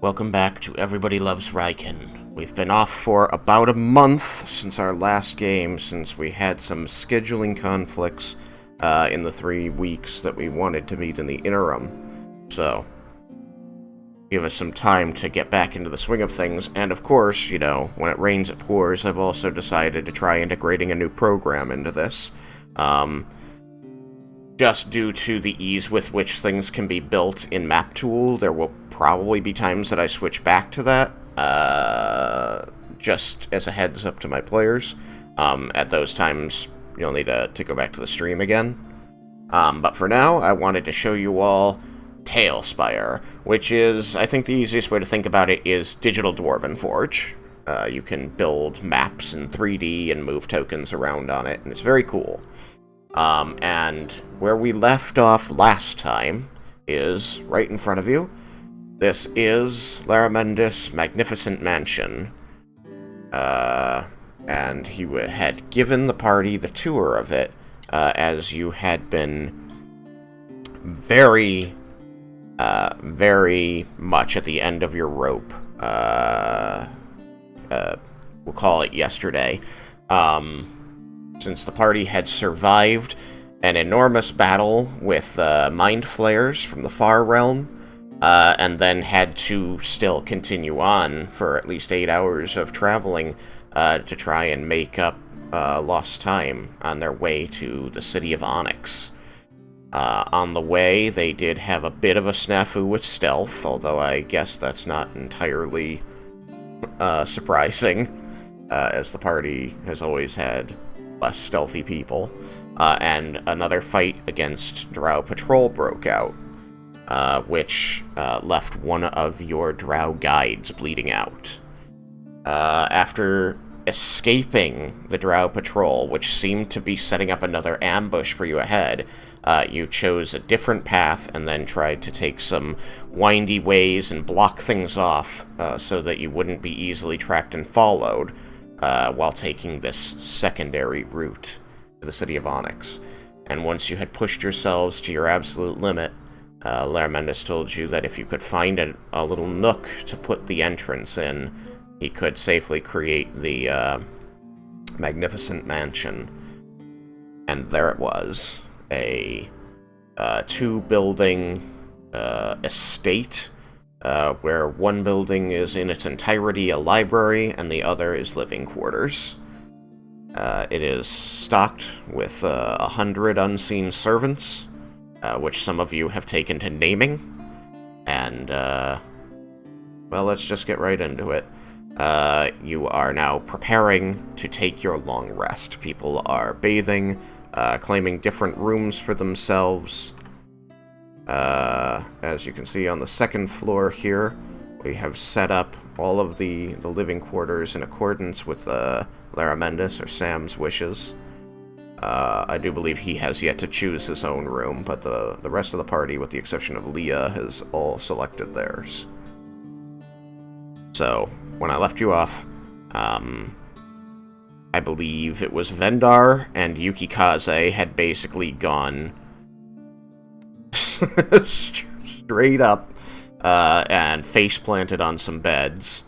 Welcome back to Everybody Loves Raiken. We've been off for about a month since our last game, since we had some scheduling conflicts in the 3 weeks that we wanted to meet in the interim. So, give us some time to get back into the swing of things, and of course, when it rains it pours, I've also decided to try integrating a new program into this. Just due to the ease with which things can be built in Map Tool, there will probably be times that I switch back to that, just as a heads up to my players. At those times, you'll need to go back to the stream again. But for now, I wanted to show you all Tailspire, which is, I think the easiest way to think about it is Digital Dwarven Forge. You can build maps in 3D and move tokens around on it, and it's very cool. And where we left off last time is right in front of you. This is Laramendis' magnificent mansion. And he had given the party the tour of it, as you had been very, very much at the end of your rope. We'll call it yesterday. Since the party had survived an enormous battle with mind flayers from the far realm, and then had to still continue on for at least 8 hours of traveling to try and make up lost time on their way to the city of Onyx. On the way, they did have a bit of a snafu with stealth, although I guess that's not entirely surprising, as the party has always had less stealthy people, and another fight against Drow Patrol broke out, which left one of your Drow guides bleeding out. After escaping the Drow Patrol, which seemed to be setting up another ambush for you ahead, you chose a different path and then tried to take some windy ways and block things off so that you wouldn't be easily tracked and followed, while taking this secondary route to the city of Onyx. And once you had pushed yourselves to your absolute limit, Laramendis told you that if you could find a little nook to put the entrance in, he could safely create the magnificent mansion. And there it was, a two-building estate, where one building is in its entirety a library, and the other is living quarters. It is stocked with 100 unseen servants, which some of you have taken to naming, and, well, let's just get right into it. You are now preparing to take your long rest. People are bathing, claiming different rooms for themselves. As you can see on the second floor here, we have set up all of the living quarters in accordance with Laramendis or Sam's wishes. I do believe he has yet to choose his own room, but the rest of the party, with the exception of Leah, has all selected theirs. So, when I left you off, I believe it was Vendar and Yukikaze had basically gone straight up and face planted on some beds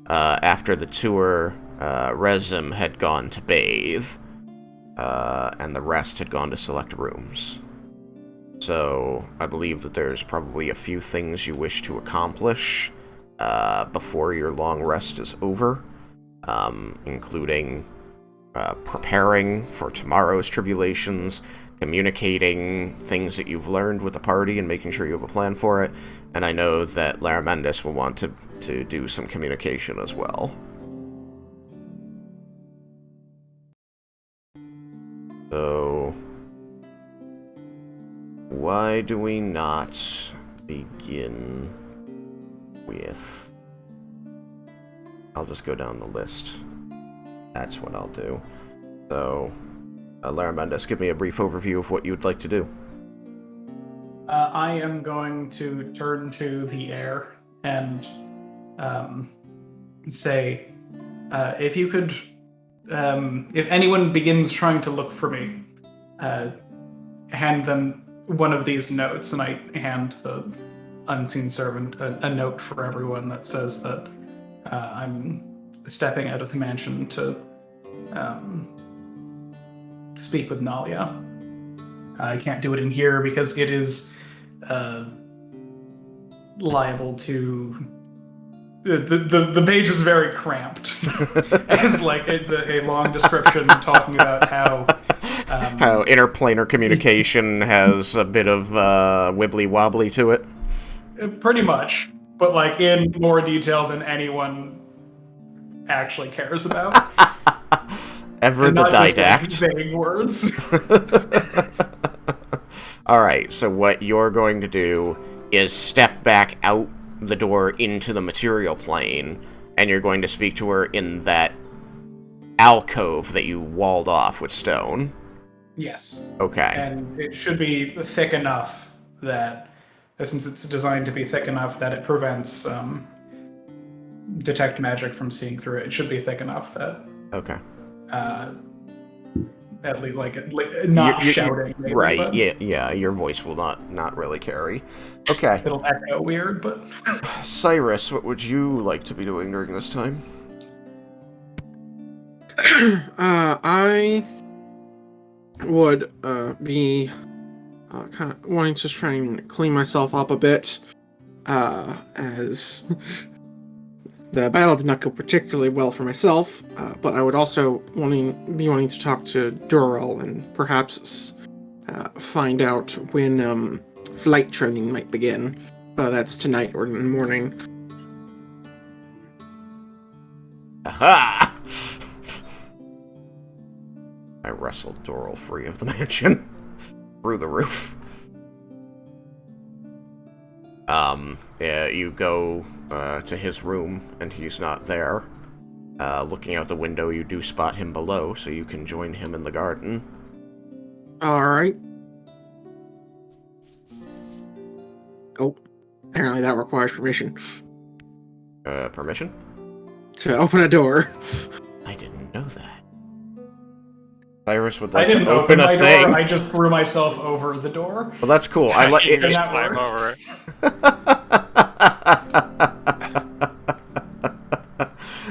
after the tour. Rezim had gone to bathe, and the rest had gone to select rooms. So I believe that there's probably a few things you wish to accomplish before your long rest is over, including preparing for tomorrow's tribulations, communicating things that you've learned with the party and making sure you have a plan for it, and I know that Laramendis will want to do some communication as well. So, why do we not begin with... I'll just go down the list. That's what I'll do. So, Laramendis, give me a brief overview of what you'd like to do. I am going to turn to the air and say, if you could, if anyone begins trying to look for me, hand them one of these notes, and I hand the unseen servant a note for everyone that says that I'm stepping out of the mansion to speak with Nalia. I can't do it in here because it is liable to. The page is very cramped. It's like a long description talking about how interplanar communication has a bit of wibbly wobbly to it. Pretty much, but like in more detail than anyone actually cares about. Ever and the not didact. Just, like, vague words. Alright, so what you're going to do is step back out the door into the material plane, and you're going to speak to her in that alcove that you walled off with stone. Yes. Okay. And it should be thick enough that, since it's designed to be thick enough that it prevents detect magic from seeing through it, it should be thick enough that... Okay. At least, like not shouting. Maybe, right, but yeah, your voice will not really carry. Okay. It'll echo weird, but... Cyrus, what would you like to be doing during this time? I would be kind of wanting to try and clean myself up a bit, as the battle did not go particularly well for myself, but I would also be wanting to talk to Durrell and perhaps find out when flight training might begin. That's tonight or in the morning. Aha! I wrestled Durrell free of the mansion. Through the roof. Yeah, you go to his room, and he's not there. Looking out the window, you do spot him below, so you can join him in the garden. Alright. Oh, apparently that requires permission. Permission? To open a door. I didn't know that. Cyrus would like I didn't to open my a thing. door, I just threw myself over the door. Well, that's cool. I like it. Just climb over it.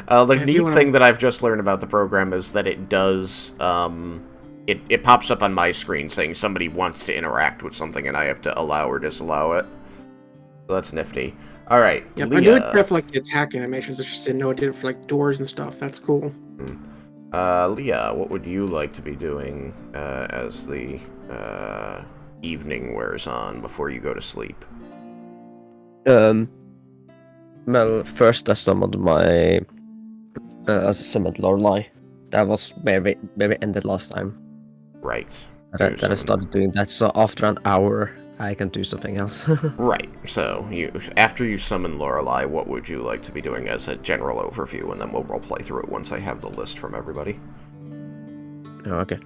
The neat thing that I've just learned about the program is that it does, it pops up on my screen saying somebody wants to interact with something and I have to allow or disallow it. So that's nifty. Alright, Yep, Leah. I knew it did for like the attack animations, I just didn't know it did it for like doors and stuff. That's cool. Leah, what would you like to be doing as the evening wears on before you go to sleep? Well, first I summoned my summoned Lorelei. That was where we ended last time. Right. That I started doing that, so after an hour I can do something else. Right. So after you summon Lorelei, what would you like to be doing as a general overview, and then we'll roleplay through it once I have the list from everybody. Oh, okay.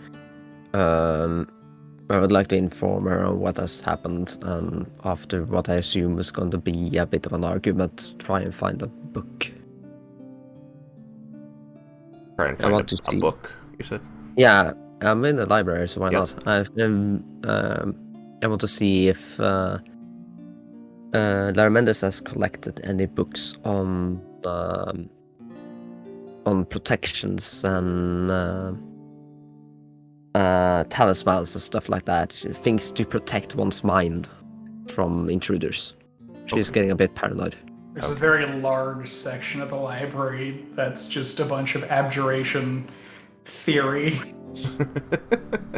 I would like to inform her on what has happened, and after what I assume is going to be a bit of an argument, try and find a book. Try and find a book, you said? Yeah, I'm in the library, so why Yep. not? I want to see if Laramendes has collected any books on protections and talismans and stuff like that. Things to protect one's mind from intruders. She's getting a bit paranoid. There's a very large section of the library that's just a bunch of abjuration theory.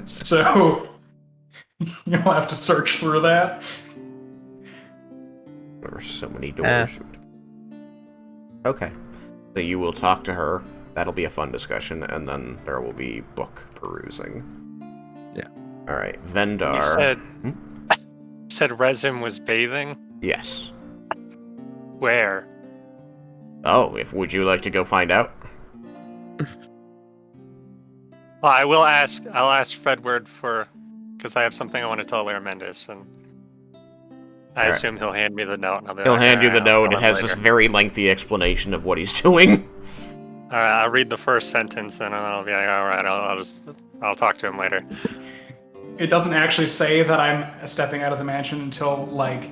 So you'll have to search through that. There are so many doors. Okay. So you will talk to her. That'll be a fun discussion, and then there will be book perusing. Yeah. Alright, Vendar. You said Resin was bathing? Yes. Where? Oh, would you like to go find out? Well, I'll ask Fredward because I have something I want to tell Laramendes, and I assume he'll hand me the note. And I'll be He'll like, hand you the "Alright, note. I'll It come has later." this very lengthy explanation of what he's doing. Alright, I'll read the first sentence, and then I'll be like, alright, I'll talk to him later. It doesn't actually say that I'm stepping out of the mansion until like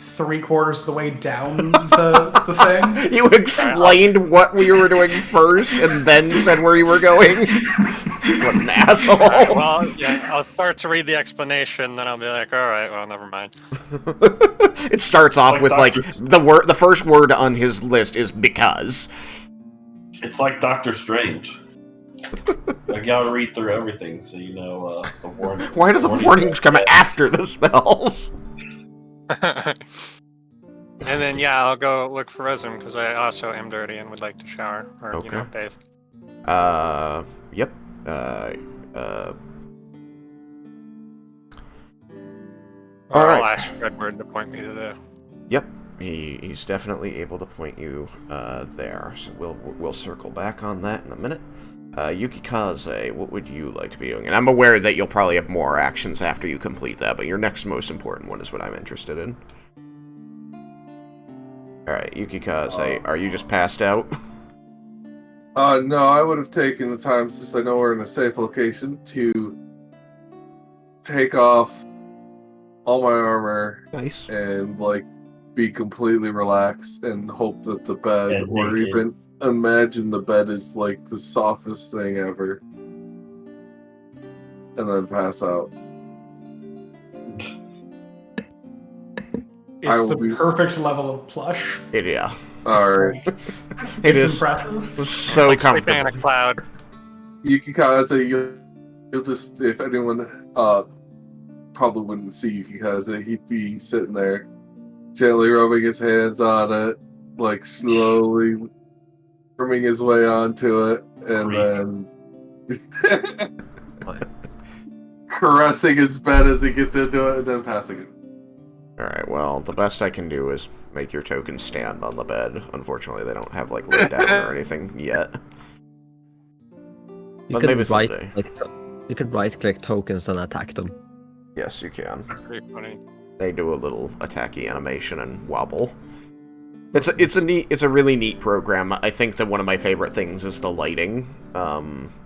3/4 of the way down the thing. You explained what we were doing first, and then said where you were going. What an asshole! Alright, well, yeah, I'll start to read the explanation, then I'll be like, all right, well, never mind. It starts off Like with like Dr. the first word on his list is because. It's like Doctor Strange. Like, you gotta read through everything so you know the warnings. Why do the warnings come after the spells? And then, yeah, I'll go look for Resum, because I also am dirty and would like to shower. Or, you know, Okay. bathe. Yep. Or Alright. I'll ask Fredward to point me to the... Yep. He's definitely able to point you there. So we'll circle back on that in a minute. Yukikaze, what would you like to be doing? And I'm aware that you'll probably have more actions after you complete that, but your next most important one is what I'm interested in. Alright, Yukikaze, are you just passed out? No, I would have taken the time, since I know we're in a safe location, to take off all my armor Nice. and, like, be completely relaxed and hope that the bed, And or naked. even imagine the bed is, like, the softest thing ever. And then pass out. I It's will the be- perfect level of plush. Yeah. Alright. It It's is impressive. so like sleeping in a comfortable. cloud. Yukikaze, you'll just, if anyone probably wouldn't see Yukikaze, he'd be sitting there gently rubbing his hands on it, like slowly worming his way onto it, and then caressing his bed as he gets into it, and then passing it. Alright, well, the best I can do is make your token stand on the bed. Unfortunately, they don't have, like, lay down or anything yet. You But maybe could right someday. click. You could right click tokens and attack them. Yes, you can. Pretty funny. They do a little attacky animation and wobble. It's a really neat program. I think that one of my favorite things is the lighting,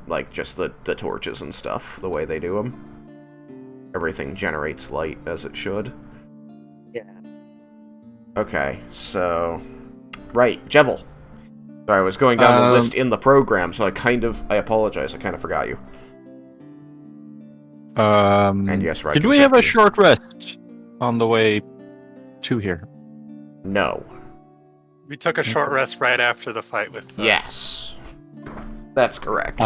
like just the torches and stuff, the way they do them. Everything generates light as it should. Yeah. Okay, so right, Jebel. Sorry, I was going down the list in the program, so I apologize. I kind of forgot you. And yes, right. Did we have a short rest on the way to here? No. We took a short rest right after the fight with... Yes. That's correct.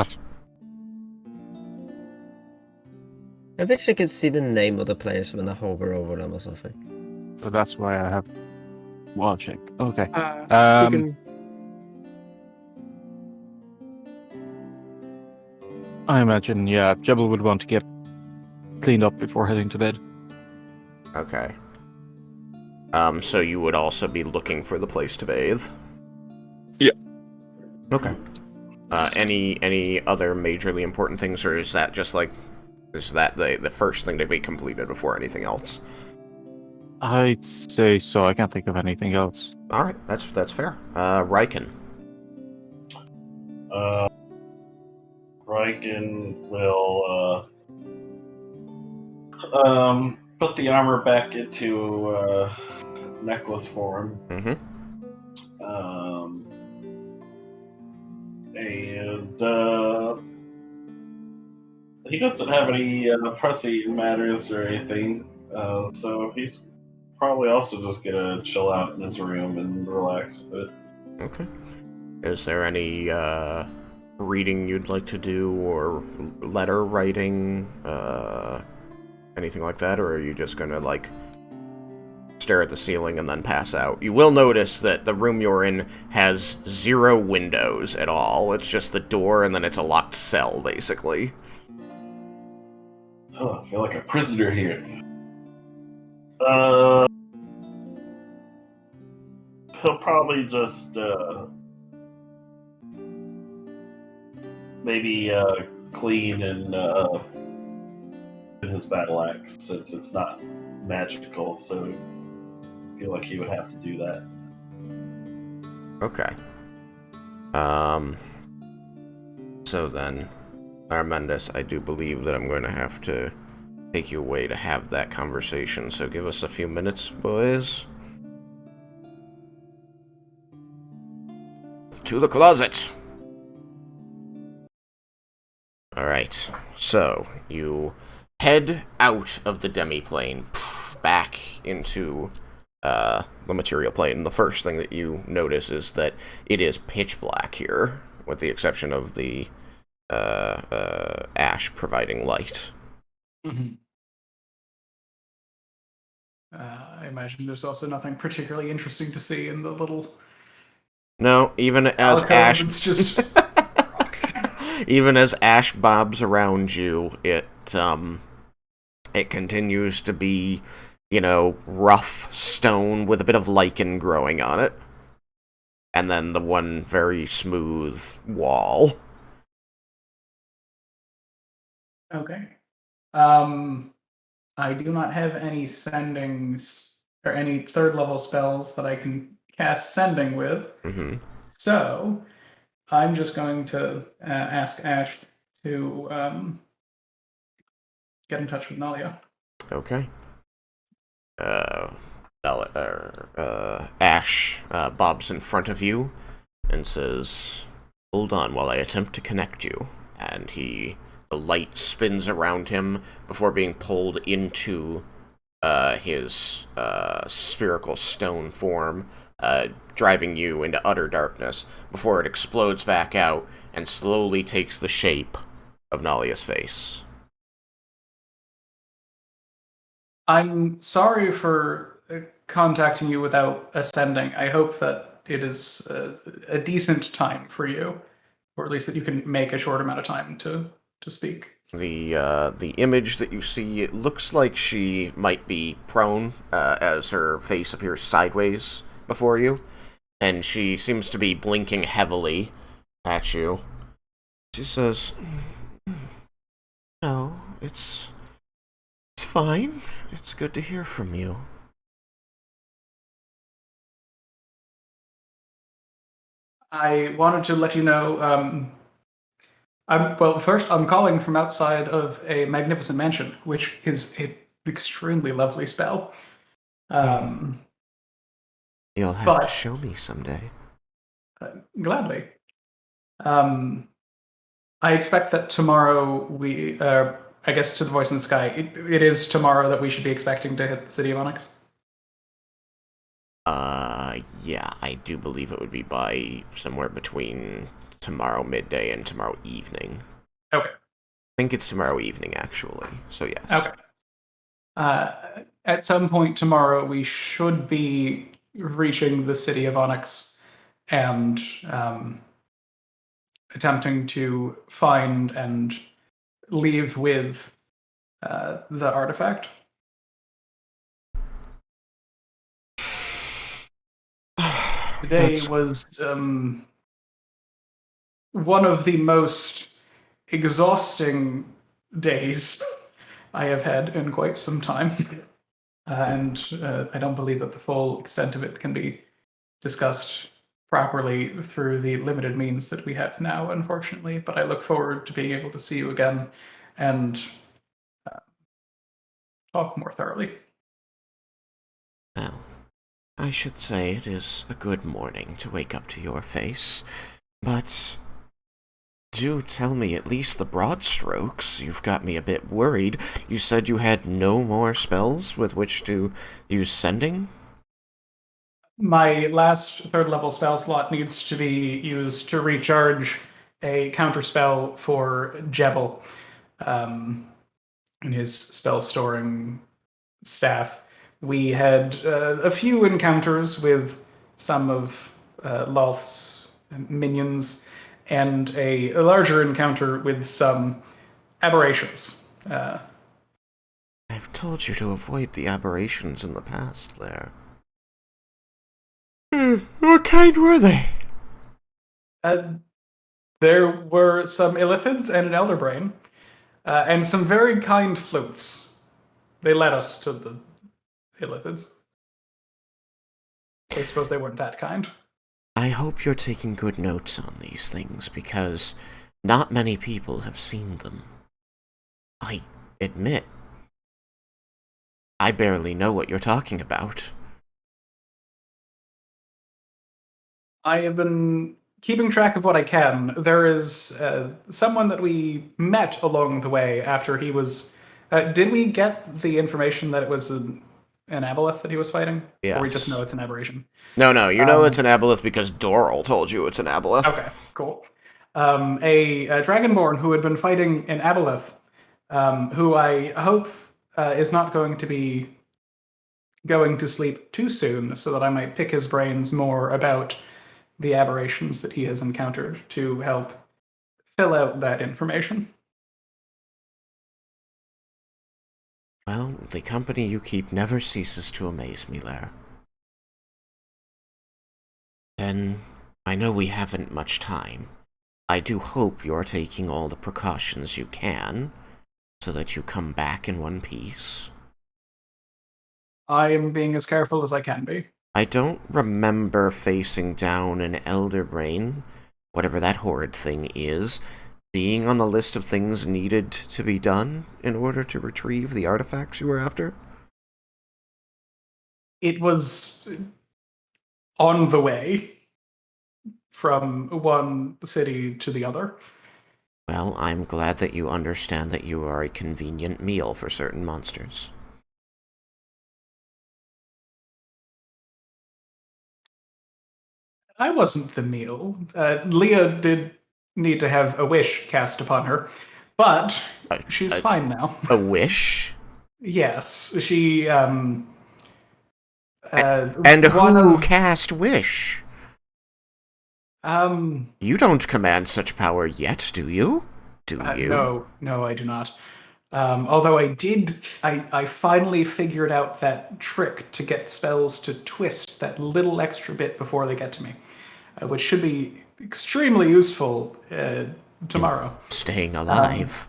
I wish I could see the name of the players when I hover over them or something. So that's why I have wall check. Okay. You can. I imagine, yeah, Jebel would want to get cleaned up before heading to bed. Okay. So you would also be looking for the place to bathe? Yeah. Okay. Any other majorly important things, or is that just like... Is that the first thing to be completed before anything else? I'd say so. I can't think of anything else. Alright, that's fair. Raiken. Raiken will put the armor back into necklace form. Mm-hmm. And he doesn't have any pressing matters or anything, so he's probably also just gonna chill out in his room and relax a bit. Okay. Is there any reading you'd like to do, or letter writing, anything like that, or are you just gonna, like, stare at the ceiling and then pass out? You will notice that the room you're in has 0 windows at all. It's just the door, and then it's a locked cell, basically. Oh, I feel like a prisoner here. He'll probably just maybe clean and his battle axe, since it's not magical, so I feel like he would have to do that. Okay. So then, Armendus, I do believe that I'm going to have to take you away to have that conversation, so give us a few minutes, boys. To the closet! Alright, so you head out of the demi-plane, back into the material plane. The first thing that you notice is that it is pitch black here, with the exception of the ash providing light. Mm-hmm. I imagine there's also nothing particularly interesting to see in the little No, even as alcove. ash... It's just rock. Even as ash bobs around you, it continues to be, rough stone with a bit of lichen growing on it. And then the one very smooth wall. Okay. I do not have any sendings or any third level spells that I can cast sending with. Mm-hmm. So I'm just going to ask Ash to get in touch with Nalia. Okay. Ash bobs in front of you and says, "Hold on while I attempt to connect you." And the light spins around him before being pulled into his spherical stone form, driving you into utter darkness before it explodes back out and slowly takes the shape of Nalia's face. I'm sorry for contacting you without ascending. I hope that it is a decent time for you, or at least that you can make a short amount of time to speak. The image that you see, it looks like she might be prone, as her face appears sideways before you, and she seems to be blinking heavily at you. She says, "No, it's fine. It's good to hear from you." I wanted to let you know. First, I'm calling from outside of a magnificent mansion, which is an extremely lovely spell. You'll have but to show me someday. Gladly. I expect that tomorrow I guess to the voice in the sky, it is tomorrow that we should be expecting to hit the city of Onyx. Yeah, I do believe it would be by somewhere between tomorrow midday and tomorrow evening. Okay. I think it's tomorrow evening, actually, so yes. Okay. At some point tomorrow, we should be reaching the city of Onyx and attempting to find and leave with the artifact. Today was one of the most exhausting days I have had in quite some time. And I don't believe that the full extent of it can be discussed properly through the limited means that we have now, unfortunately. But I look forward to being able to see you again and talk more thoroughly. Well, I should say it is a good morning to wake up to your face, but do tell me at least the broad strokes. You've got me a bit worried. You said you had no more spells with which to use sending? My last third level spell slot needs to be used to recharge a counter spell for Jebel in his spell storing staff. We had a few encounters with some of Loth's minions and a larger encounter with some aberrations. I've told you to avoid the aberrations in the past there. What kind were they? There were some illithids and an elderbrain, and some very kind floofs. They led us to the illithids. I suppose they weren't that kind. I hope you're taking good notes on these things, because not many people have seen them. I admit, I barely know what you're talking about. I have been keeping track of what I can, there is someone that we met along the way after he was. Did we get the information that it was an aboleth that he was fighting? Yes. Or we just know it's an aberration? No, you know it's an aboleth because Doral told you it's an aboleth. Okay, cool. A dragonborn who had been fighting an aboleth, who I hope is not going to be going to sleep too soon, so that I might pick his brains more about the aberrations that he has encountered to help fill out that information. Well, the company you keep never ceases to amaze me, Lair. Then, I know we haven't much time. I do hope you're taking all the precautions you can, so that you come back in one piece. I am being as careful as I can be. I don't remember facing down an Elder Brain, whatever that horrid thing is, being on the list of things needed to be done in order to retrieve the artifacts you were after. It was on the way from one city to the other. Well, I'm glad that you understand that you are a convenient meal for certain monsters. I wasn't the meal. Leah did need to have a wish cast upon her, but she's fine now. A wish? Yes, she. And who cast wish? You don't command such power yet, do you? Do you? No, I do not. Although I finally figured out that trick to get spells to twist that little extra bit before they get to me, which should be extremely useful tomorrow. Staying alive.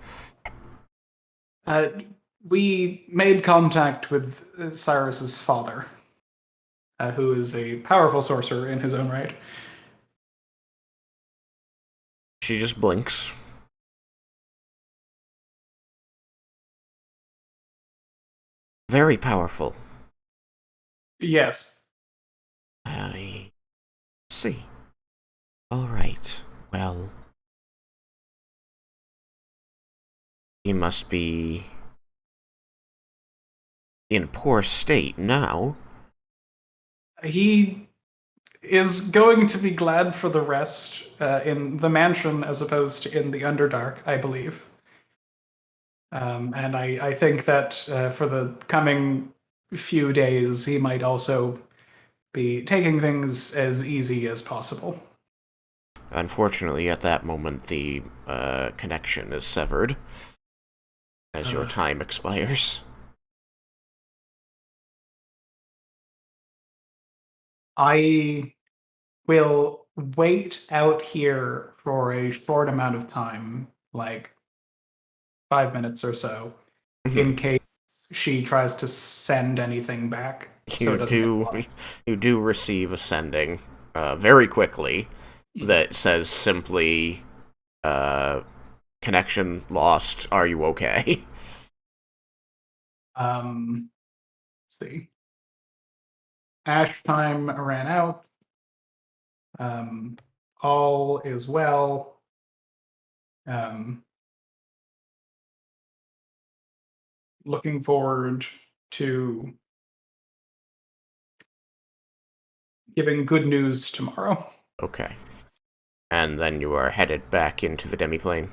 We made contact with Cyrus's father, who is a powerful sorcerer in his own right. She just blinks. Very powerful. Yes. I see. All right. Well, he must be in poor state now. He is going to be glad for the rest in the mansion as opposed to in the Underdark, I believe. And I think that for the coming few days, he might also be taking things as easy as possible. Unfortunately, at that moment, the connection is severed as your time expires. I will wait out here for a short amount of time, like 5 minutes or so, in case she tries to send anything back. You do receive a sending very quickly that says simply, connection lost, are you okay? Let's see. Ash time ran out. All is well. Looking forward to giving good news tomorrow. Okay. And then you are headed back into the demiplane?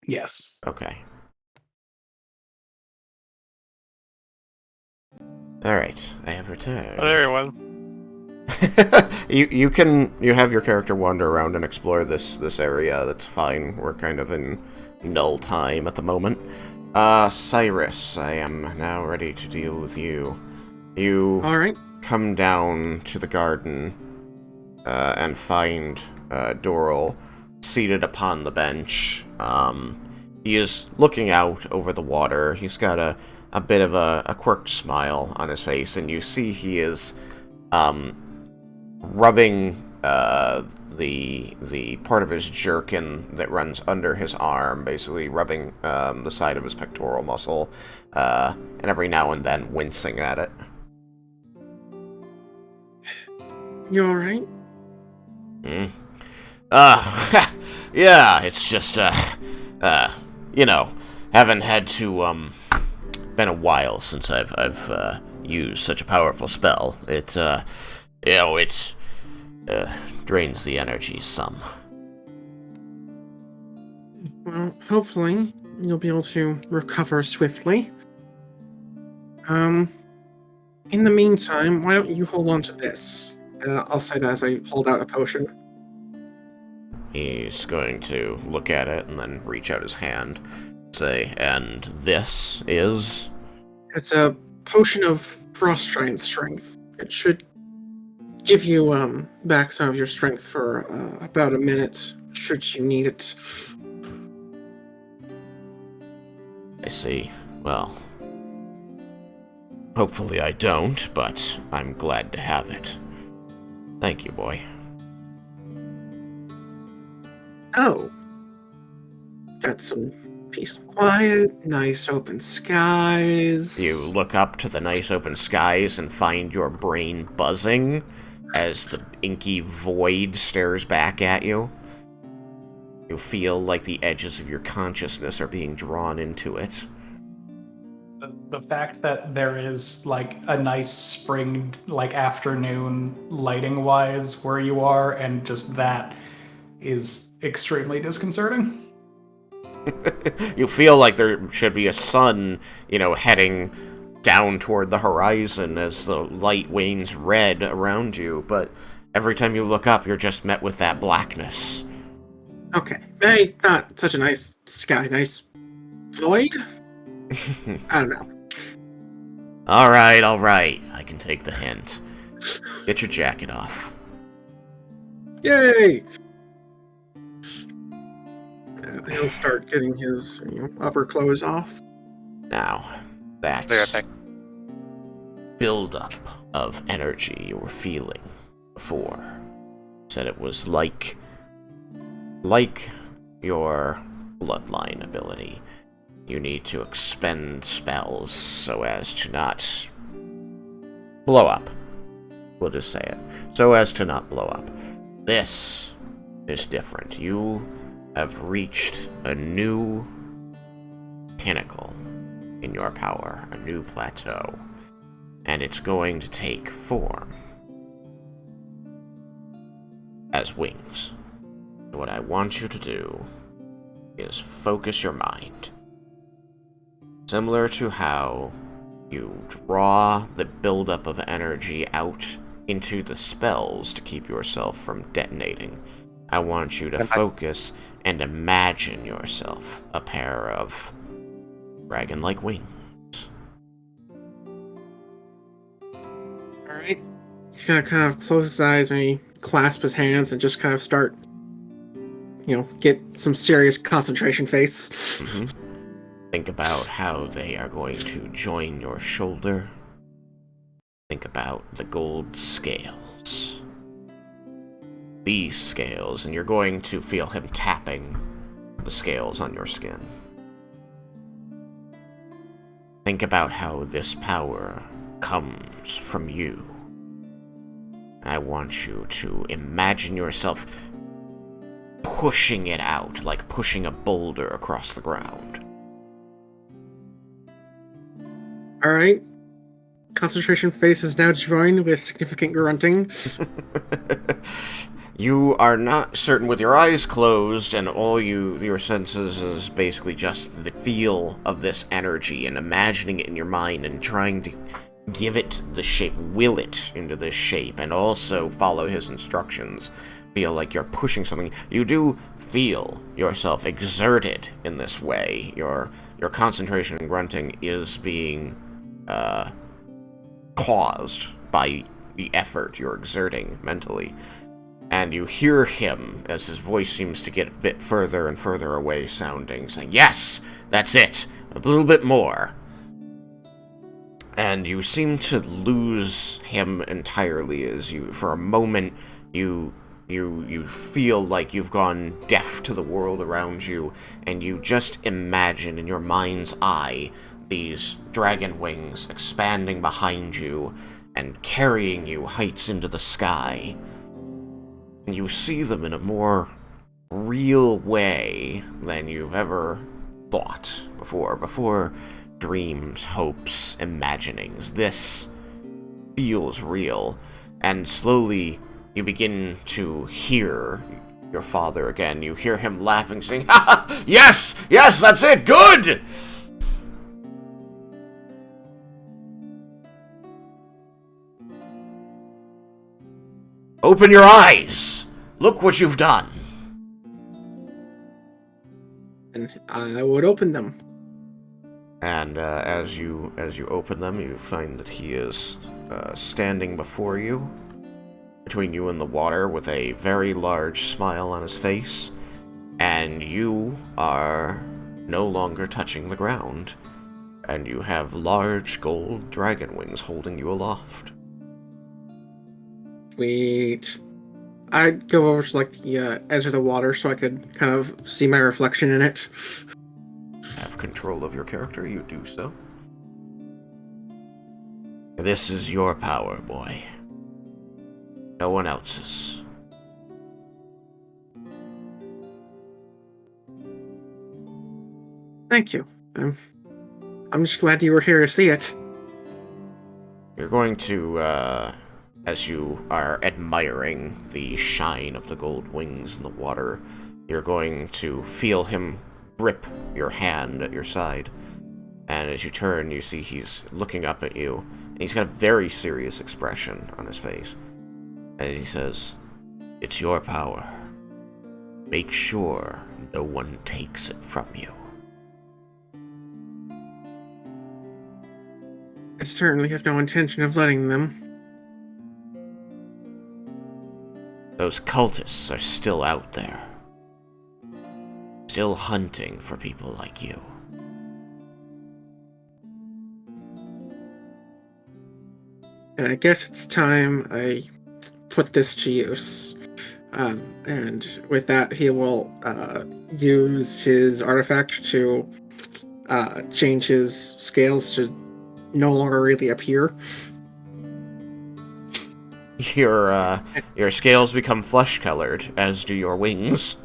Yes. Okay. Alright, I have returned. Hello, everyone. you have your character wander around and explore this area. That's fine. We're kind of in null time at the moment. Cyrus, I am now ready to deal with you. You Alright. come down to the garden and find Doral seated upon the bench. He is looking out over the water. He's got a bit of a quirked smile on his face, and you see he is rubbing the part of his jerkin that runs under his arm, basically rubbing the side of his pectoral muscle, and every now and then wincing at it. You alright? Yeah, it's just, you know, haven't had to, been a while since I've used such a powerful spell. It, you know, it, drains the energy some. Well, hopefully you'll be able to recover swiftly. In the meantime, why don't you hold on to this? I'll say that as I hold out a potion. He's going to look at it and then reach out his hand, say, and this is... It's a potion of frost giant strength. It should give you back some of your strength for about a minute, should you need it. I see. Well, hopefully I don't, but I'm glad to have it. Thank you, boy. Oh. Got some peace and quiet, nice open skies. You look up to the nice open skies and find your brain buzzing as the inky void stares back at you. You feel like the edges of your consciousness are being drawn into it. The fact that there is like a nice spring like afternoon lighting wise where you are, and just that is extremely disconcerting. You feel like there should be a sun, you know, heading down toward the horizon as the light wanes red around you, but every time you look up, you're just met with that blackness. Okay, maybe not such a nice sky, nice void? I don't know. Alright, I can take the hint. Get your jacket off. Yay! He'll start getting his upper clothes off. Now, that Be right back. buildup of energy you were feeling before, said it was like your bloodline ability. You need to expend spells so as to not blow up. We'll just say it. So as to not blow up. This is different. You have reached a new pinnacle in your power, a new plateau, and it's going to take form as wings. So what I want you to do is focus your mind. Similar to how you draw the buildup of energy out into the spells to keep yourself from detonating, I want you to focus and imagine yourself a pair of dragon-like wings. Alright. He's gonna kind of close his eyes, maybe clasp his hands, and just kind of start, get some serious concentration face. Mm-hmm. Think about how they are going to join your shoulder. Think about the gold scales. These scales, and you're going to feel him tapping the scales on your skin. Think about how this power comes from you. I want you to imagine yourself pushing it out, like pushing a boulder across the ground. Alright. Concentration face is now joined with significant grunting. You are not certain with your eyes closed, and all your senses is basically just the feel of this energy and imagining it in your mind and trying to give it the shape, will it into this shape, and also follow his instructions. Feel like you're pushing something. You do feel yourself exerted in this way. Your concentration and grunting is being caused by the effort you're exerting mentally. And you hear him, as his voice seems to get a bit further and further away sounding, saying, "Yes, that's it, a little bit more." And you seem to lose him entirely as you, for a moment, you feel like you've gone deaf to the world around you, and you just imagine in your mind's eye these dragon wings expanding behind you and carrying you heights into the sky. And you see them in a more real way than you've ever thought before dreams, hopes, imaginings. This feels real, and slowly you begin to hear your father again. You hear him laughing, saying, "Ha! Yes! Yes, that's it! Good!" Open your eyes! Look what you've done! And I would open them. And as you open them, you find that he is standing before you, between you and the water, with a very large smile on his face, and you are no longer touching the ground, and you have large gold dragon wings holding you aloft. Sweet. I'd go over to like the edge of the water so I could kind of see my reflection in it. Have control of your character, you do so. This is your power, boy. No one else's. Thank you. I'm just glad you were here to see it. You're going to, as you are admiring the shine of the gold wings in the water, you're going to feel him grip your hand at your side. And as you turn, you see he's looking up at you, and he's got a very serious expression on his face. And he says, "It's your power. Make sure no one takes it from you." I certainly have no intention of letting them. Those cultists are still out there. Still hunting for people like you. And I guess it's time I put this to use. And with that, he will use his artifact to change his scales to no longer really appear. Your scales become flesh-colored, as do your wings.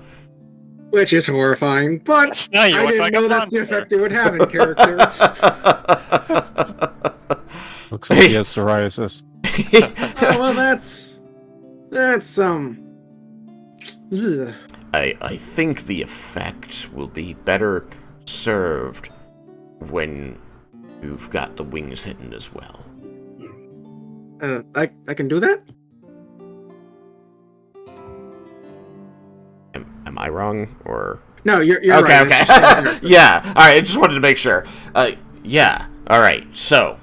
Which is horrifying, but Now you I look didn't like know a that's the monster. effect it would have in character. Looks like he has psoriasis. Well, that's ugh. I think the effect will be better served when you've got the wings hidden as well. I can do that? Am I wrong, or...? No, you're Okay, right. okay. Yeah, alright, I just wanted to make sure. Yeah, alright, so,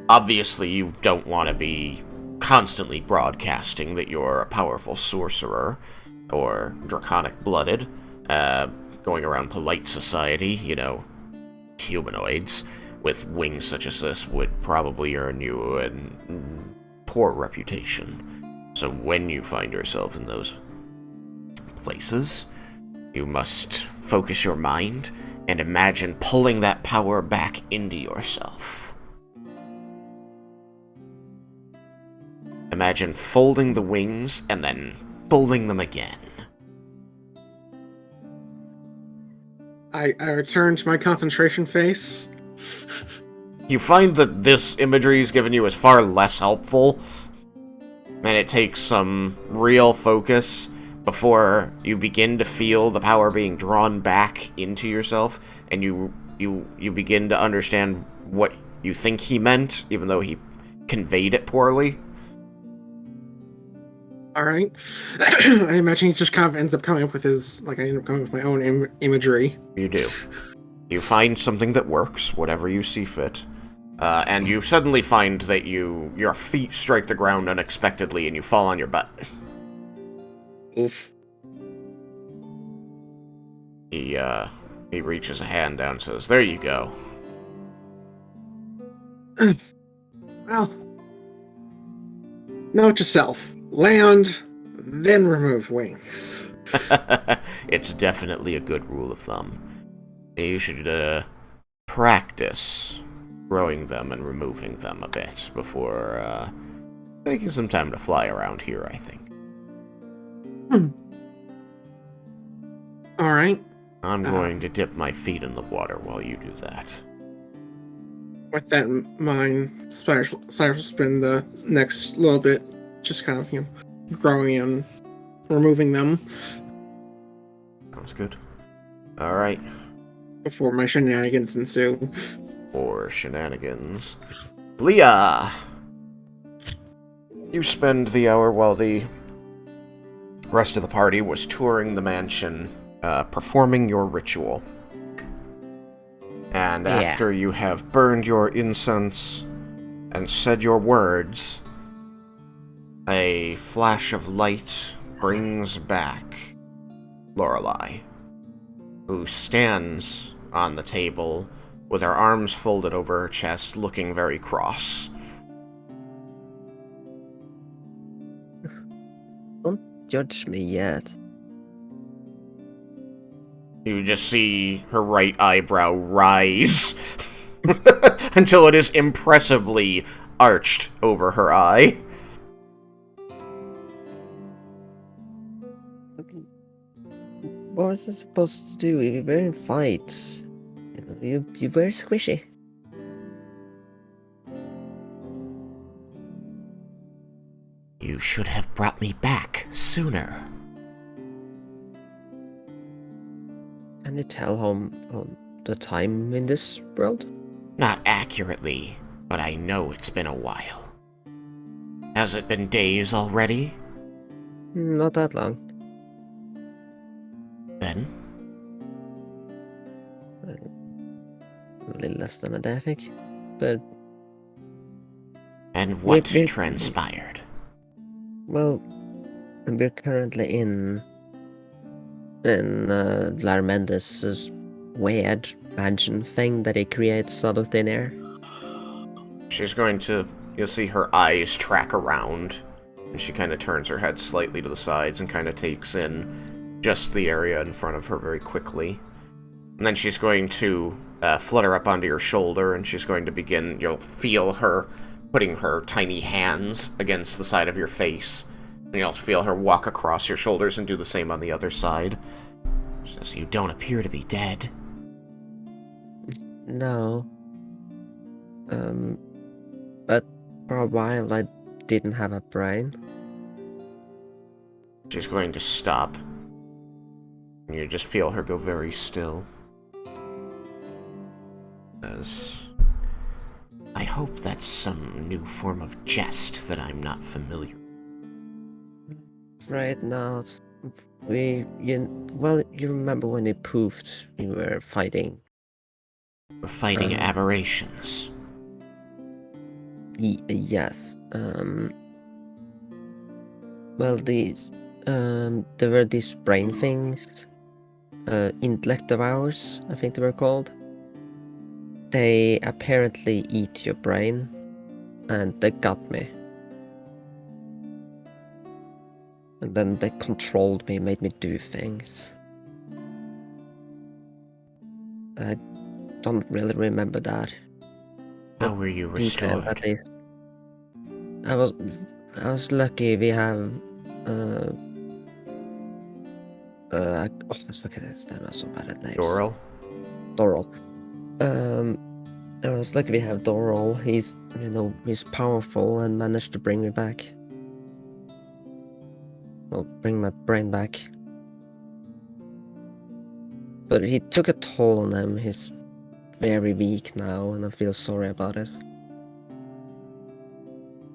obviously you don't want to be constantly broadcasting that you're a powerful sorcerer, or draconic-blooded, going around polite society, you know, humanoids with wings such as this would probably earn you a poor reputation. So when you find yourself in those places, you must focus your mind and imagine pulling that power back into yourself. Imagine folding the wings and then folding them again. I return to my concentration face. You find that this imagery is given you is far less helpful, and it takes some real focus before you begin to feel the power being drawn back into yourself, and you begin to understand what you think he meant, even though he conveyed it poorly. Alright. I imagine he just kind of ends up coming up with his, like, I end up coming up with my own imagery. You do. You find something that works, whatever you see fit. And you suddenly find that your feet strike the ground unexpectedly and you fall on your butt. Oof. He reaches a hand down and says, "There you go." Well, note to self. Land, then remove wings. It's definitely a good rule of thumb. You should practice growing them and removing them a bit before taking some time to fly around here, I think. All right. I'm going to dip my feet in the water while you do that. With that in mind, Cyrus will spend the next little bit just kind of, growing and removing them Sounds good. Alright. before my shenanigans ensue. Or shenanigans. Leah! You spend the hour while the rest of the party was touring the mansion, performing your ritual. And after you have burned your incense and said your words, a flash of light brings back Lorelei, who stands on the table with her arms folded over her chest, looking very cross. Don't judge me yet. You just see her right eyebrow rise until it is impressively arched over her eye. What was I supposed to do? We were in fights. You were squishy. You should have brought me back sooner. Can you tell home the time in this world? Not accurately, but I know it's been a while. Has it been days already? Not that long. Then? A little less than a day, I think. But, And what We're- transpired? well, we're currently in Larmendis' weird mansion thing that he creates out of thin air. She's going to... You'll see her eyes track around, and she kind of turns her head slightly to the sides and kind of takes in just the area in front of her very quickly. And then she's going to flutter up onto your shoulder, and she's going to begin... You'll feel her putting her tiny hands against the side of your face. And you'll feel her walk across your shoulders and do the same on the other side. She says, "You don't appear to be dead." No. But for a while I didn't have a brain. She's going to stop. And you just feel her go very still. Says, "I hope that's some new form of jest that I'm not familiar with." Right now, you remember when they proved we were fighting? We're fighting aberrations. Yes. Well, there were these brain things, intellect devours, I think they were called. They apparently eat your brain, and they got me. And then they controlled me, made me do things. I don't really remember that. How were you Detail, restored? at least. I was lucky. We have I always forget his name. I'm so bad at names. Doral. I was lucky we have Doral. He's powerful and managed to bring me back. Well, bring my brain back. But he took a toll on him. He's very weak now, and I feel sorry about it.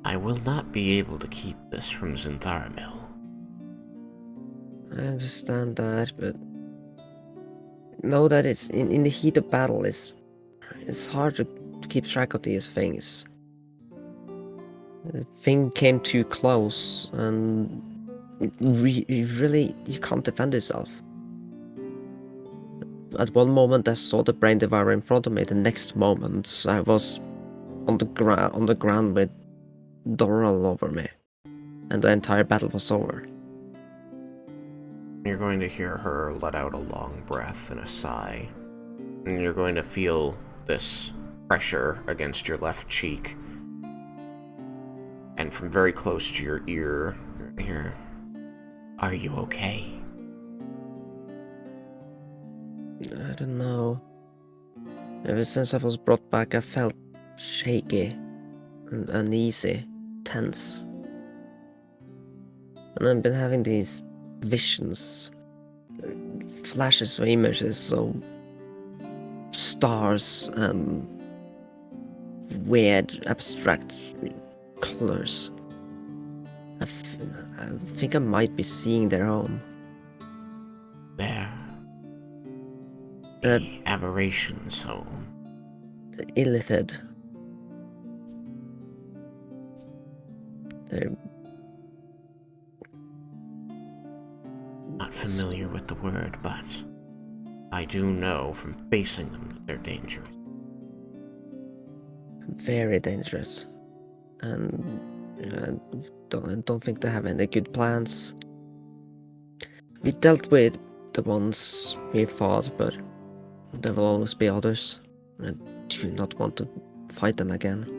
I will not be able to keep this from Zintharamil. I understand that, but know that it's in the heat of battle. It's hard to keep track of these things. The thing came too close, and you can't defend yourself. At one moment, I saw the brain devourer in front of me. The next moment, I was on the ground with Doral over me, and the entire battle was over. You're going to hear her let out a long breath and a sigh, and you're going to feel this pressure against your left cheek, and from very close to your ear, you're going to hear, "Are you okay?" I don't know. Ever since I was brought back, I felt shaky, and uneasy, tense. And I've been having these visions, flashes or images of stars and weird, abstract colors. I think I might be seeing their home. There. The aberration's home. The illithid. They're Not familiar with the word, but I do know from facing them that they're dangerous. very dangerous. And I don't think they have any good plans. We dealt with the ones we fought, but there will always be others. I do not want to fight them again.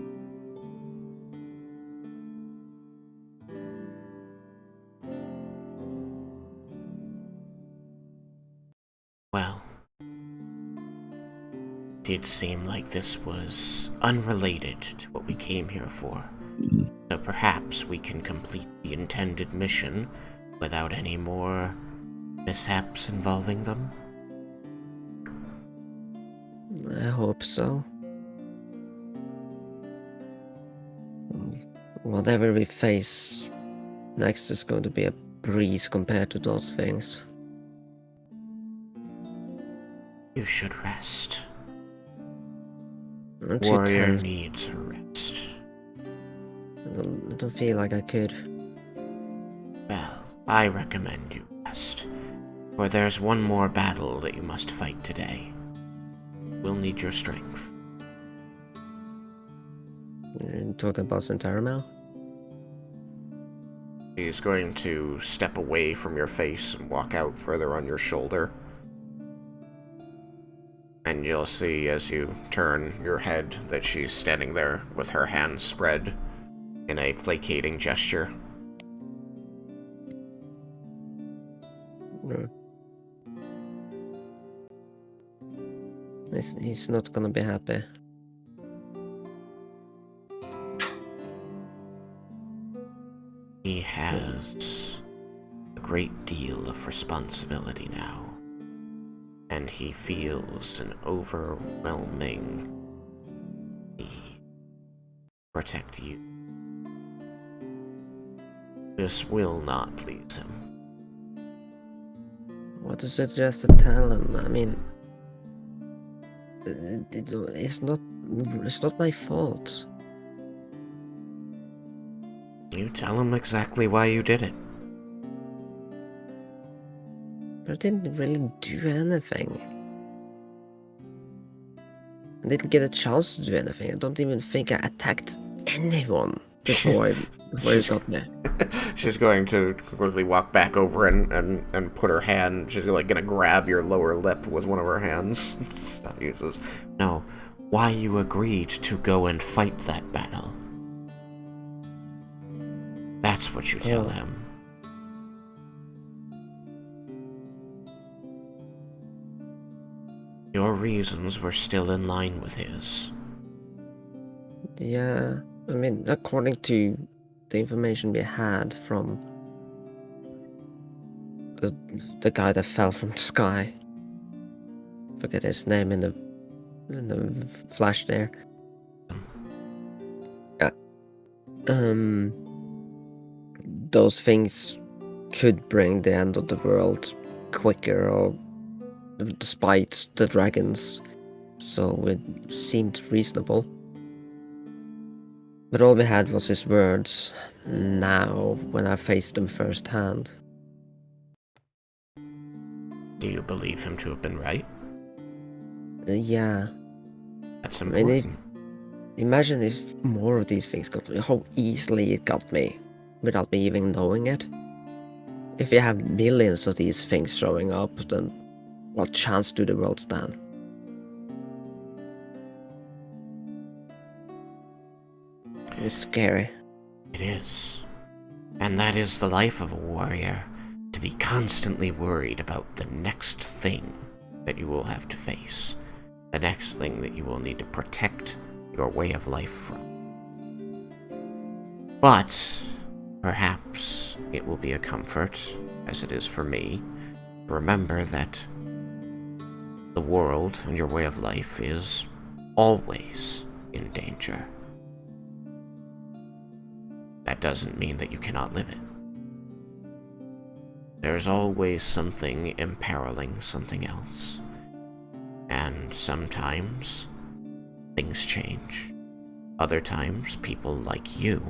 Well, it did seem like this was unrelated to what we came here for. So perhaps we can complete the intended mission without any more mishaps involving them? I hope so. Whatever we face next is going to be a breeze compared to those things. You should rest. I'm too Warrior tense. needs a rest. I don't feel like I could. Well, I recommend you rest, for there's one more battle that you must fight today. We'll need your strength. You're talking about Centaurmel? He's going to step away from your face and walk out further on your shoulder. And you'll see as you turn your head that she's standing there with her hands spread in a placating gesture. No. He's not gonna be happy. He has a great deal of responsibility now, and he feels an overwhelming need to protect you. This will not please him. What to suggest to tell him? I mean, it's not my fault. You tell him exactly why you did it. But I didn't really do anything. I didn't get a chance to do anything. I don't even think I attacked anyone before he got me. She's going to quickly walk back over and put her hand, she's like gonna grab your lower lip with one of her hands. He says, no, why you agreed to go and fight that battle. That's what you tell him. Your reasons were still in line with his. Yeah, I mean, according to the information we had from the guy that fell from the sky, forget his name in the flash there. Yeah. Those things could bring the end of the world quicker, or despite the dragons, so it seemed reasonable. But all we had was his words, now, when I faced them firsthand. Do you believe him to have been right? Yeah. That's I mean, important. imagine if more of these things got me, how easily it got me, without me even knowing it. If you have millions of these things showing up, then what chance do the world stand? It's scary. It is. And that is the life of a warrior, to be constantly worried about the next thing that you will have to face, the next thing that you will need to protect your way of life from. But perhaps it will be a comfort, as it is for me, to remember that the world and your way of life is always in danger. That doesn't mean that you cannot live it. There's always something imperiling something else. And sometimes things change. Other times, people like you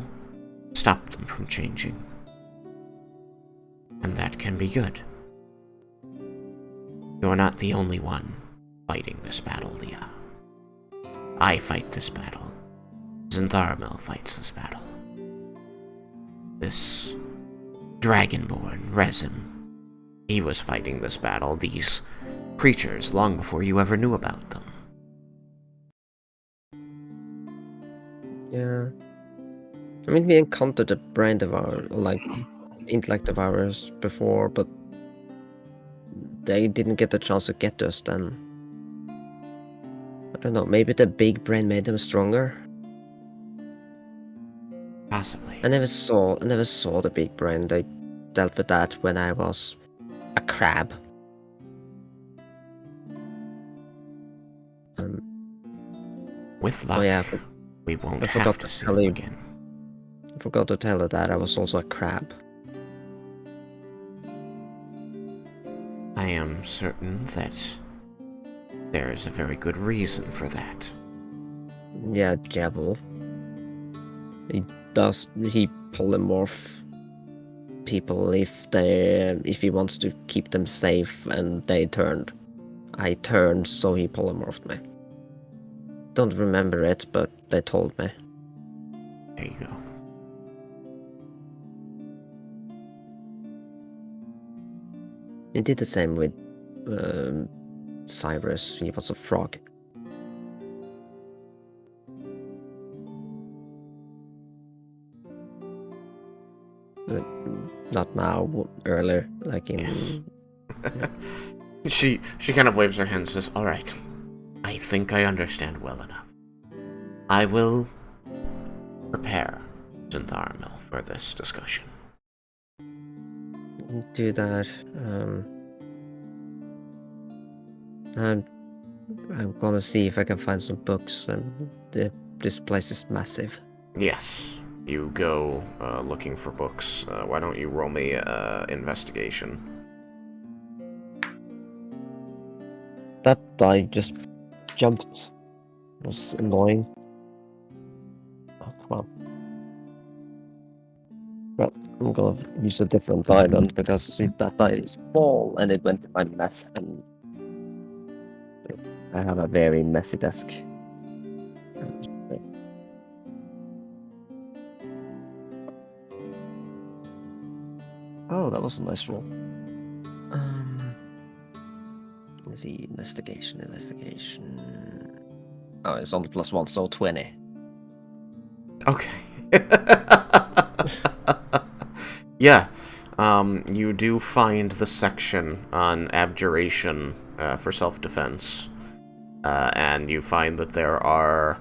stop them from changing. And that can be good. You're not the only one fighting this battle, Leah. I fight this battle. Zentharmil fights this battle. This Dragonborn, Rezim, he was fighting this battle, these creatures, long before you ever knew about them. Yeah. I mean, we encountered a brain devour, like intellect devourers before, but they didn't get the chance to get to us then. I don't know, maybe the big brain made them stronger? Possibly. I never saw the big brain. They dealt with that when I was a crab. With luck, Oh yeah, we won't I have forgot to to see tell them you. again. I forgot to tell her that I was also a crab. I am certain that there is a very good reason for that. Yeah, Jebel. He polymorph people if he wants to keep them safe, and they turned. I turned, so he polymorphed me. Don't remember it, but they told me. There you go. He did the same with Cyrus. He was a frog. Not now, earlier, like in... She kind of waves her hand and says, "All right, I think I understand well enough. I will prepare Zentharmil for this discussion." Do that. I'm gonna see if I can find some books. This place is massive. Yes, you go looking for books. Why don't you roll me investigation? That I just jumped. It was annoying. Oh, come on. Well, I'm gonna use a different die then, because that die is small and it went to my mess, and I have a very messy desk. Oh, that was a nice roll. Let's see, investigation. Oh, it's on the +1, so 20. Okay. Yeah. You do find the section on abjuration for self-defense, and you find that there are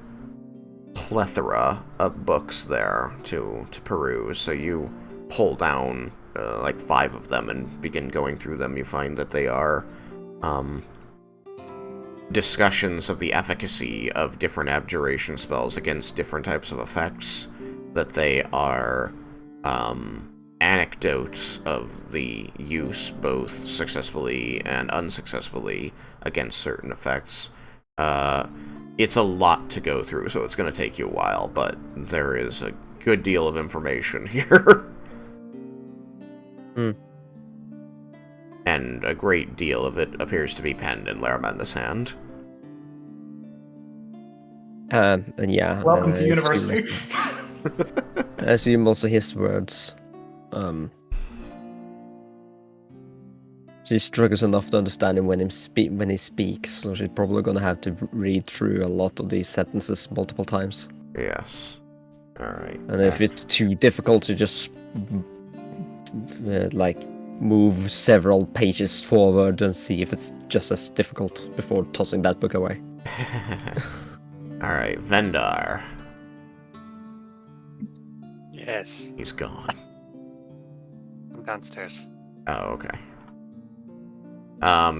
plethora of books there to peruse. So you pull down like 5 of them and begin going through them. You find that they are discussions of the efficacy of different abjuration spells against different types of effects, that they are anecdotes of the use, both successfully and unsuccessfully, against certain effects. It's a lot to go through, so it's going to take you a while, but there is a good deal of information here. And a great deal of it appears to be penned in Laramanda's hand. And yeah. Welcome to university. I assume also his words. She struggles enough to understand him when he speaks, so she's probably gonna have to read through a lot of these sentences multiple times. Yes. Alright. And if it's too difficult to just like move several pages forward and see if it's just as difficult before tossing that book away. Alright, Vendar. Yes, He's gone. I'm downstairs. Oh, okay.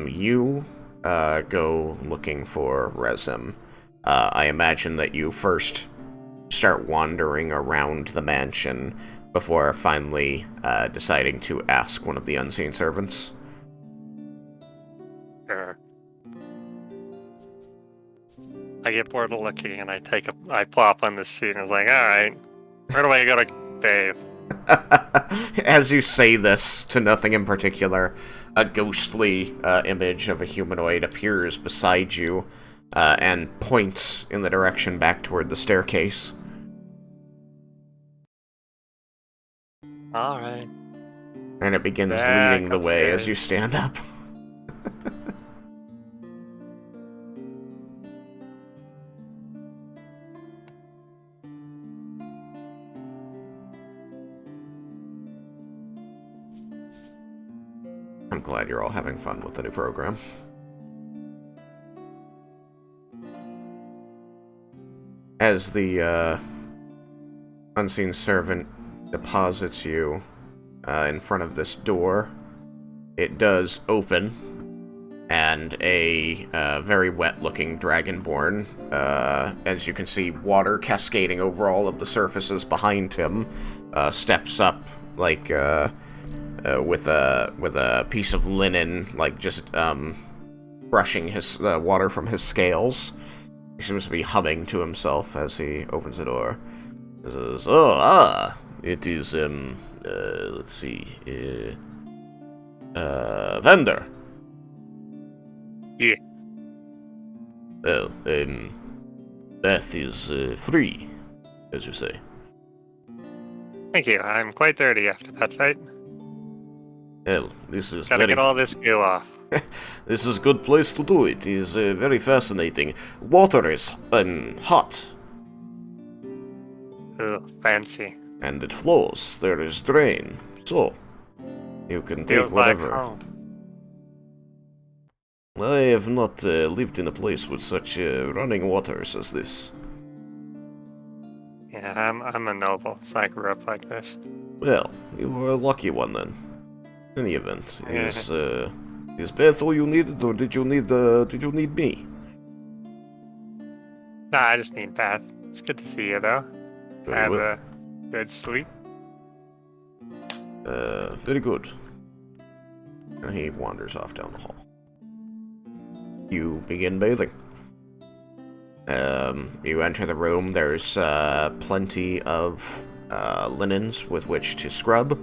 You go looking for Rezim. I imagine that you first start wandering around the mansion before finally deciding to ask one of the unseen servants. Sure. I get bored of looking and I plop on the seat and I was like, alright, where do I go to bathe? As you say this to nothing in particular, a ghostly image of a humanoid appears beside you and points in the direction back toward the staircase. Alright. And it begins Back leading the way as upstairs. you stand up. I'm glad you're all having fun with the new program. As the unseen servant deposits you in front of this door, it does open, and a very wet-looking dragonborn, as you can see water cascading over all of the surfaces behind him, steps up like with a piece of linen, like just brushing his water from his scales. He seems to be humming to himself as he opens the door. He says, it is let's see, Vendor. Yeah. Well, Beth is free, as you say. Thank you. I'm quite dirty after that fight. Well, this is Gotta get all this goo off. This is a good place to do it. It is very fascinating. Water is hot, Ooh, fancy. and it flows. There is drain, so you can take Feels like whatever. home. I have not lived in a place with such running waters as this. Yeah, I'm a noble, so I grew up like this. Well, you were a lucky one then. In the event, Yeah. is Beth all you needed, or did you need me? Nah, I just need bath. It's good to see you though. Very Have well. a good sleep. Very good. And he wanders off down the hall. You begin bathing. You enter the room. There's plenty of linens with which to scrub.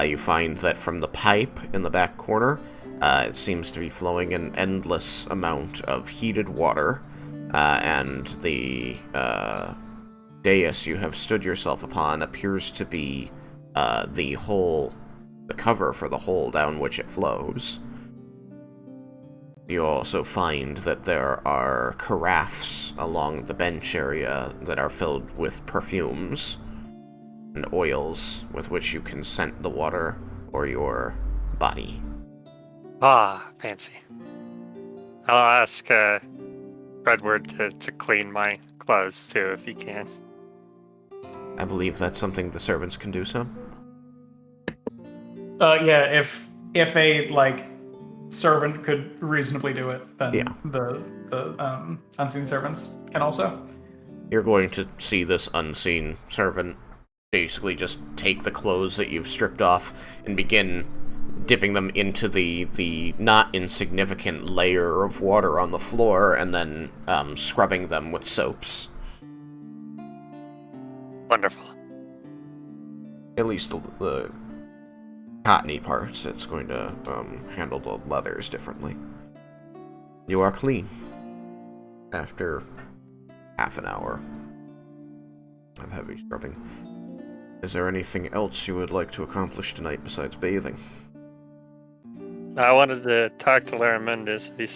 You find that from the pipe in the back corner, it seems to be flowing an endless amount of heated water, and the dais you have stood yourself upon appears to be the cover for the hole down which it flows. You also find that there are carafes along the bench area that are filled with perfumes and oils with which you can scent the water or your body. Ah, fancy. I'll ask Redward to clean my clothes too, if he can. I believe that's something the servants can do so. Yeah, if a servant could reasonably do it, then Yeah. the unseen servants can also. You're going to see this unseen servant basically just take the clothes that you've stripped off and begin dipping them into the not insignificant layer of water on the floor, and then scrubbing them with soaps. Wonderful. At least the cottony parts. It's going to handle the leathers differently. You are clean after half an hour of heavy scrubbing. Is there anything else you would like to accomplish tonight besides bathing? I wanted to talk to Lara Mendes. Is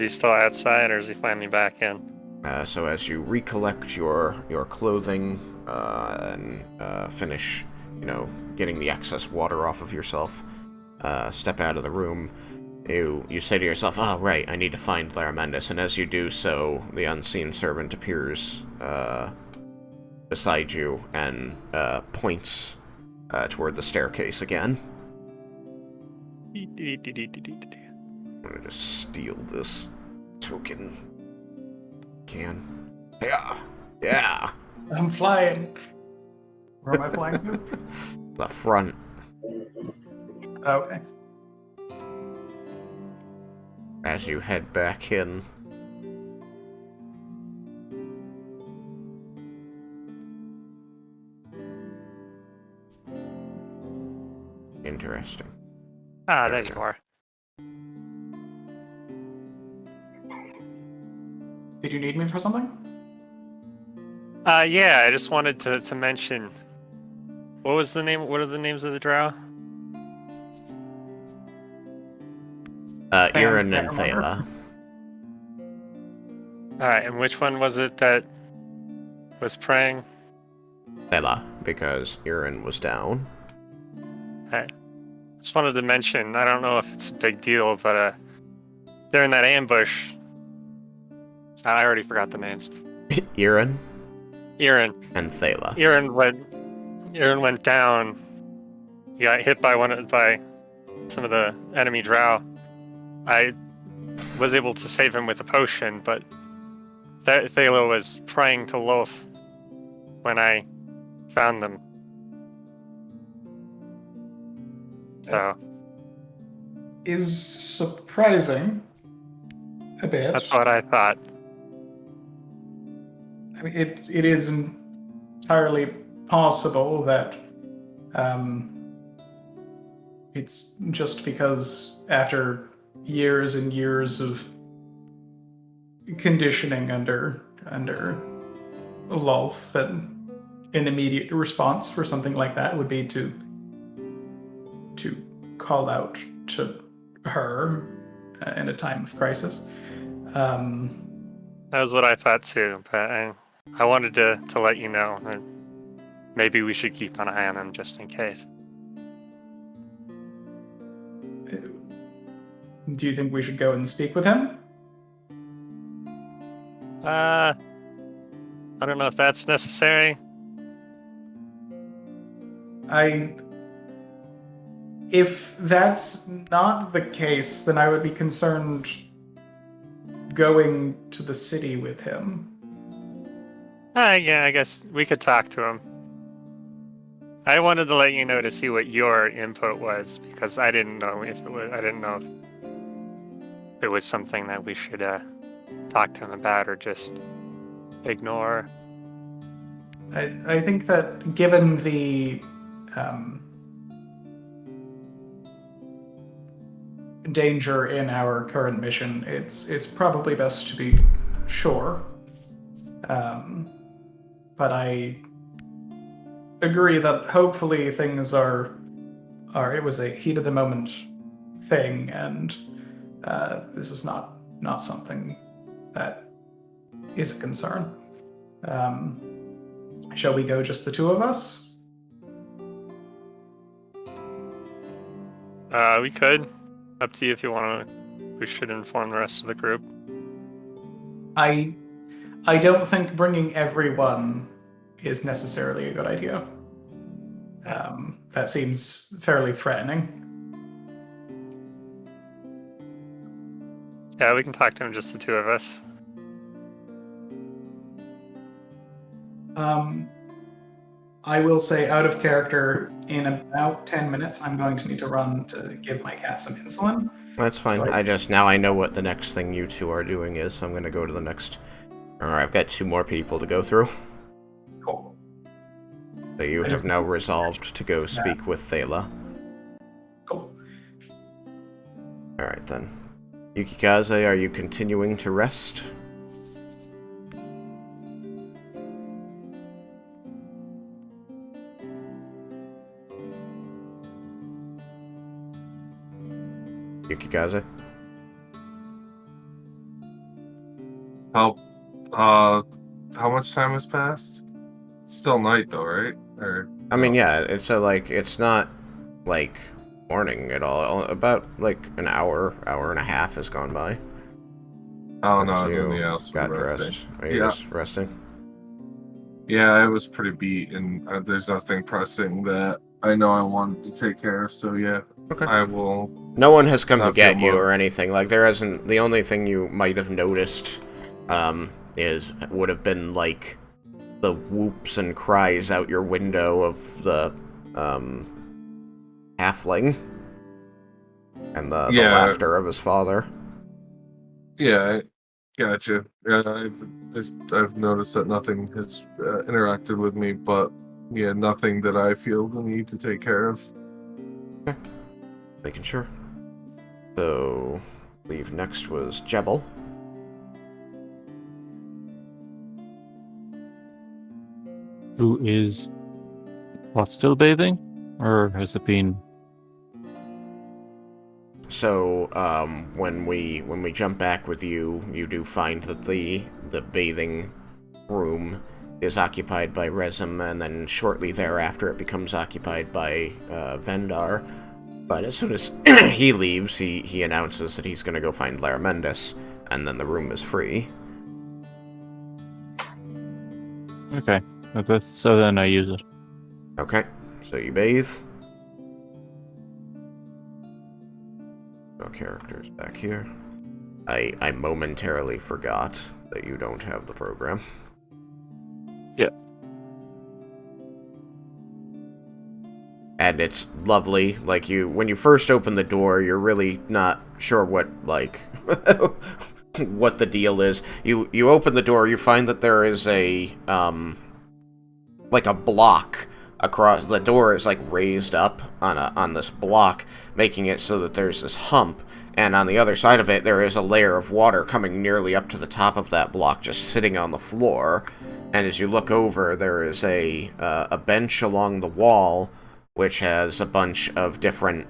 he still outside, or is he finally back in? So as you recollect your clothing and finish getting the excess water off of yourself, step out of the room. You say to yourself, "Oh, right, I need to find Laramendus," and as you do so, the unseen servant appears beside you and points toward the staircase again. I'm gonna just steal this token. Yeah. I'm flying. Where am I flying to? The front. Okay. As you head back in. Interesting. Ah, there you are. Did you need me for something? Yeah, I just wanted to mention. What was the name? What are the names of the drow? Irin and can't remember. Thala. Alright, and which one was it that was praying? Thala, because Irin was down. I just wanted to mention, I don't know if it's a big deal, but during that ambush, I already forgot the names. Irin Irin. and Thala. Irin went down. He got hit by some of the enemy drow. I was able to save him with a potion, but Thala was praying to Loaf when I found them. So Is surprising a bit. that's what I thought. I mean, it is entirely possible that it's just because after years and years of conditioning under Lolth, that an immediate response for something like that would be to call out to her in a time of crisis. That was what I thought too, but I wanted to let you know that maybe we should keep an eye on him just in case. Do you think we should go and speak with him? I don't know if that's necessary. If that's not the case, then I would be concerned going to the city with him. Yeah, I guess we could talk to him. I wanted to let you know to see what your input was because I didn't know if it was something that we should talk to him about or just ignore. I think that given the danger in our current mission, it's probably best to be sure. But I agree that hopefully things are it was a heat of the moment thing, and this is not something that is a concern. Shall we go just the two of us? We could. Up to you if you want to. We should inform the rest of the group. I don't think bringing everyone is necessarily a good idea. That seems fairly threatening. Yeah, we can talk to him, just the two of us. I will say, out of character, in about 10 minutes, I'm going to need to run to give my cat some insulin. That's fine. So Now I know what the next thing you two are doing is, so I'm gonna go to the next... Alright, I've got 2 more people to go through. Cool. So you have now resolved to go speak with Thala. Cool. Alright then. Yukikaze, are you continuing to rest? Yukikaze? How much time has passed? Still night though, right? Or I mean, yeah, it's not, like, morning at all. About, like, an hour and a half has gone by. Oh no, Since and then you else got resting. dressed. Are you Yeah. just resting? Yeah, I was pretty beat, and there's nothing pressing that I know I wanted to take care of. So yeah, Okay. I will. No one has come to Not feel get you more- or anything. Like, there hasn't... The only thing you might have noticed, would have been, like, the whoops and cries out your window of the, halfling. And the laughter of his father. Yeah, gotcha. Yeah, I've noticed that nothing has interacted with me, but yeah, nothing that I feel the need to take care of. Okay. Making sure. So, I believe next was Jebel. Who is what, still bathing? Or has it been So, when we jump back with you, you do find that the bathing room is occupied by Rezum, and then shortly thereafter it becomes occupied by Vendar. But as soon as he leaves, he announces that he's going to go find Laramendis, and then the room is free. okay? So then I use it. Okay, so you bathe. No characters back here. I momentarily forgot that you don't have the program. Yeah. And it's lovely. Like, when you first open the door, you're really not sure what, like, what the deal is. You open the door, you find that there is a, like a block across the door is like raised up on this block, making it so that there's this hump, and on the other side of it there is a layer of water coming nearly up to the top of that block, just sitting on the floor. And as you look over, there is a bench along the wall, which has a bunch of different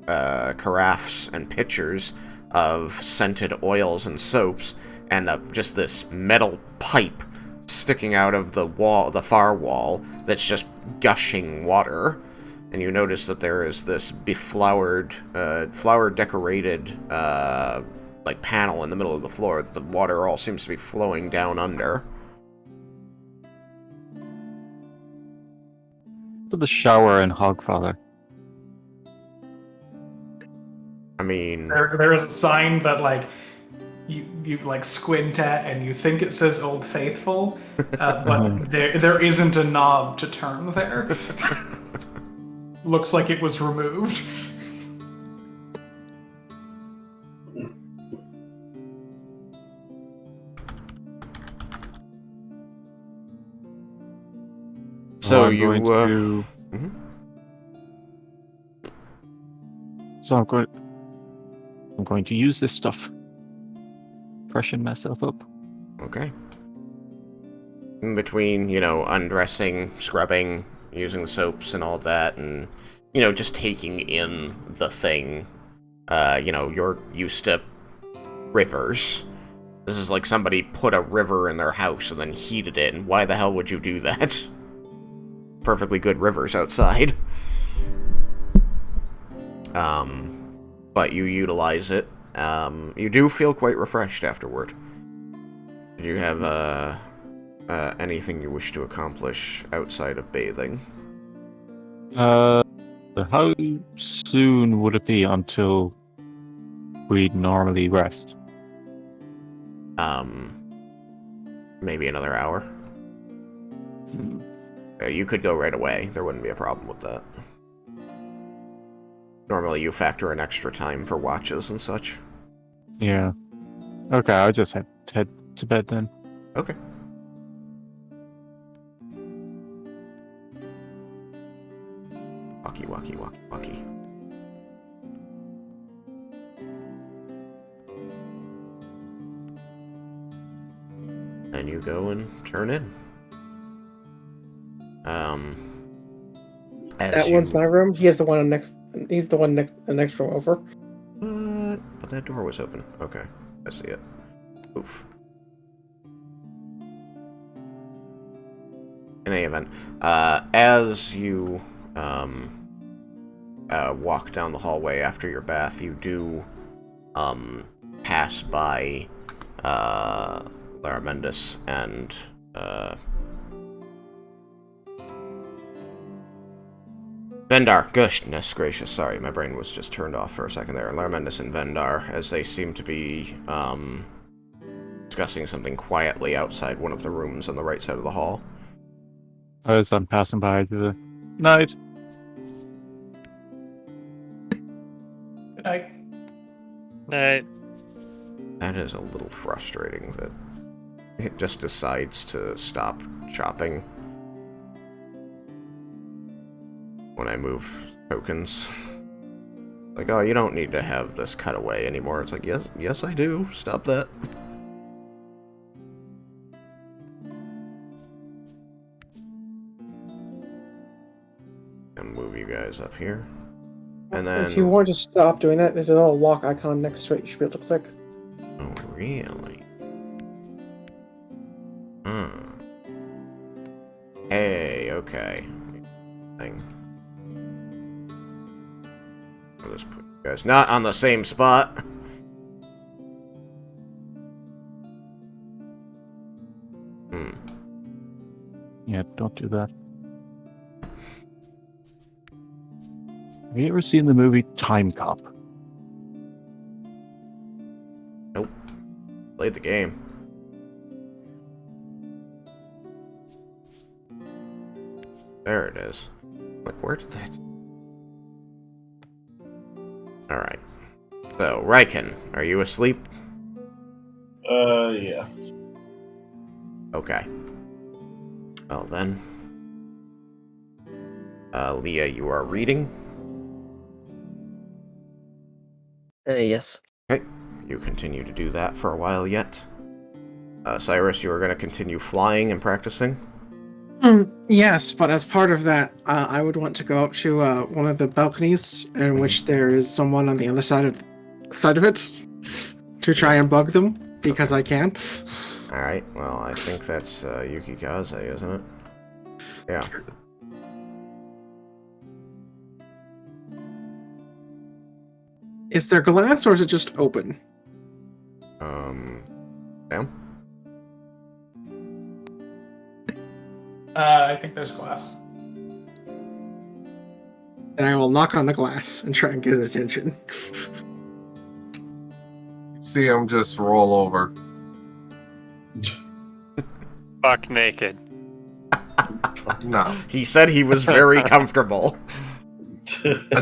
carafes and pitchers of scented oils and soaps, and just this metal pipe sticking out of the far wall, that's just gushing water. And you notice that there is this beflowered, flower-decorated, like, panel in the middle of the floor that the water all seems to be flowing down under. For the shower and Hogfather. I mean... There is a sign that, like, you like squint at and you think it says Old Faithful, but there isn't a knob to turn there. Looks like it was removed. So I'm you, going to... mhm. So I'm going to use this stuff. Freshen myself up. Okay. In between, undressing, scrubbing, using the soaps and all that, and, just taking in the thing, you're used to rivers. This is like somebody put a river in their house and then heated it, and why the hell would you do that? Perfectly good rivers outside. But you utilize it. You do feel quite refreshed afterward. Did you have, anything you wish to accomplish outside of bathing? How soon would it be until we'd normally rest? Maybe another hour. You could go right away. There wouldn't be a problem with that. Normally you factor in extra time for watches and such. Yeah. Okay, I'll just head to bed then. Okay. Walkie. And you go and turn in. That one's my room. He is the one next. He's the one next. The next room over. But that door was open. Okay, I see it. Oof. in any event, as you walk down the hallway after your bath, you do pass by Laramendus and Vendar. Goodness gracious, sorry, my brain was just turned off for a second there. Laramendus and Vendar, as they seem to be discussing something quietly outside one of the rooms on the right side of the hall. As I'm passing by the night. Good night. Night. That is a little frustrating that it just decides to stop chopping when I move tokens. Like, oh, you don't need to have this cutaway anymore. It's like, yes, I do. Stop that. And move you guys up here. And then... If you want to stop doing that, there's a little lock icon next to it you should be able to click. Oh, really? Hmm. Hey, okay. Thing. I'll just put you guys not on the same spot. Yeah, don't do that. Have you ever seen the movie Time Cop? Nope. Played the game. There it is. Like, where did that... Alright. So, Raiken, are you asleep? Yeah. Okay. Well then. Leah, you are reading? Yes. Okay. You continue to do that for a while yet. Cyrus, you are going to continue flying and practicing? Yes, but as part of that, I would want to go up to one of the balconies in which there is someone on the other side of it to try and bug them because I can. Alright, well, I think that's Yukikaze, isn't it? Yeah. Is there glass or is it just open? Sam? I think there's glass. And I will knock on the glass and try and get his attention. See him just roll over. Buck naked. No. He said he was very comfortable.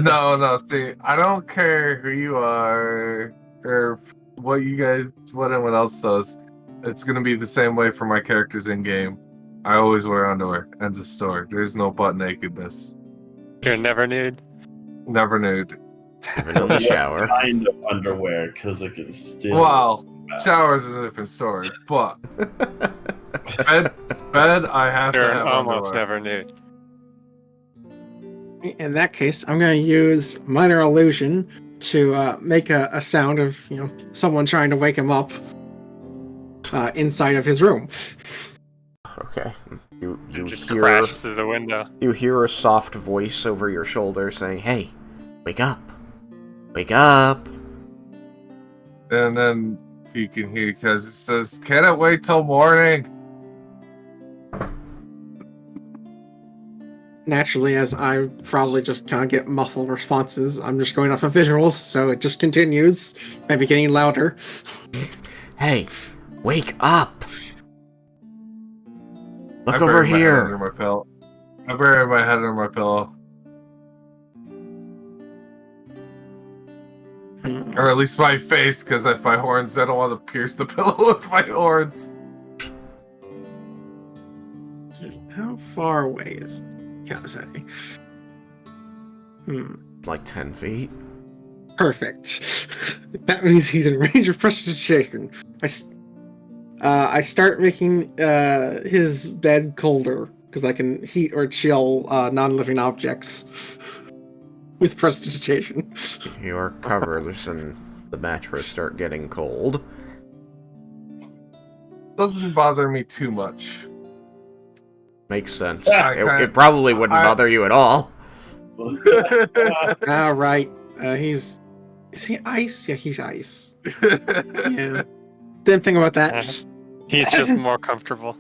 No, see, I don't care who you are or what anyone else does. It's gonna be the same way for my characters in game. I always wear underwear. End of story. There's no butt nakedness. You're never nude. Never nude. Even in the shower. Kind of underwear, because it can still. Well, showers is a different story, but bed, I have You're to have almost underwear. never nude. In that case, I'm going to use minor illusion to make a sound of someone trying to wake him up inside of his room. Okay. You Just hear crash through the window. you hear a soft voice over your shoulder saying, "Hey, wake up. Wake up." And then you can hear because it says, "Can it wait till morning?" Naturally, as I probably just kind of get muffled responses, I'm just going off of visuals, so it just continues, maybe getting louder. Hey, wake up. Look I bury over my head here. under my pillow. I bury my head under my pillow. Or at least my face, because if my horns, I don't want to pierce the pillow with my horns. How far away is Kazay? Like 10 feet. Perfect. That means he's in range of prestidigitation. I start making his bed colder because I can heat or chill non-living objects with prestidigitation. Your covers and the mattress start getting cold. Doesn't bother me too much. Makes sense. Yeah, It probably wouldn't bother you at all. All right. Is he ice? Yeah, he's ice. Yeah. Didn't think about that. He's just more comfortable.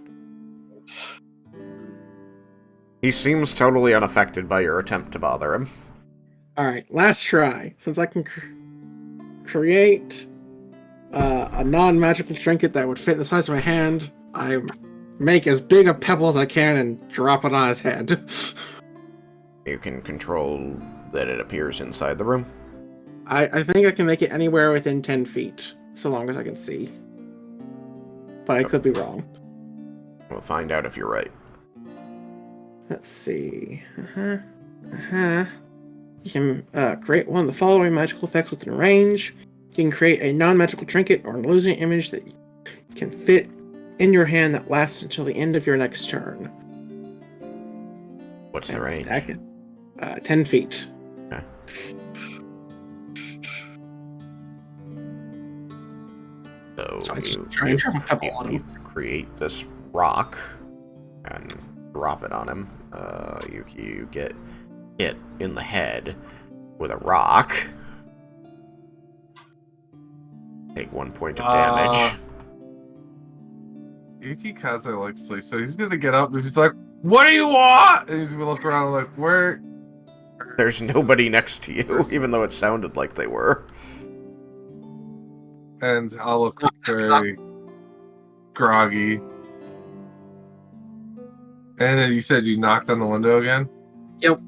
He seems totally unaffected by your attempt to bother him. All right, last try. Since I can create a non-magical trinket that would fit the size of my hand, I make as big a pebble as I can and drop it on his head. You can control that it appears inside the room. I think I can make it anywhere within 10 feet, so long as I can see. But I could be wrong. We'll find out if you're right. Let's see. You can create one of the following magical effects within range. You can create a non-magical trinket or an illusion image that can fit in your hand that lasts until the end of your next turn. What's the range? 10 feet. Okay. So I just try and drop a pebble on him. Create this rock and drop it on him. You get hit in the head with a rock. Take 1 point of damage. Yukikaze likes sleep, so he's gonna get up and he's like, "What do you want?" And he's gonna look around like, "Where?" There's nobody next to you, even though it sounded like they were. And I'll look very groggy. And then you said you knocked on the window again? Yep.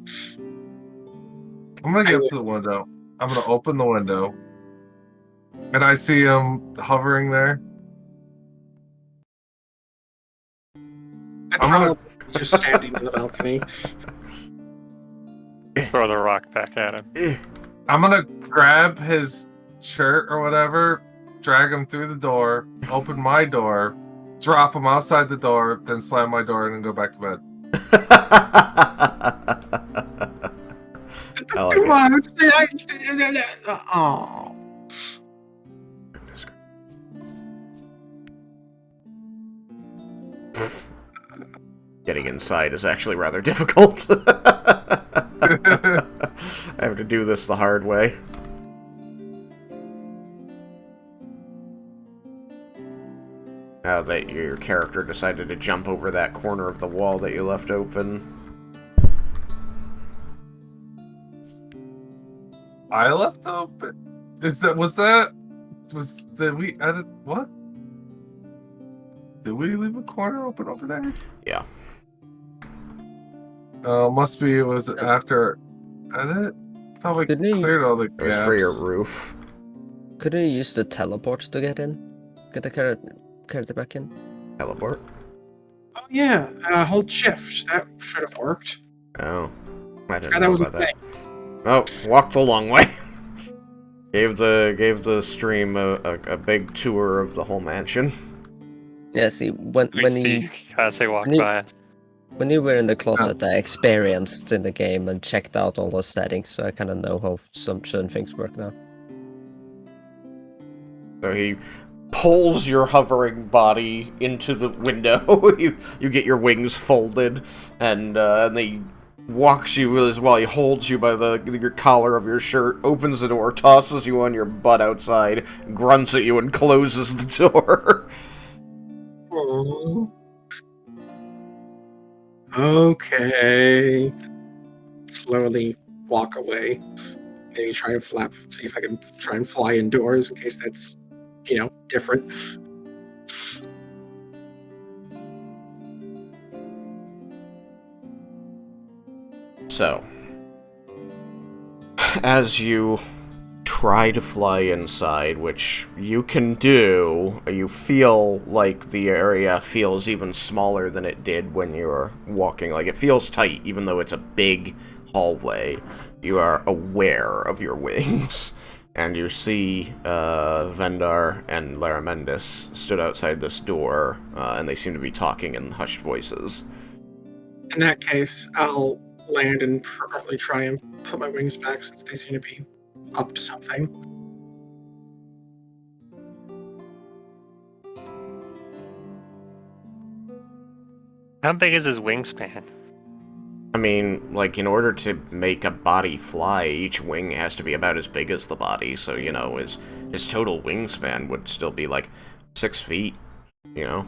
I'm gonna get up to the window. I'm gonna open the window. And I see him hovering there. I'm gonna just standing in the balcony. Throw the rock back at him. I'm gonna grab his shirt or whatever, drag him through the door, open my door, drop him outside the door, then slam my door in and go back to bed. I like it. Oh. Getting inside is actually rather difficult. I have to do this the hard way. Now that your character decided to jump over that corner of the wall that you left open. I left open. Did we edit what? Did we leave a corner open over there? Yeah. Must be it was after edit. I thought we cleared all the gaps. It was for your roof. Could you use the teleport to get in? Get the character back in? Teleport? Oh yeah, hold shift. That should have worked. Oh. I didn't that know was about a that. Oh, walked the long way. Gave the stream a big tour of the whole mansion. Yeah, see, when you walk by us. When you were in the closet, I experienced in the game and checked out all those settings, so I kind of know how some certain things work now. So he pulls your hovering body into the window. you get your wings folded, and he walks you as well. He holds you by your collar of your shirt, opens the door, tosses you on your butt outside, grunts at you, and closes the door. Oh. Okay. Slowly walk away. Maybe try and see if I can try and fly indoors in case that's, different. So, as you try to fly inside, which you can do, you feel like the area feels even smaller than it did when you were walking. Like, it feels tight, even though it's a big hallway. You are aware of your wings, and you see Vendar and Laramendis stood outside this door, and they seem to be talking in hushed voices. In that case, I'll land and probably try and put my wings back since they seem to be up to something. How big is his wingspan? I mean, like, in order to make a body fly, each wing has to be about as big as the body, so, you know, his total wingspan would still be, like, 6 feet, you know?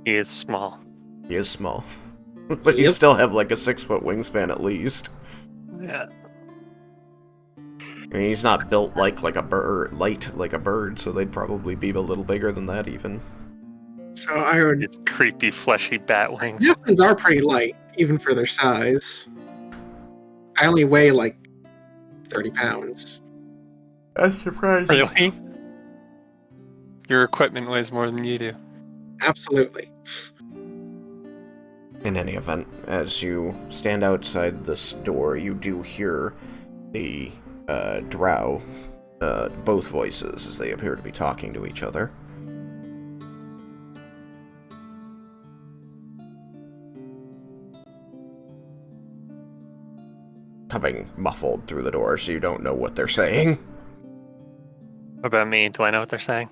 He is small. He is small. But he'd Yep. still have, like, a 6-foot wingspan at least. Yeah. I mean, he's not built like a bird, light like a bird, so they'd probably be a little bigger than that, even. So I would. His creepy, fleshy bat wings. Zeppelins are pretty light, even for their size. I only weigh like 30 pounds. That's surprising. Really? Your equipment weighs more than you do. Absolutely. In any event, as you stand outside this door, you do hear the drow, both voices, as they appear to be talking to each other. Coming muffled through the door, so you don't know what they're saying. What about me? Do I know what they're saying?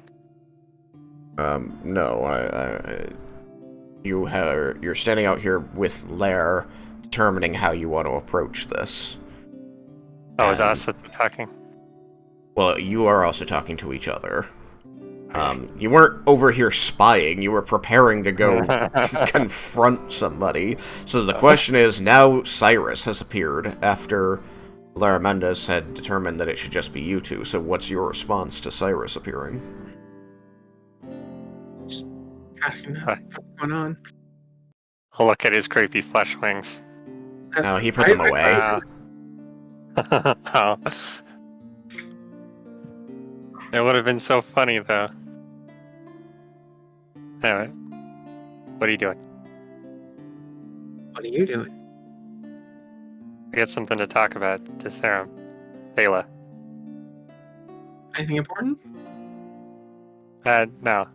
No, you're standing out here with Lair, determining how you want to approach this. Oh, it's us that's talking. Well, you are also talking to each other. You weren't over here spying, you were preparing to go confront somebody. So the question is, now Cyrus has appeared after Lara Mendes had determined that it should just be you two. So what's your response to Cyrus appearing? Asking what's going on. I'll look at his creepy flesh wings. No, he put them away. Oh. It would have been so funny, though. Anyway, what are you doing? What are you doing? I got something to talk about to Thela. Anything important? No.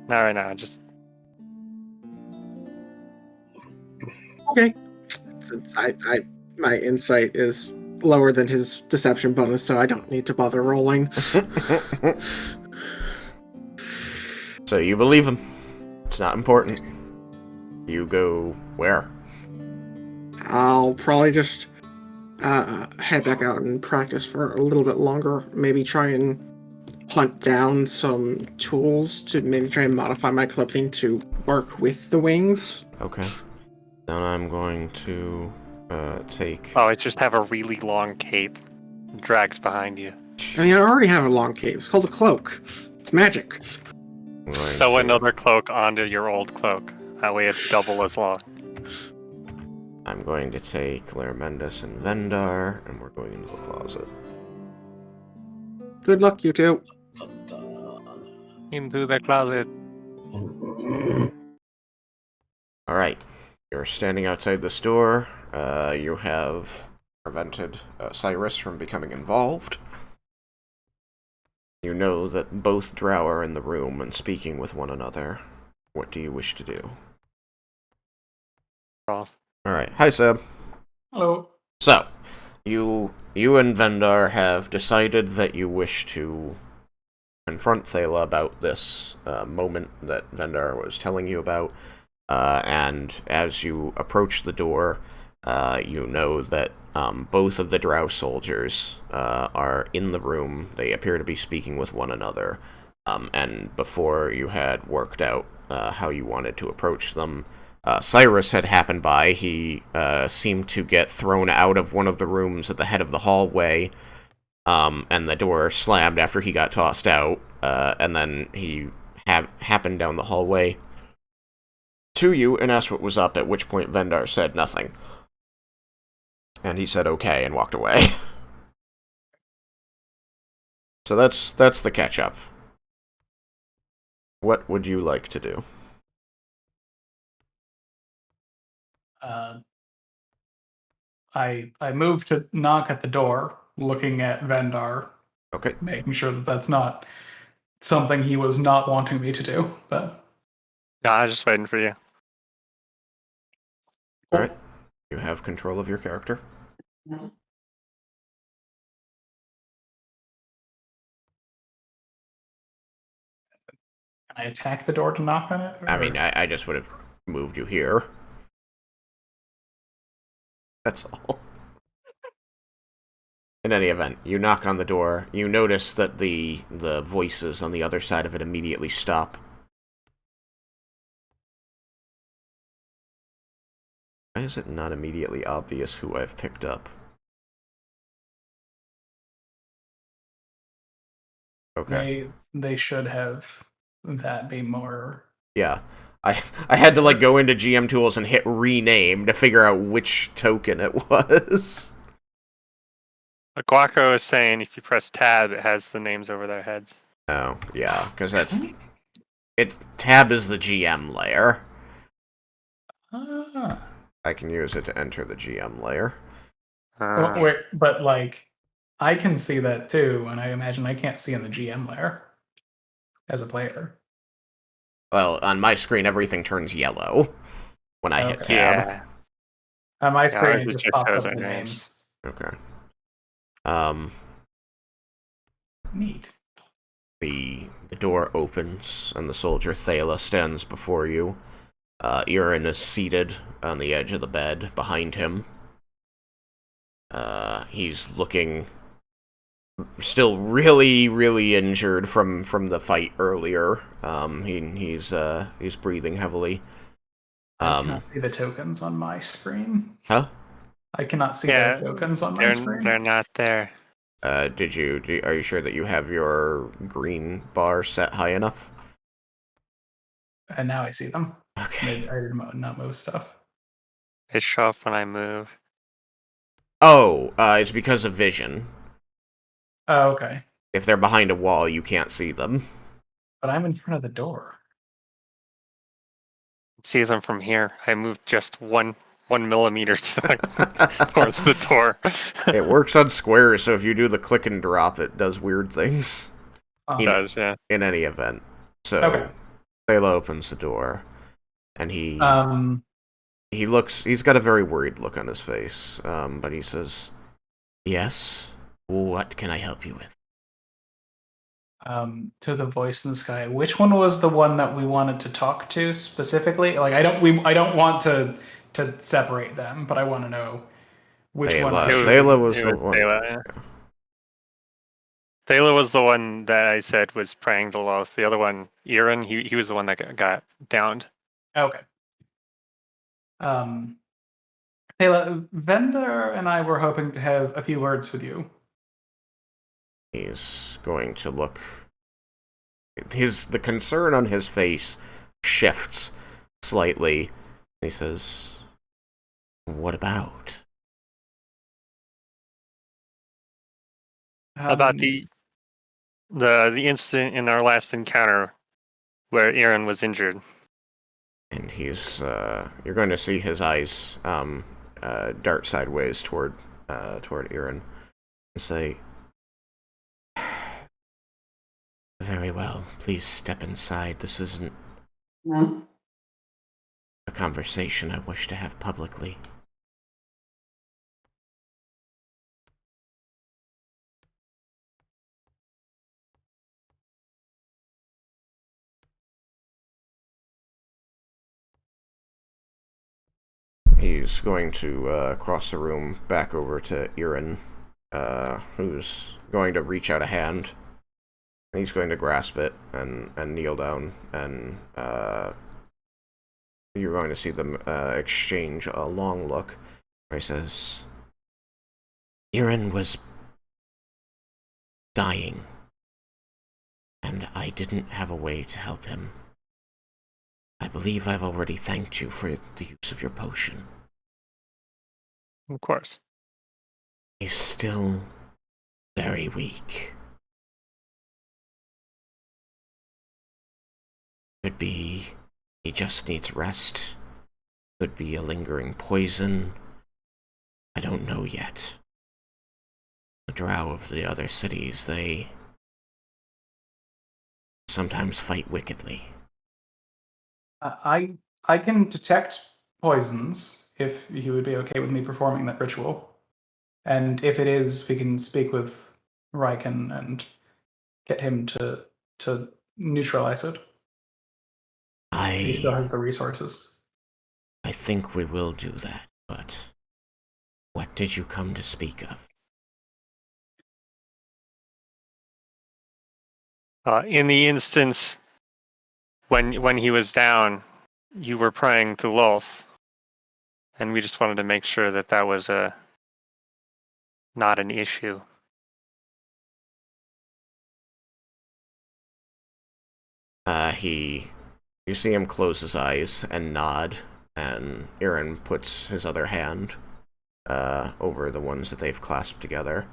Not right now, just... Okay. Since my insight is lower than his deception bonus, so I don't need to bother rolling. So you believe him. It's not important. You go where? I'll probably just head back out and practice for a little bit longer. Maybe try and hunt down some tools to maybe try and modify my clothing to work with the wings. Okay. Then I'm going to take... Oh, I just have a really long cape. Drags behind you. I mean, I already have a long cape. It's called a cloak. It's magic. Sew another cloak onto your old cloak. That way it's double as long. I'm going to take Claire Mendes and Vendar, and we're going into the closet. Good luck, you two. Into the closet. Alright. You're standing outside this door. You have prevented Cyrus from becoming involved. You know that both drow are in the room and speaking with one another. What do you wish to do? Alright. Hi, Seb. Hello. So, you and Vendar have decided that you wish to confront Thela about this moment that Vendar was telling you about, and as you approach the door, you know that both of the drow soldiers are in the room. They appear to be speaking with one another, and before you had worked out how you wanted to approach them, Cyrus had happened by. He seemed to get thrown out of one of the rooms at the head of the hallway, and the door slammed after he got tossed out, and then he happened down the hallway to you and asked what was up, at which point Vendar said nothing. And he said okay and walked away. So that's the catch-up. What would you like to do? I move to knock at the door, looking at Vendar, Okay. making sure that that's not something he was not wanting me to do. But No, I was just waiting for you. Alright. You have control of your character. I attack the door to knock on it? I mean, I just would have moved you here. That's all. In any event, you knock on the door. You notice that the voices on the other side of it immediately stop. Why is it not immediately obvious who I've picked up? Okay. They should have that be more. Yeah. I had to like go into GM tools and hit rename to figure out which token it was. Guaco is saying if you press tab, it has the names over their heads. Oh, yeah, because tab is the GM layer. Ah. I can use it to enter the GM layer. Wait, but like, I can see that too, and I imagine I can't see in the GM layer as a player. Well, on my screen, everything turns yellow when I hit tab. Yeah. On my Yeah, screen, ours it is just just pops shows up our the names. names. Okay. Neat. The door opens, and the soldier Thala stands before you. Irin is seated on the edge of the bed behind him. He's looking still really, really injured from the fight earlier. He's breathing heavily. I cannot see the tokens on my screen. Huh? I cannot see Yeah, the tokens on my screen. they're not there. Are you sure that you have your green bar set high enough? And now I see them. Okay. I did not move stuff. They show up when I move. Oh, it's because of vision. Oh, okay. If they're behind a wall, you can't see them. But I'm in front of the door. See them from here. I moved just 1 millimeter towards the door. It works on squares, so if you do the click and drop, it does weird things. Oh. It does, yeah. In any event. So, Okay. Thala opens the door, and he's got a very worried look on his face, but he says, "Yes, what can I help you with?" To the voice in the sky. Which one was the one that we wanted to talk to specifically? Like, I don't want to separate them, but I want to know which one. Thala was the one. Thala, yeah. Thala was the one that I said was praying the loath. The other one, Irin, he was the one that got downed. Okay. Thala, Vendor and I were hoping to have a few words with you. He's going to look. The concern on his face shifts slightly. He says, "What about?" About the incident in our last encounter where Irin was injured. And he's you're going to see his eyes dart sideways toward Irin and say, "Very well, please step inside. This isn't a conversation I wish to have publicly." He's going to cross the room back over to Irin, who's going to reach out a hand. He's going to grasp it and kneel down, and you're going to see them exchange a long look. Where he says, "Irin was dying, and I didn't have a way to help him. I believe I've already thanked you for the use of your potion." Of course. "He's still very weak. Could be he just needs rest. Could be a lingering poison. I don't know yet. The drow of the other cities, they sometimes fight wickedly." I can detect poisons if you would be okay with me performing that ritual. And if it is, we can speak with Raiken and get him to neutralize it. He still I has the resources. think we will do that, but what did you come to speak of? In the instance when he was down, you were praying to Lolth, and we just wanted to make sure that that was not an issue. You see him close his eyes and nod, and Aaron puts his other hand over the ones that they've clasped together.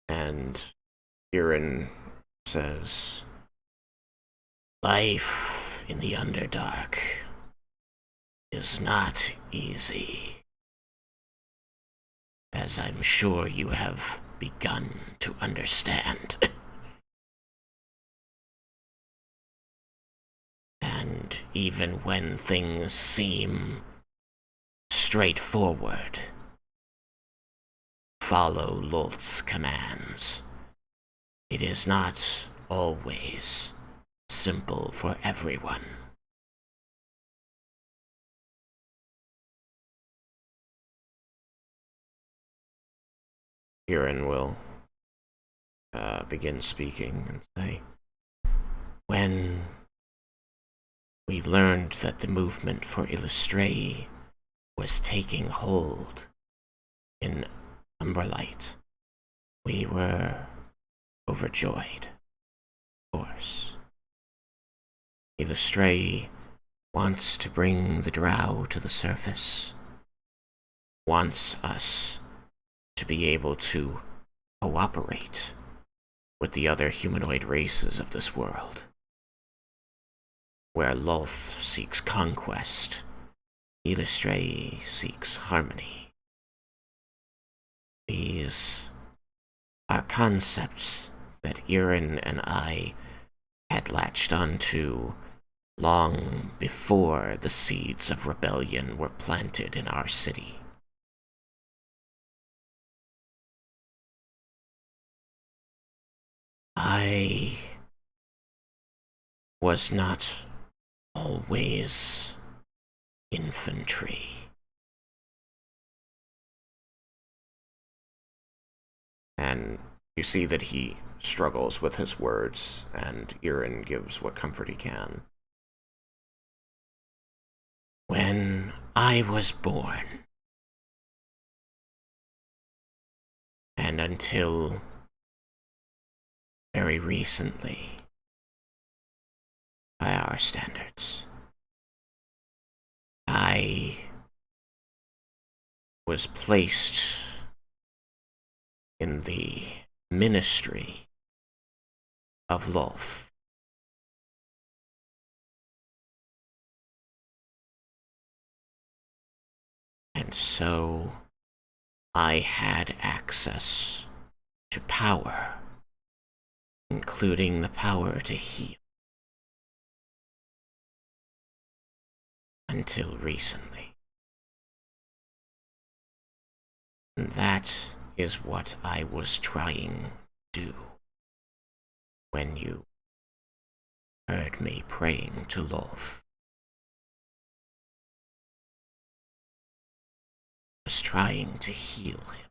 And Aaron says, "Life in the Underdark is not easy, as I'm sure you have begun to understand." And even when things seem straightforward, follow Lolth's commands. It is not always simple for everyone. Huron will begin speaking and say, "When we learned that the movement for Illustrae was taking hold in Umberlight, we were overjoyed, of course. Illustrae wants to bring the drow to the surface, wants us to be able to cooperate with the other humanoid races of this world. Where Lolth seeks conquest, Illustrae seeks harmony. These are concepts that Aaron and I had latched onto long before the seeds of rebellion were planted in our city. I was not always infantry. And you see that he struggles with his words, and Aaron gives what comfort he can. When I was born, and until very recently, by our standards, I was placed in the ministry of Lolth. And so I had access to power, including the power to heal. Until recently. And that is what I was trying to do when you heard me praying to Lolth. I was trying to heal him.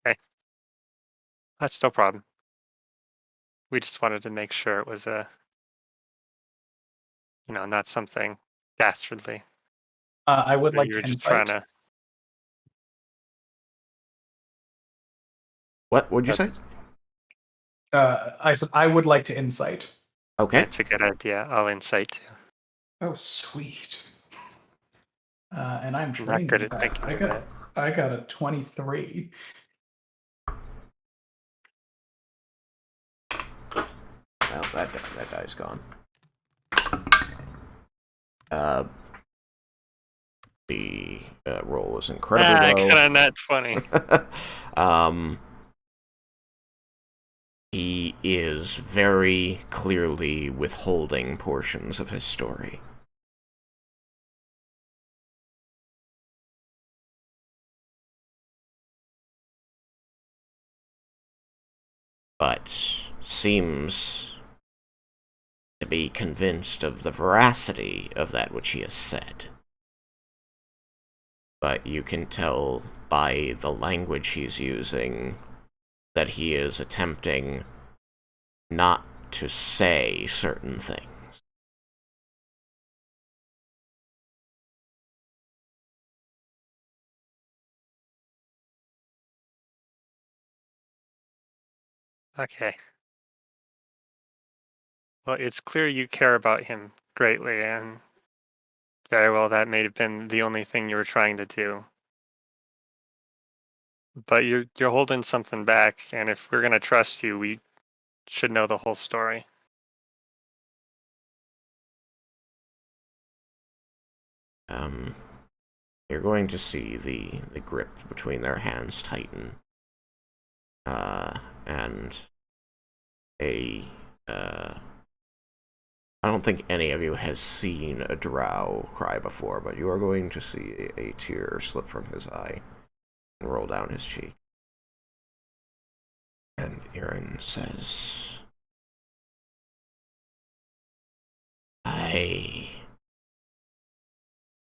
Okay. That's no problem. We just wanted to make sure it was not something dastardly. I would Or like you to were just trying insight. to. What would you say? I said I would like to insight. Okay. That's a good idea. I'll insight too. Oh, sweet. And I'm I'm trained not good in at that. thinking of that. I got a 23. Well, that guy's gone. The roll is incredibly I low. got a nat 20. He is very clearly withholding portions of his story. But seems to be convinced of the veracity of that which he has said. But you can tell by the language he's using that he is attempting not to say certain things. Okay. Well, it's clear you care about him greatly, and very well that may have been the only thing you were trying to do. But you're holding something back, and if we're gonna trust you, we should know the whole story. You're going to see the grip between their hands tighten. And I don't think any of you has seen a drow cry before, but you are going to see a tear slip from his eye and roll down his cheek. And Aaron says, I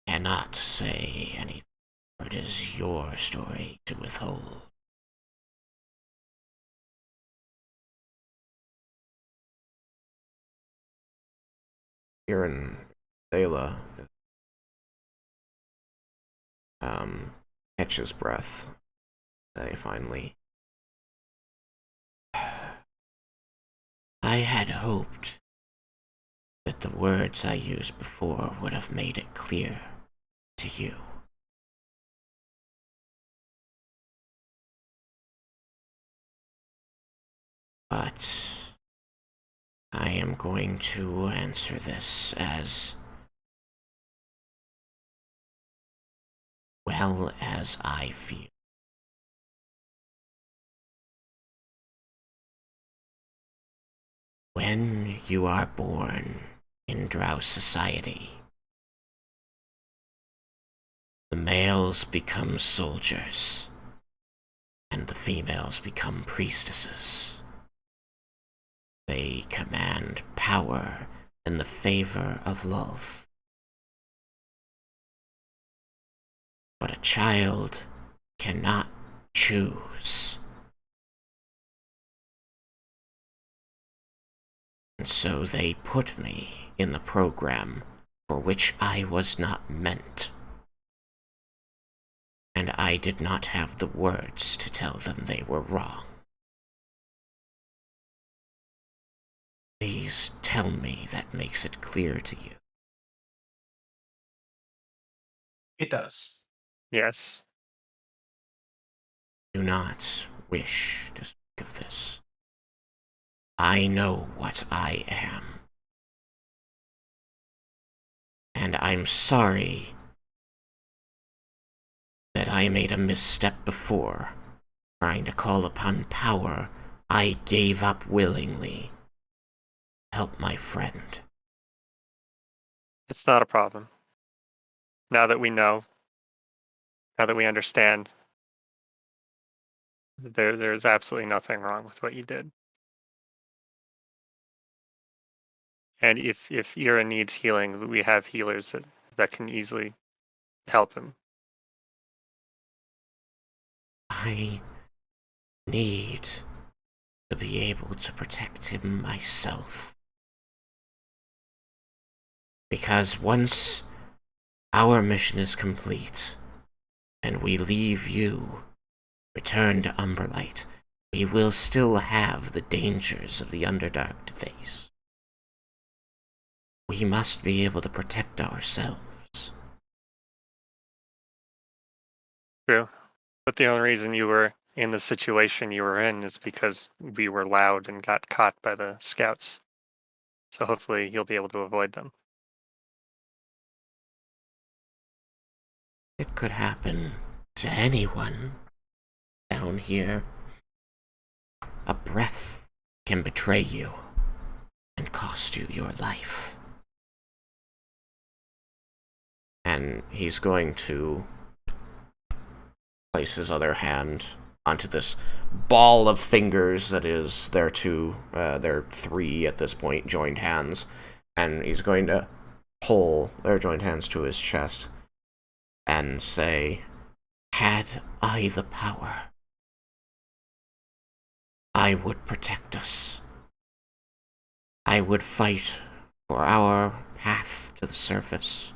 cannot say anything, for it is your story to withhold. Aaron, Thela, catches breath. Say finally, I had hoped that the words I used before would have made it clear to you. But I am going to answer this as well as I feel. When you are born in Drow society, the males become soldiers, and the females become priestesses. They command power and the favor of love. But a child cannot choose. And so they put me in the program for which I was not meant. And I did not have the words to tell them they were wrong. Please tell me that makes it clear to you. It does. Yes. Do not wish to speak of this. I know what I am. And I'm sorry that I made a misstep before, trying to call upon power I gave up willingly. Help my friend. It's not a problem. Now that we know, now that we understand, there's absolutely nothing wrong with what you did. And if Ira needs healing, we have healers that can easily help him. I need to be able to protect him myself. Because once our mission is complete, and we leave you, return to Umberlight, we will still have the dangers of the Underdark to face. We must be able to protect ourselves. True. But the only reason you were in the situation you were in is because we were loud and got caught by the scouts. So hopefully you'll be able to avoid them. It could happen to anyone down here. A breath can betray you and cost you your life. And he's going to place his other hand onto this ball of fingers that is their three at this point joined hands, and he's going to pull their joined hands to his chest and say, "Had I the power, I would protect us. I would fight for our path to the surface.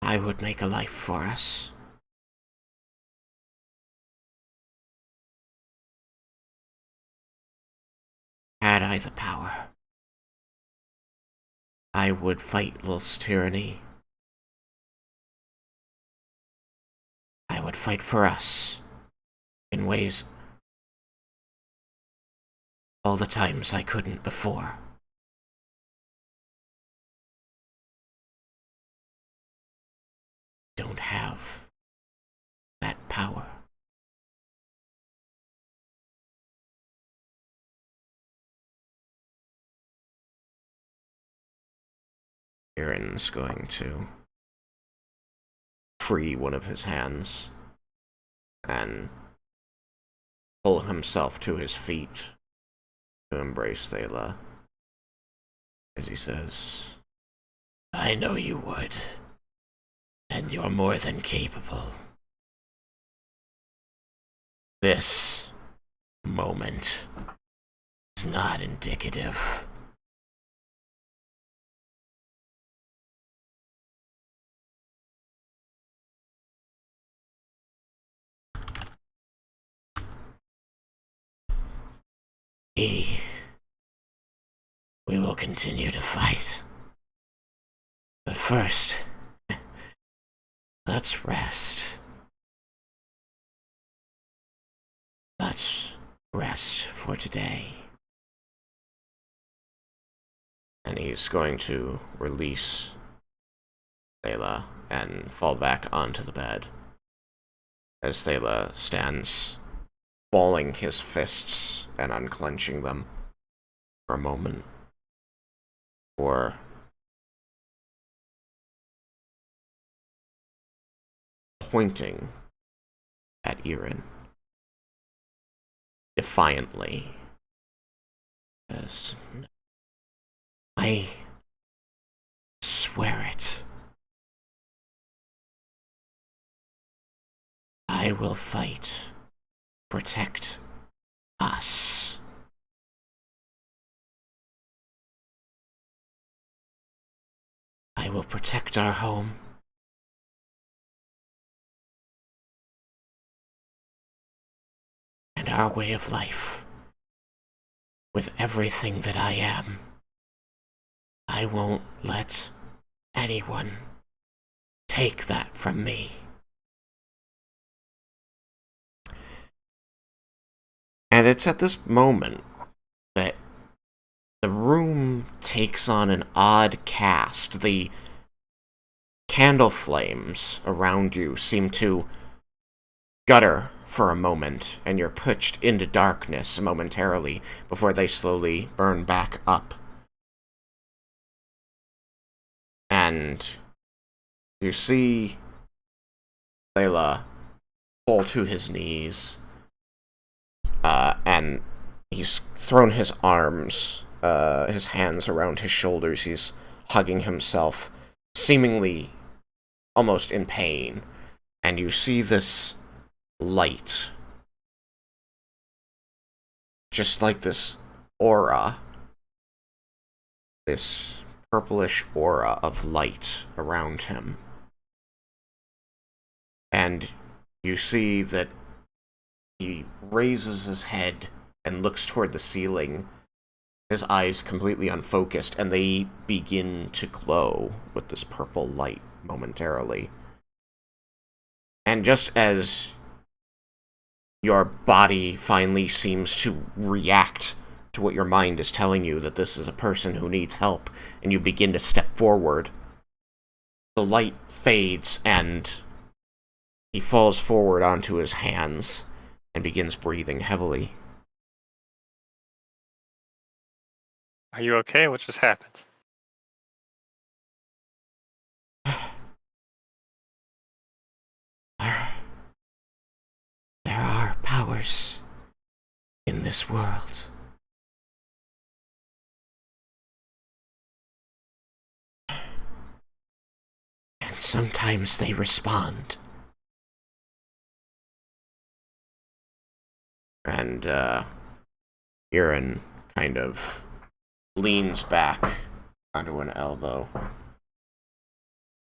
I would make a life for us. Had I the power, I would fight Lul's tyranny. I would fight for us in ways all the times I couldn't before. Don't have that power." Aaron's going to free one of his hands and pull himself to his feet to embrace Thela as he says, "I know you would, and you're more than capable. This moment is not indicative. We will continue to fight. But first, let's rest. Let's rest for today." And he's going to release Thela and fall back onto the bed as Thela stands balling his fists and unclenching them for a moment, or pointing at Irin defiantly as, "I swear it. I will fight, protect us. I will protect our home. And our way of life. With everything that I am. I won't let anyone take that from me." And it's at this moment that the room takes on an odd cast. The candle flames around you seem to gutter for a moment, and you're pushed into darkness momentarily before they slowly burn back up. And you see Thela fall to his knees, and he's thrown his arms, his hands around his shoulders. He's hugging himself, seemingly almost in pain. And you see this light, just like this aura, this purplish aura of light around him. And you see that he raises his head and looks toward the ceiling, his eyes completely unfocused, and they begin to glow with this purple light momentarily. And just as your body finally seems to react to what your mind is telling you, that this is a person who needs help, and you begin to step forward, the light fades and he falls forward onto his hands and begins breathing heavily. Are you okay? What just happened? powers in this world. And sometimes they respond. And, Irin kind of leans back onto an elbow.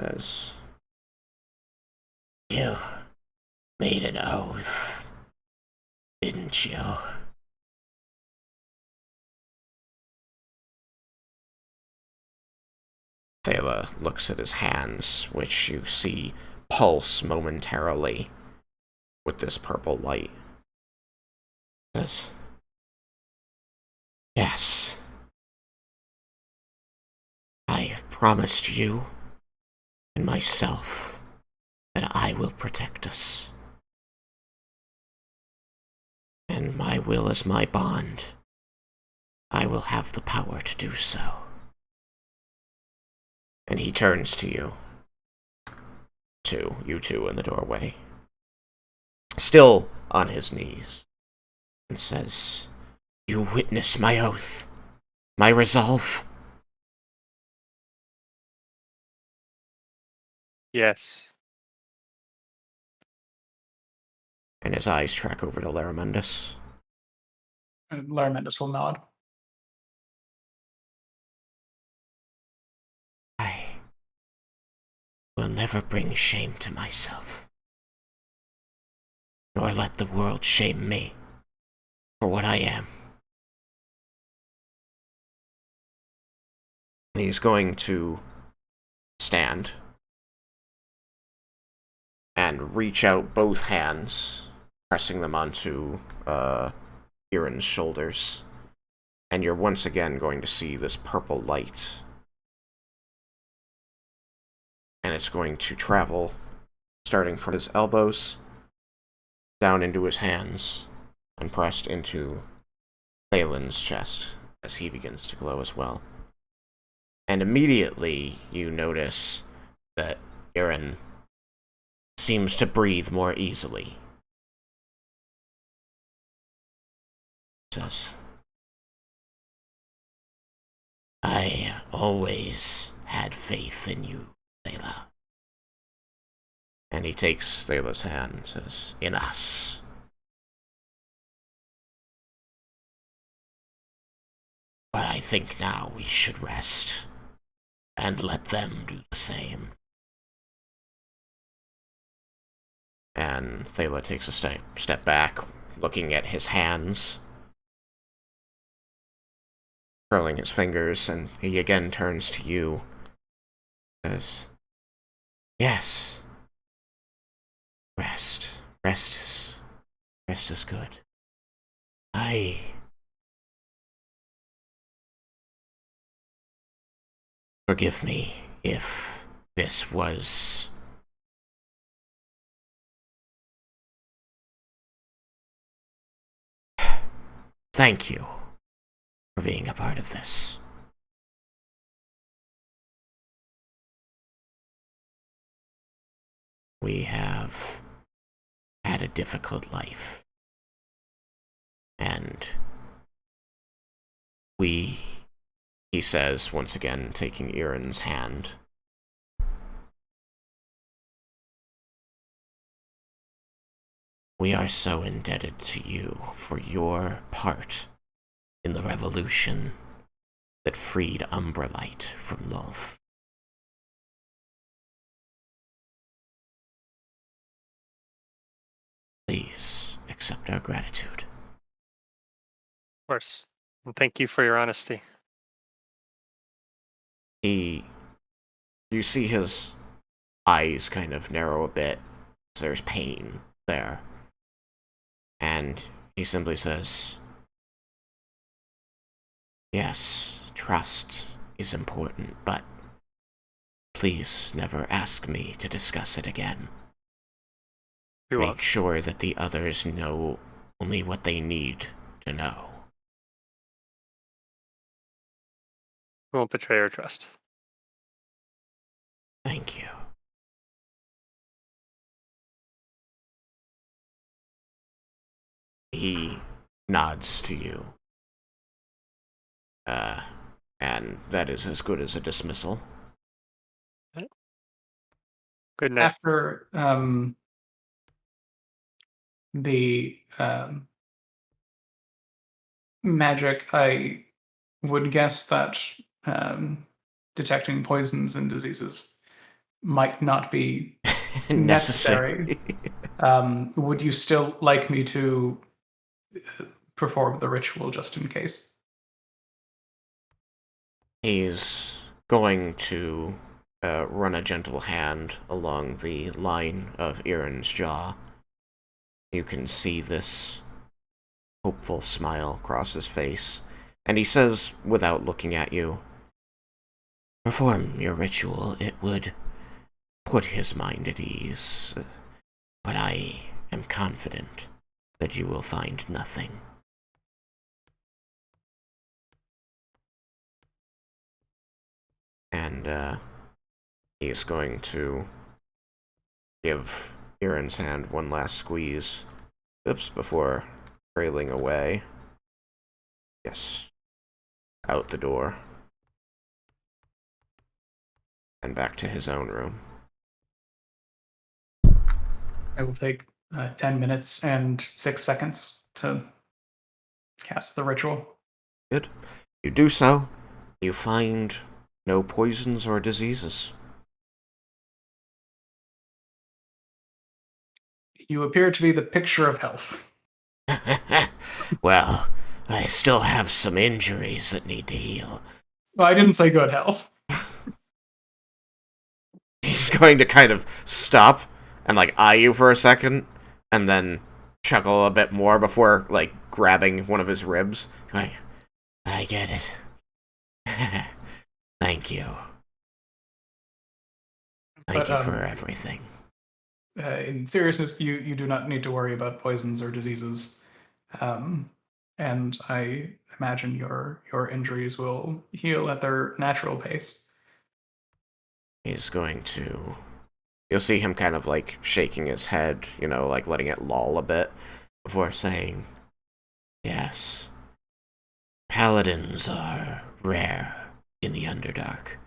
Says, "You made an oath, didn't you?" Thela looks at his hands, which you see pulse momentarily with this purple light. Says, "Yes. I have promised you and myself that I will protect us. And my will is my bond. I will have the power to do so." And he turns to you two in the doorway, still on his knees, and says, "You witness my oath, my resolve." Yes. And his eyes track over to Laramundus. And Laramendus will nod. "I will never bring shame to myself, nor let the world shame me for what I am." He's going to stand and reach out both hands, pressing them onto Irin's shoulders. And you're once again going to see this purple light. And it's going to travel, starting from his elbows, down into his hands, and pressed into Thalen's chest as he begins to glow as well. And immediately you notice that Irin seems to breathe more easily. Says, "I always had faith in you, Thela." And he takes Thela's hand and says, "In us." But I think now we should rest and let them do the same. And Thela takes a step back, looking at his hands, curling his fingers, and he again turns to you. Says, "Yes. Rest. Rest is good. Forgive me if this was..." "Thank you for being a part of this. We have had a difficult life. And he says, once again, taking Irin's hand, "We are so indebted to you for your part in the revolution that freed Umbralite from Lolth. Please accept our gratitude." Of course. And thank you for your honesty. You see his eyes kind of narrow a bit. There's pain there. And he simply says, "Yes, trust is important, but please never ask me to discuss it again. You're Make welcome. sure that the others know only what they need to know." We won't betray our trust. Thank you. he nods to you. And that is as good as a dismissal. Good night. After the magic, I would guess that detecting poisons and diseases might not be necessary. Would you still like me to perform the ritual just in case? He's going to run a gentle hand along the line of Aaron's jaw. You can see this hopeful smile cross his face, and he says, without looking at you, "Perform your ritual. It would put his mind at ease, but I am confident that you will find nothing." And he is going to give Aaron's hand one last squeeze. Oops, before trailing away. Yes. Out the door. And back to his own room. I will take 10 minutes and 6 seconds to cast the ritual. Good. You do so. You find no poisons or diseases. You appear to be the picture of health. Well, I still have some injuries that need to heal. Well, I didn't say good health. He's going to kind of stop and, like, eye you for a second, and then chuckle a bit more before, like, grabbing one of his ribs. Like, I get it. Thank you. Thank you for everything. In seriousness, you do not need to worry about poisons or diseases. And I imagine your injuries will heal at their natural pace. He's going to... You'll see him kind of, like, shaking his head, you know, like, letting it loll a bit, before saying, "Yes, paladins are rare in the Underdark,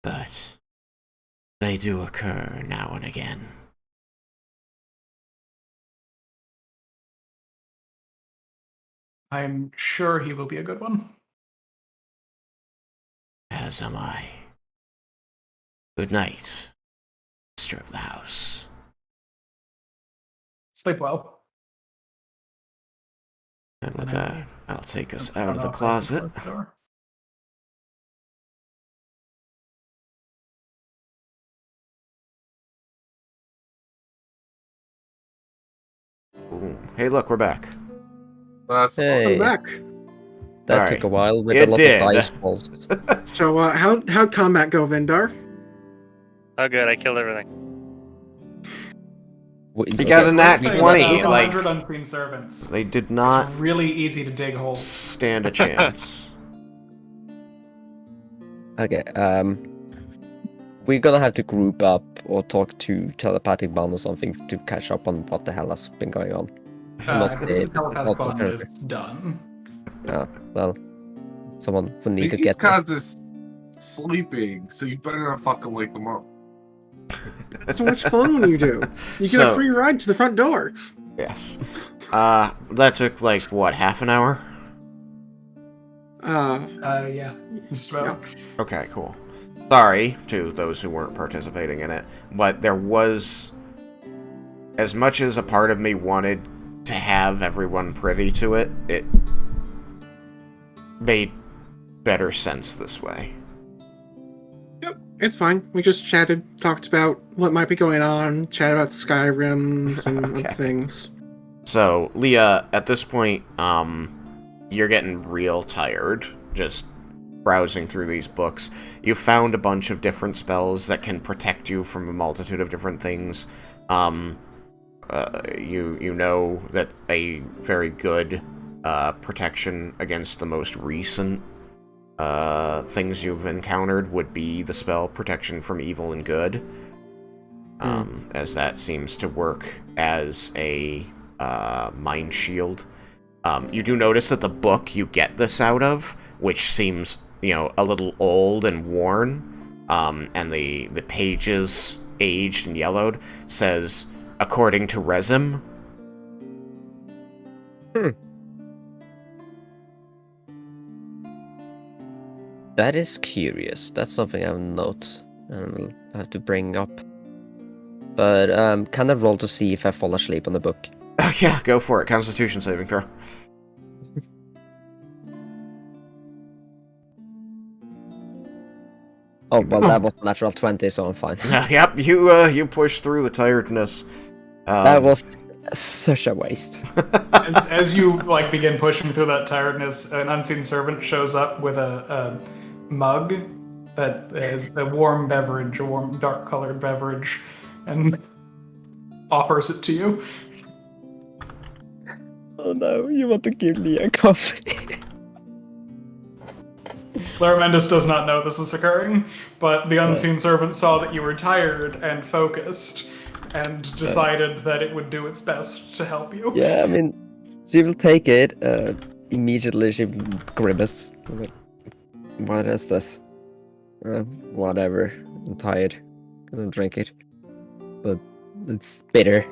but they do occur now and again." I'm sure he will be a good one. As am I. Good night, Master of the House. Sleep well. And with that, I'll take us I'll out of the run off closet. and close the door. Ooh. Hey, look, we're back. That's Welcome Hey, back. that Alright. took a while with It a lot did. of dice rolls. So, how'd combat go, Vindar? Oh, good. I killed everything. He got a nat Great thing 20, about like, 100 unseen servants. they did not It's really easy to dig holes. stand a chance. Okay, we're gonna have to group up or talk to telepathic bond or something to catch up on what the hell has been going on. I Not believe it, telepathic not bond her. is done. Well, someone would need to He's get there. Kaz sleeping, so you better not fucking wake him up. It's so much fun when you do. You get a So- free ride to the front door. Yes. That took, like, what, half an hour? Yeah, just about. Okay, cool. Sorry to those who weren't participating in it, but there was... As much as a part of me wanted to have everyone privy to it, it made better sense this way. Yep, it's fine. We just chatted, talked about what might be going on, chatted about Skyrims and Okay. other things. So, Leah, at this point, you're getting real tired, just browsing through these books. You found a bunch of different spells that can protect you from a multitude of different things. You know that a very good protection against the most recent things you've encountered would be the spell Protection from Evil and Good, as that seems to work as a mind shield. You do notice that the book you get this out of, which seems, a little old and worn, and the pages aged and yellowed, says, according to Resim. That is curious. That's something I'll note and I'll have to bring up. But can I roll to see if I fall asleep on the book? Yeah, go for it. Constitution saving throw. Oh, well, that was a natural 20, so I'm fine. Yep, you push through the tiredness. That was such a waste. As you begin pushing through that tiredness, an unseen servant shows up with a mug that is a warm beverage, a warm dark colored beverage, and offers it to you. Oh no, you want to give me a coffee? Laramentis does not know this is occurring, but the unseen servant saw that you were tired and focused, and decided that it would do its best to help you. Yeah, I mean, she will take it. Immediately she will grimace. Like, what is this? Whatever. I'm tired. Gonna drink it. But it's bitter.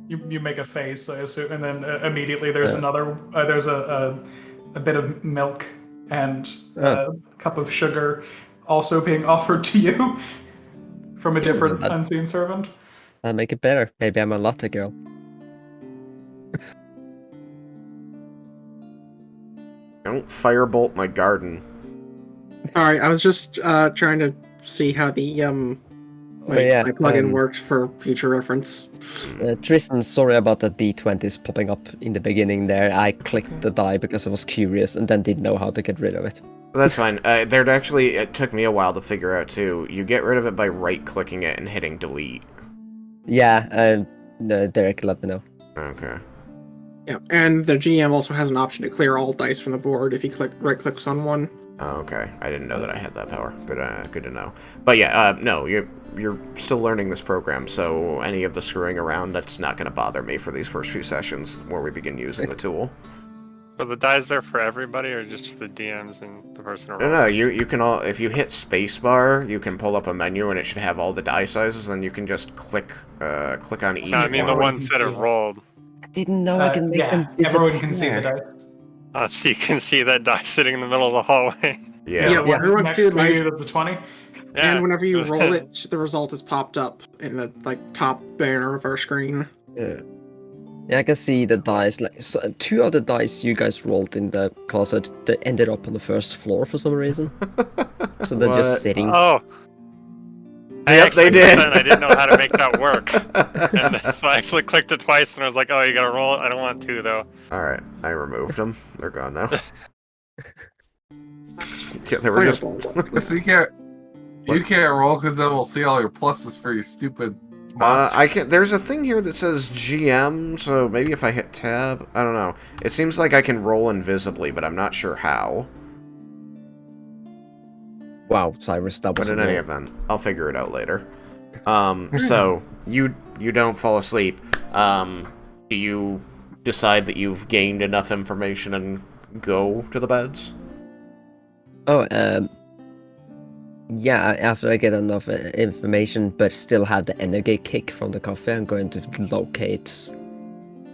You make a face, I assume, and then immediately there's another. There's a bit of milk and a cup of sugar also being offered to you from a different unseen servant. I'll make it better. Maybe I'm a latte girl. Don't firebolt my garden. Alright, I was just trying to see how the my plugin worked for future reference. Tristan, sorry about the D20s popping up in the beginning there. I clicked the die because I was curious and then didn't know how to get rid of it. That's fine. It took me a while to figure out too. You get rid of it by right-clicking it and hitting delete. Yeah, Derek, let me know. Okay. Yeah, and the GM also has an option to clear all dice from the board if he right-clicks on one. Oh, okay. I didn't know that I had that power. Good to know. But yeah, no, you're still learning this program, so any of the screwing around, that's not going to bother me for these first few sessions where we begin using the tool. So the die's there for everybody, or just for the DMs and the person around? No, you can all, if you hit spacebar, you can pull up a menu and it should have all the die sizes, and you can just click on each. No, I mean the ones that have rolled. I didn't know I can make them disappear. Everyone can see the dice. So you can see that die sitting in the middle of the hallway. Yeah. Everyone Next see the to dice. you, that's a 20. And whenever you roll it, the result is popped up in the top banner of our screen. Yeah, I can see the dice. Two of the dice you guys rolled in the closet, they ended up on the first floor for some reason. So they're just sitting. Oh. They did. And I didn't know how to make that work. And so I actually clicked it twice, and I was like, "Oh, you gotta roll it." I don't want to though. All right, I removed them. They're gone now. Yeah, they were just. So you can't roll because then we'll see all your pluses for your stupid. I can. There's a thing here that says GM, so maybe if I hit tab, I don't know. It seems like I can roll invisibly, but I'm not sure how. Wow, Cyrus, that was. But in any event, I'll figure it out later. So you don't fall asleep. Do you decide that you've gained enough information and go to the beds? Oh, yeah, after I get enough information, but still have the energy kick from the coffee, I'm going to locate.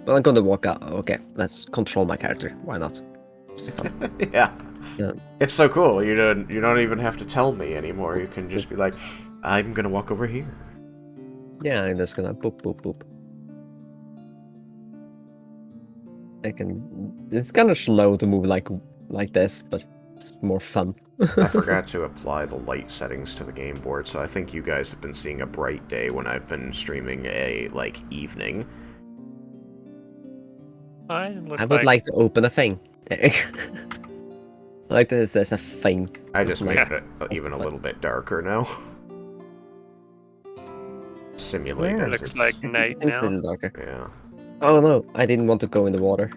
Well, I'm going to walk out. Okay, let's control my character. Why not? Yeah. It's so cool. You don't even have to tell me anymore. You can just be like, I'm gonna walk over here. Yeah, I'm just gonna boop boop boop. It's kind of slow to move like this, but it's more fun. I forgot to apply the light settings to the game board, so I think you guys have been seeing a bright day when I've been streaming a evening. I would like to open a thing. Like this as a thing. I just made it even a little bit darker now. Simulator. Yeah, it looks like night now. Yeah. Oh no, I didn't want to go in the water.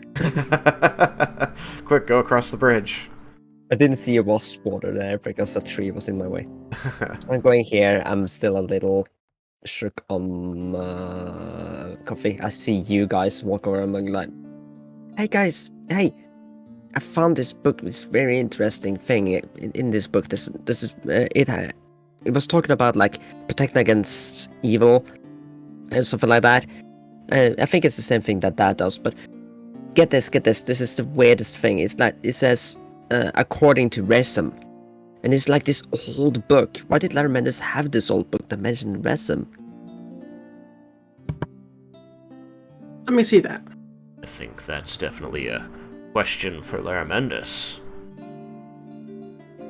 Quick, go across the bridge. I didn't see a wasp water there because a tree was in my way. I'm going here. I'm still a little shook on coffee. I see you guys walk around and like, hey guys, hey, I found this book. This very interesting thing in this book. This is it was talking about like protecting against evil and something like that. I think it's the same thing that does. But get this. This is the weirdest thing. It's like it says according to Resum, and it's like this old book. Why did Larry Mendes have this old book that mentioned Resum? Let me see that. I think that's definitely a question for Laramendas.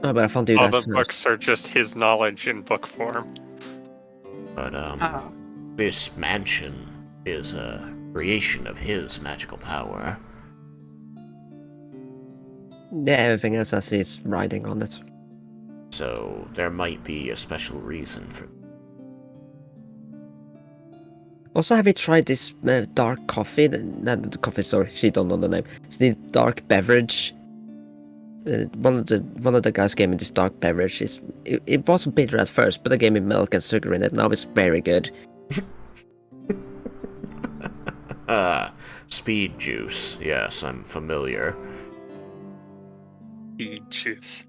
Oh, but I found you All guys the first. books are just his knowledge in book form. But, this mansion is a creation of his magical power. Yeah, everything else I see is writing on it. So, there might be a special reason for. Also, have you tried this dark coffee? Not the coffee, sorry, she don't know the name. It's the dark beverage. One of the guys gave me this dark beverage. It was bitter at first, but they gave me milk and sugar in it. Now it's very good. Speed juice. Yes, I'm familiar. Speed juice.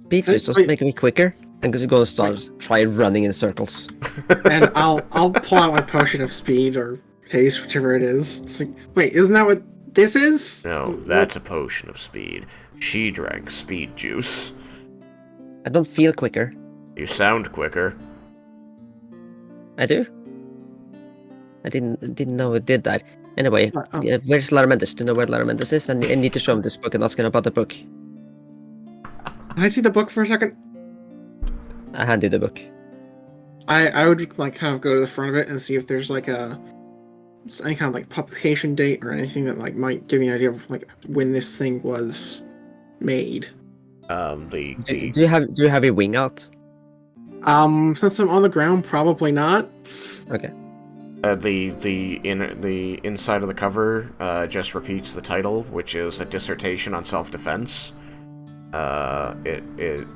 Speed juice just make me quicker. I'm just gonna try running in circles. And I'll pull out my potion of speed or haste, whichever it is. It's like, wait, isn't that what this is? No, that's a potion of speed. She drank speed juice. I don't feel quicker. You sound quicker. I do. I didn't know it did that. Anyway, where's Laramendas? Do you know where Laramendas is? And I need to show him this book and ask him about the book. Can I see the book for a second? I hand you the book. I would like kind of go to the front of it and see if there's like any kind of like publication date or anything that like might give me an idea of like when this thing was made. Do you have a wing out? Since I'm on the ground, probably not. Okay. The inside of the cover just repeats the title, which is a dissertation on self-defense. It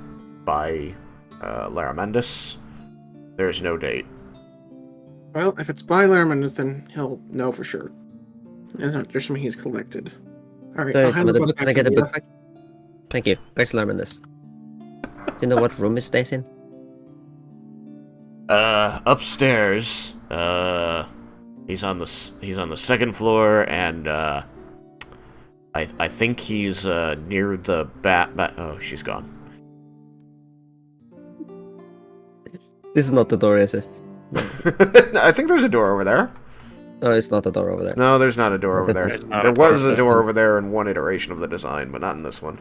by Laramendas. There's no date. Well, if it's by Laramendas, then he'll know for sure. There's something he's collected. All right, I'll hand the book Can I back get the to book back? Thank you. Where's Laramendas? Do you know what room it stays in? Upstairs. He's on the second floor, and I think he's near the bat. Oh, she's gone. This is not the door, is it? I think there's a door over there. No, it's not the door over there. No, there's not a door over there. There's not There a door was over a there. door over there in one iteration of the design, but not in this one.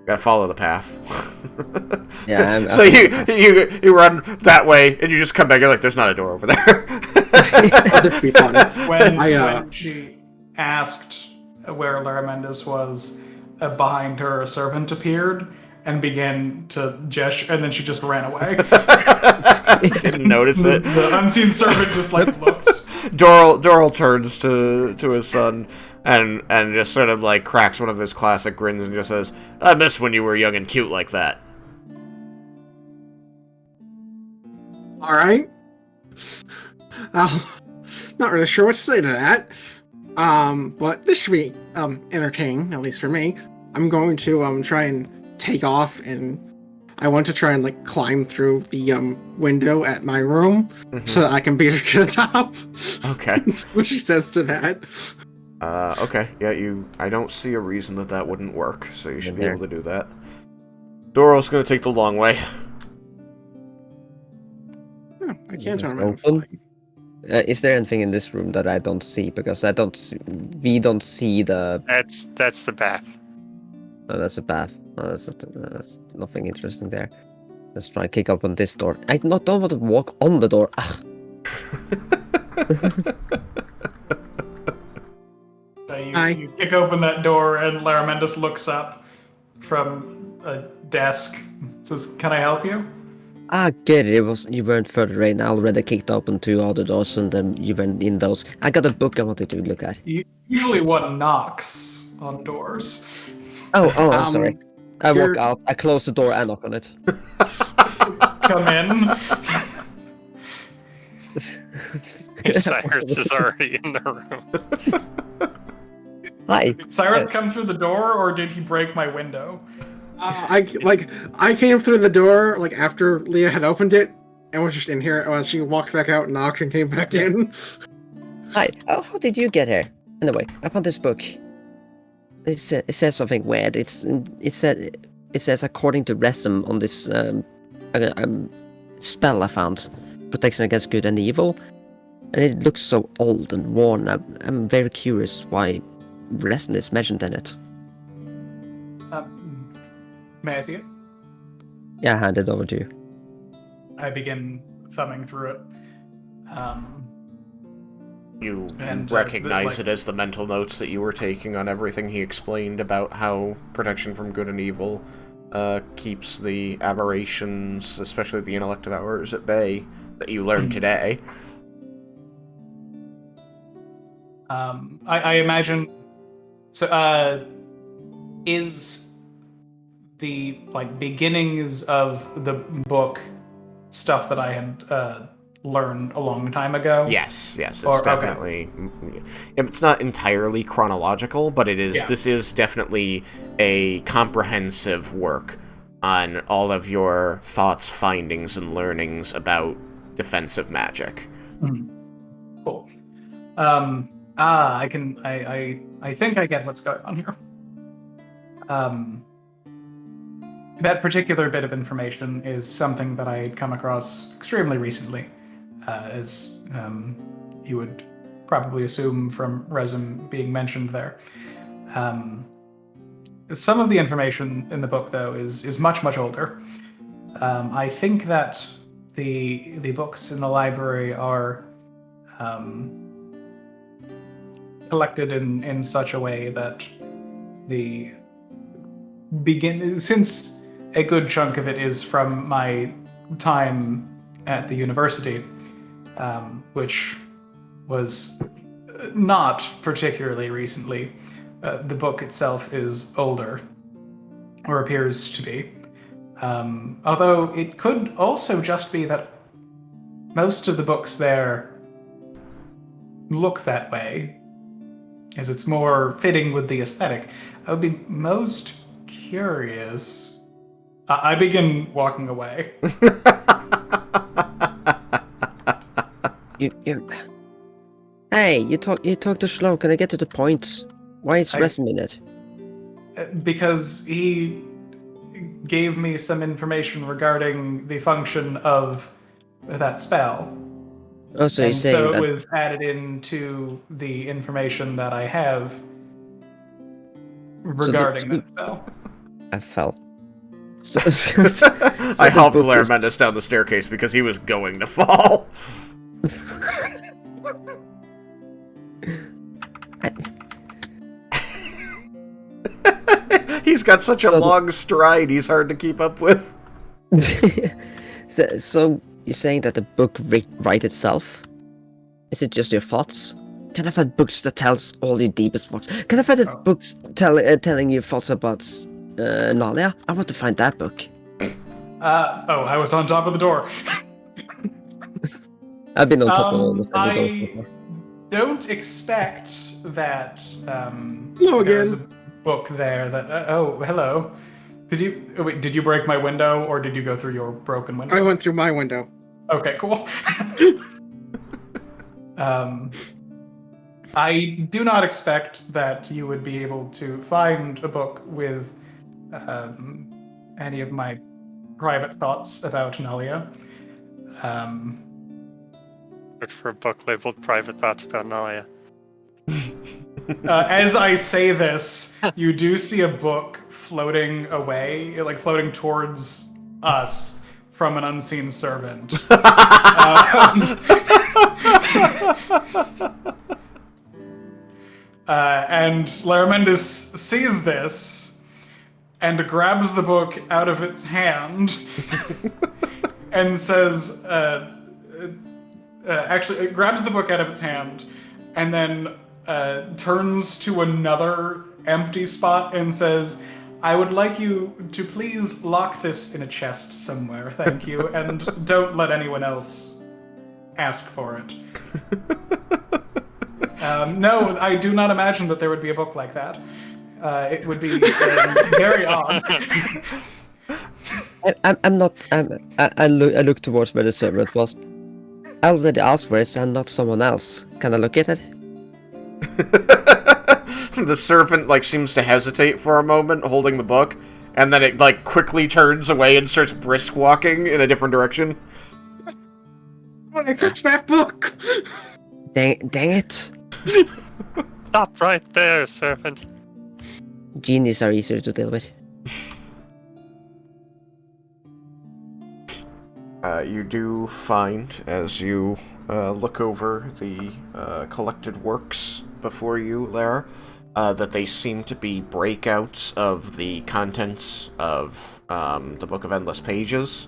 Gotta follow the path. Yeah, so you run that way, and you just come back. You're like, "There's not a door over there." That'd be fun. When she asked where Laramendas was, behind her a servant appeared and began to gesture, and then she just ran away. Didn't notice it. The unseen servant just like looked. Doral turns to his son and just sort of like cracks one of his classic grins and just says, "I miss when you were young and cute like that." All right. Not really sure what to say to that. But this should be entertaining, at least for me. I'm going to try and take off, and I want to try and like climb through the window at my room so that I can beat her to the top. Okay. See what she says to that. Okay. Yeah, I don't see a reason that wouldn't work, so you should be able to do that. Doral's gonna take the long way. Oh, I can't This is remember. open. Is there anything in this room that I don't see? Because we don't see the. That's the bath. Oh, that's a bath. Oh, that's nothing interesting there. Let's try and kick open this door. I don't want to walk on the door. Ugh. You kick open that door, and Laramendas looks up from a desk. Says, "Can I help you?" Ah, get it. You weren't further in. I already kicked open 2 other doors, and then you went in those. I got a book I wanted to look at. Usually, one knocks on doors. Oh, I'm sorry. I walk out. I close the door and knock on it. Come in. Cyrus is already in the room. Hi. Did Cyrus Yes. come through the door, or did he break my window? I came through the door like after Leah had opened it and was just in here. She walked back out, knocked, and came back in. Hi. Oh, how did you get here? Anyway, I found this book. It says something weird. It says according to Resum on this spell I found, protection against good and evil, and it looks so old and worn. I'm very curious why Resum is mentioned in it. May I see it? Yeah, I hand it over to you. I begin thumbing through it. You And, recognize it as the mental notes that you were taking on everything he explained about how protection from good and evil keeps the aberrations, especially the intellect of ours, at bay, that you learned today. I imagine. So, is the beginnings of the book stuff that I had learned a long time ago? Yes, it's Okay. definitely... It's not entirely chronological, but it is. Yeah. This is definitely a comprehensive work on all of your thoughts, findings, and learnings about defensive magic. Cool. I think I get what's going on here. That particular bit of information is something that I had come across extremely recently, as you would probably assume from Resum being mentioned there. Some of the information in the book, though, is much, much older. I think that the books in the library are collected in such a way that since a good chunk of it is from my time at the university, which was not particularly recently. The book itself is older, or appears to be. Although it could also just be that most of the books there look that way, as it's more fitting with the aesthetic. I would be most curious. I begin walking away. Hey, you talk too slow. Can I get to the point? Why is Resum in it? Because he gave me some information regarding the function of that spell. Oh, so you're And saying so that it was added into the information that I have regarding that spell. I fell. I helped Laramentus down the staircase because he was going to fall. He's got such a long stride, he's hard to keep up with. So you're saying that the book write itself? Is it just your thoughts? Can I find books that tells all your deepest thoughts? Can I find books telling you thoughts about Nalia? I want to find that book. I was on top of the door. I've been on top of almost every door so I far. don't expect that Hello there's a again. book there that hello. Did you break my window, or did you go through your broken window? I went through my window. Okay, cool. I do not expect that you would be able to find a book with any of my private thoughts about Nalia. Look for a book labeled Private Thoughts About Nalia. As I say this, you do see a book floating away, like floating towards us from an unseen servant. And Laramentus sees this and grabs the book out of its hand and says, actually, it grabs the book out of its hand and then turns to another empty spot and says, I would like you to please lock this in a chest somewhere, thank you, and don't let anyone else ask for it. No, I do not imagine that there would be a book like that. It would be very odd. I'm not. I look towards where the servant was. I already asked for it, so I'm not someone else. Can I look at it? The servant like seems to hesitate for a moment, holding the book, and then it like quickly turns away and starts brisk walking in a different direction. When I catch that book! Dang it! Stop right there, servant. Genies are easier to deal with. You do find, as you look over the collected works before you there, that they seem to be breakouts of the contents of the Book of Endless Pages,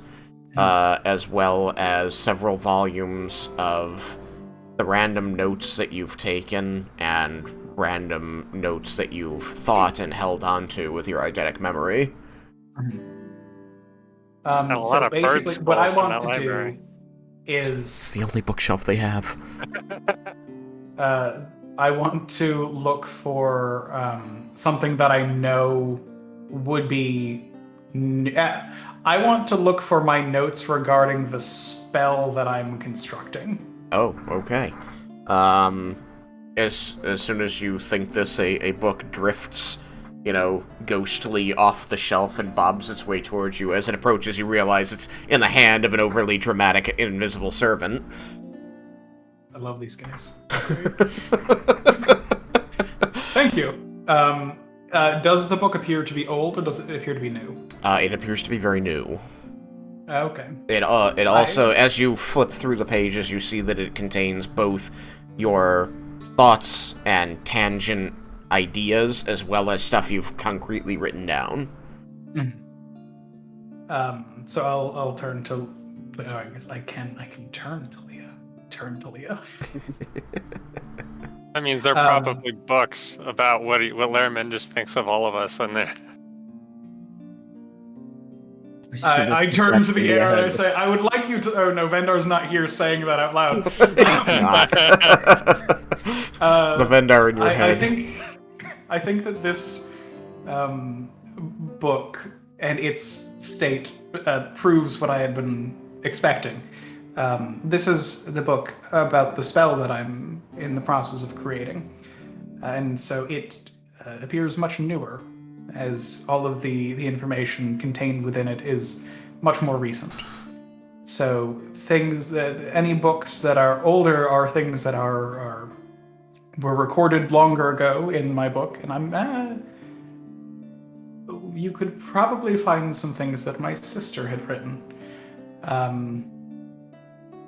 as well as several volumes of the random notes that you've taken and random notes that you've thought and held onto with your eidetic memory. And a lot So of bird basically, what I skulls in want that to do library. It's is the only bookshelf they have. I want to look for something that I know would be. I want to look for my notes regarding the spell that I'm constructing. Oh, okay. As soon as you think this, a book drifts, ghostly off the shelf and bobs its way towards you. As it approaches, you realize it's in the hand of an overly dramatic invisible servant. I love these guys. Thank you. Does the book appear to be old, or does it appear to be new? It appears to be very new. Okay. It also, as you flip through the pages, you see that it contains both your thoughts and tangent ideas, as well as stuff you've concretely written down. So I'll turn to. I guess I can turn to Leah. Turn to Leah. That means they're probably books about what Lehrman just thinks of all of us in there. I turn to the air and I say, I would like you to. Oh no, Vendar's not here saying that out loud. The Vendar in your head. I think that this book and its state proves what I had been expecting. This is the book about the spell that I'm in the process of creating. And so it appears much newer, as all of the information contained within it is much more recent. So any books that are older are things that were recorded longer ago in my book, and you could probably find some things that my sister had written.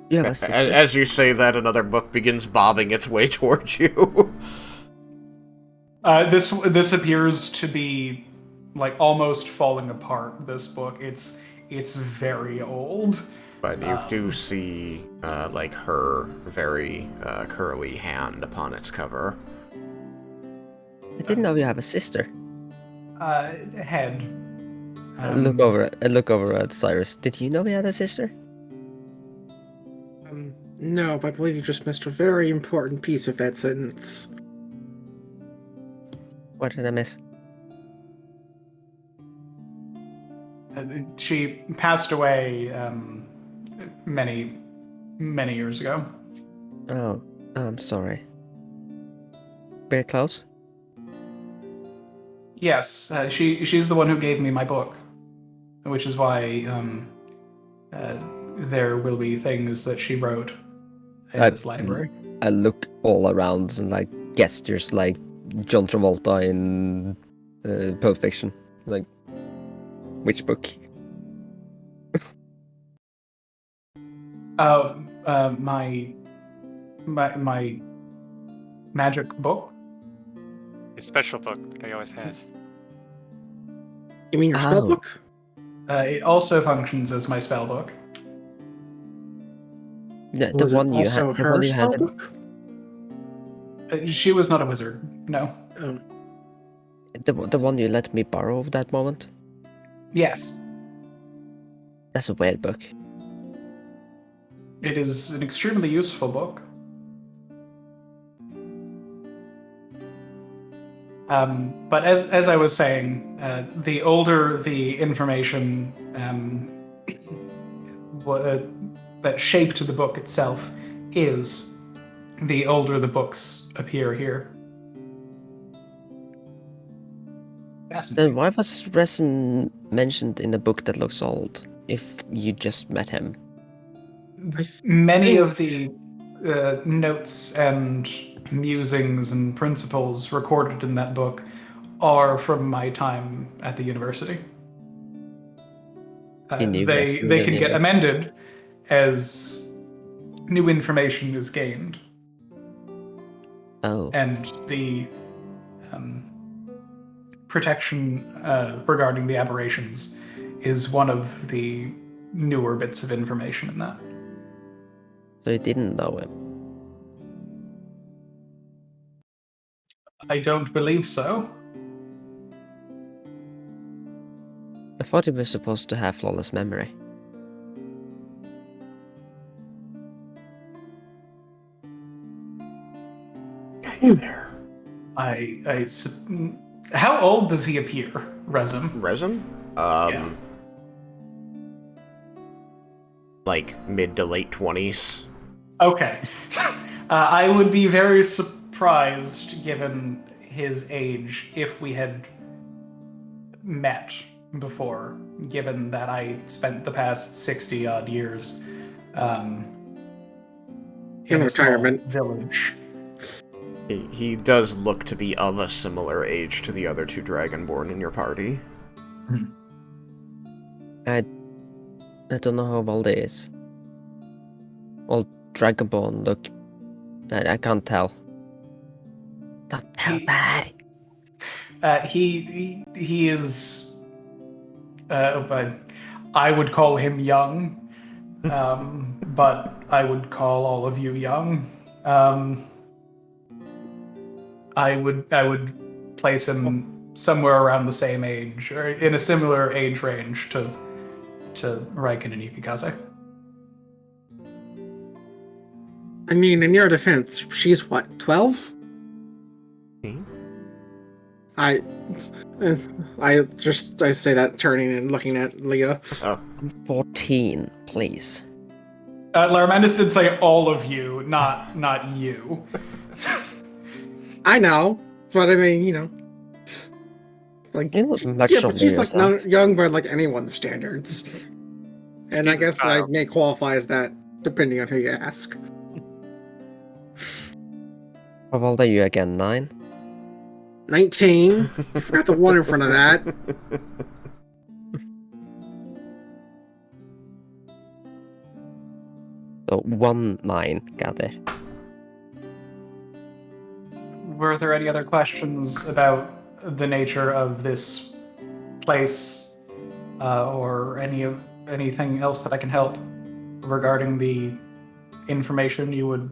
You have a sister? As you say that, another book begins bobbing its way towards you. This appears to be like almost falling apart. This book, it's very old. But you do see like her very curly hand upon its cover. I didn't know you have a sister. Head. I look over at Cyrus. Did you know he had a sister? No, but I believe you just missed a very important piece of that sentence. What did I miss? She passed away many years ago. Oh, I'm sorry. Very close? Yes, she's the one who gave me my book, which is why there will be things that she wrote in this library. I look all around and like gestures like John Travolta in Pulp Fiction. Like, which book? My magic book. A special book that he always has. You mean your spell Oh. book? It also functions as my spell book. The Was one it you also had. The her one you spell had. book? She was not a wizard. No. The one you let me borrow of that moment. Yes. That's a weird book. It is an extremely useful book. But as I was saying, the older the information that shaped the book itself is, the older the books appear here. Then Fascinating. why was Resin mentioned in a book that looks old if you just met him? Many of the notes and musings and principles recorded in that book are from my time at the university. You knew They Resin can get anyway. amended as new information is gained, Oh, and the protection regarding the aberrations is one of the newer bits of information in that. so you didn't know him. I don't believe so. I thought he was supposed to have flawless memory. Hey there. How old does he appear, Resin? Resin? Yeah. Like mid to late 20s. Okay. I would be very surprised, given his age, if we had met before, given that I spent the past 60-odd years In a small retirement. village. He does look to be of a similar age to the other two Dragonborn in your party. I don't know how old he is. Old Dragonborn look... I can't tell. Don't tell bad. He is... but I would call him young, but I would call all of you young. I would place him somewhere around the same age, or in a similar age range to Raiken and Yukikaze. I mean, in your defense, she's what, 12? I say that turning and looking at Leah. Oh. 14, please. Larmandus did say all of you, not you. I know, but I mean, you know, like You look much yeah, but older she's like yourself. not young by like anyone's standards, and I She's a guess I child. may qualify as that depending on who you ask. How old are you again? 9? 19. I forgot the one in front of that. So 1-9, got it. Were there any other questions about the nature of this place, or anything else that I can help regarding the information you would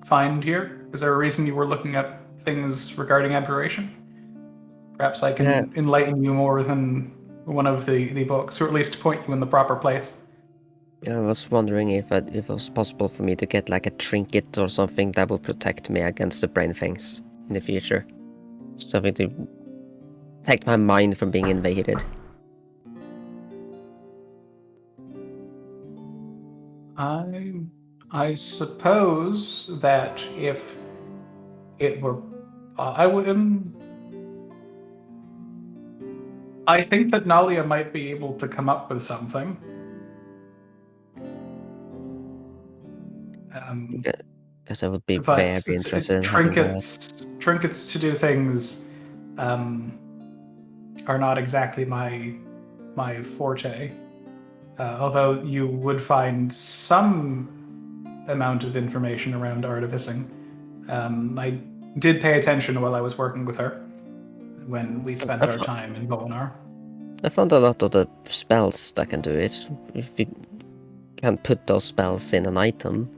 find here? Is there a reason you were looking at things regarding aberration? Perhaps I can enlighten you more than one of the books, or at least point you in the proper place. I was wondering if it was possible for me to get like a trinket or something that would protect me against the brain things in the future. Something to protect my mind from being invaded. I suppose that if it were, I think that Nalia might be able to come up with something. Because I would be But very interested in having that. trinkets to do things are not exactly my forte. Although you would find some amount of information around artificing. I did pay attention while I was working with her when we spent our time in Bolinar. I found a lot of the spells that can do it. If you can put those spells in an item.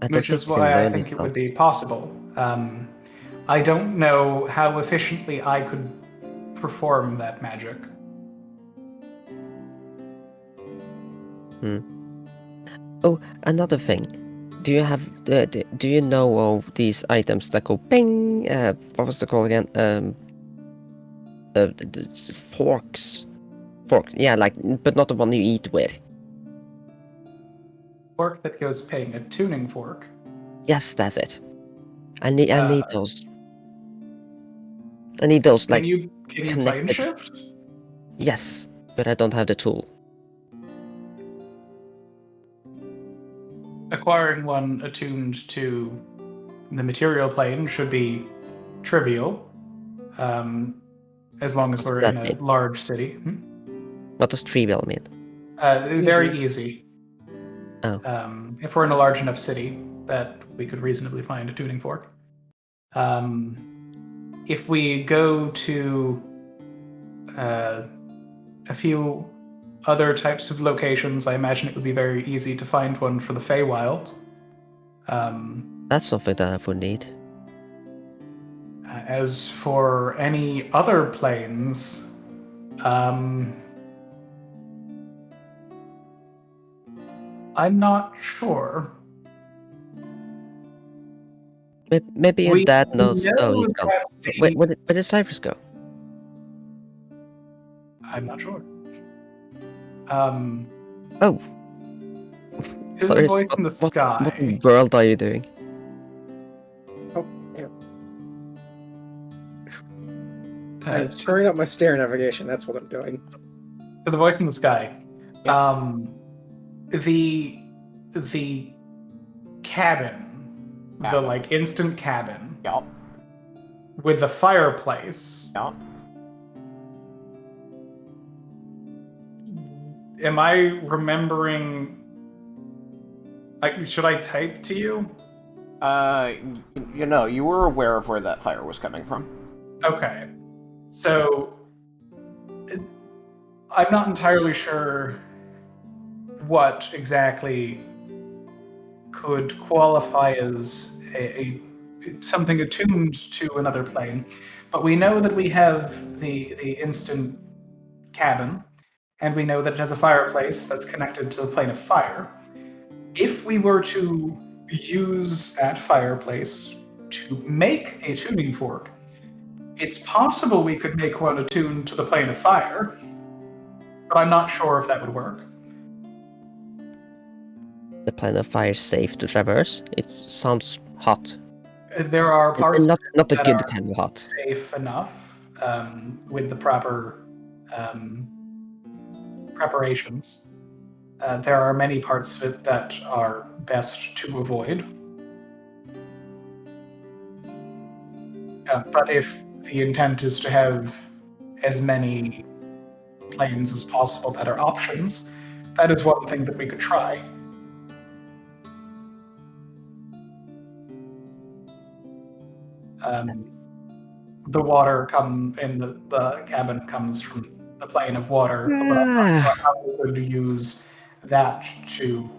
Which is why I think it would be possible. I don't know how efficiently I could perform that magic. Oh, another thing. Do you have do you know of these items that go ping? What was it called again? Forks. Fork. Yeah, like, but not the one you eat with. Fork that goes ping, a tuning fork. Yes, that's it. I need Uh, those. I need those like can you plane connected. shift? Yes, but I don't have the tool. Acquiring one attuned to the material plane should be trivial, as long as What does we're that in a mean? large city. What does trivial mean? Very easy. Oh. If we're in a large enough city that we could reasonably find a tuning fork. If we go to a few other types of locations, I imagine it would be very easy to find one for the Feywild. That's something that I would need. As for any other planes, I'm not sure. Maybe your We dad knows. Oh, he's know gone. that Wait, where did Cypress go? I'm not sure. Oh. To the Sorry, voice in the sky. what world are you doing? Oh, yeah. I'm turning up my stair navigation. That's what I'm doing. To the voice in the sky. Yeah. The cabin, the like instant cabin, Yup. with the fireplace. Yup. Am I remembering? Like, should I type to you? You know, you were aware of where that fire was coming from. Okay. So, I'm not entirely sure what exactly could qualify as a something attuned to another plane, but we know that we have the instant cabin, and we know that it has a fireplace that's connected to the plane of fire. If we were to use that fireplace to make a tuning fork, it's possible we could make one attuned to the plane of fire, but I'm not sure if that would work. The plane of fire is safe to traverse. It sounds hot. There are parts And not the that good are kind of hot. safe enough with the proper preparations. There are many parts of it that are best to avoid. But if the intent is to have as many planes as possible that are options, that is one thing that we could try. The water in the cabin comes from the plane of water, but I'm not sure how we could use that to.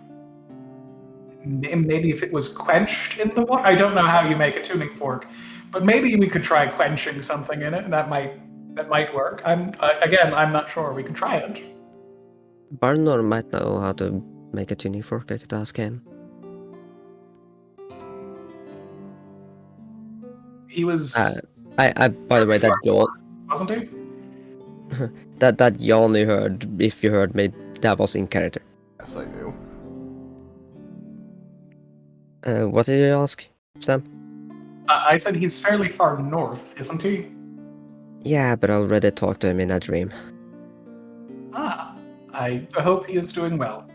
Maybe if it was quenched in the water, I don't know how you make a tuning fork, but maybe we could try quenching something in it, and that might work. I'm not sure. We could try it. Barnor might know how to make a tuning fork. I could ask him. He was. I by the way, that yawn, Wasn't he? that yawn you heard, if you heard me, that was in character. Yes, I do. What did you ask, Sam? I said he's fairly far north, isn't he? Yeah, but I already talked to him in a dream. Ah, I hope he is doing well.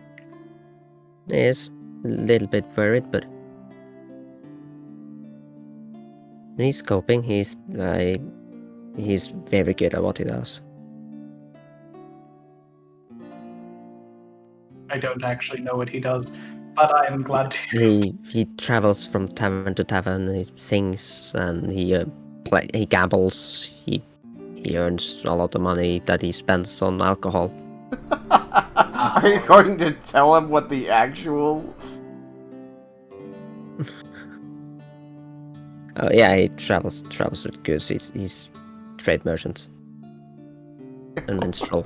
He is a little bit worried, but he's coping. He's very good at what he does. I don't actually know what he does, but I'm glad to hear. He travels from tavern to tavern. He sings and he gambles. He earns a lot of money that he spends on alcohol. Are you going to tell him what the actual... Oh yeah, he travels with goods. He's trade merchant and minstrel.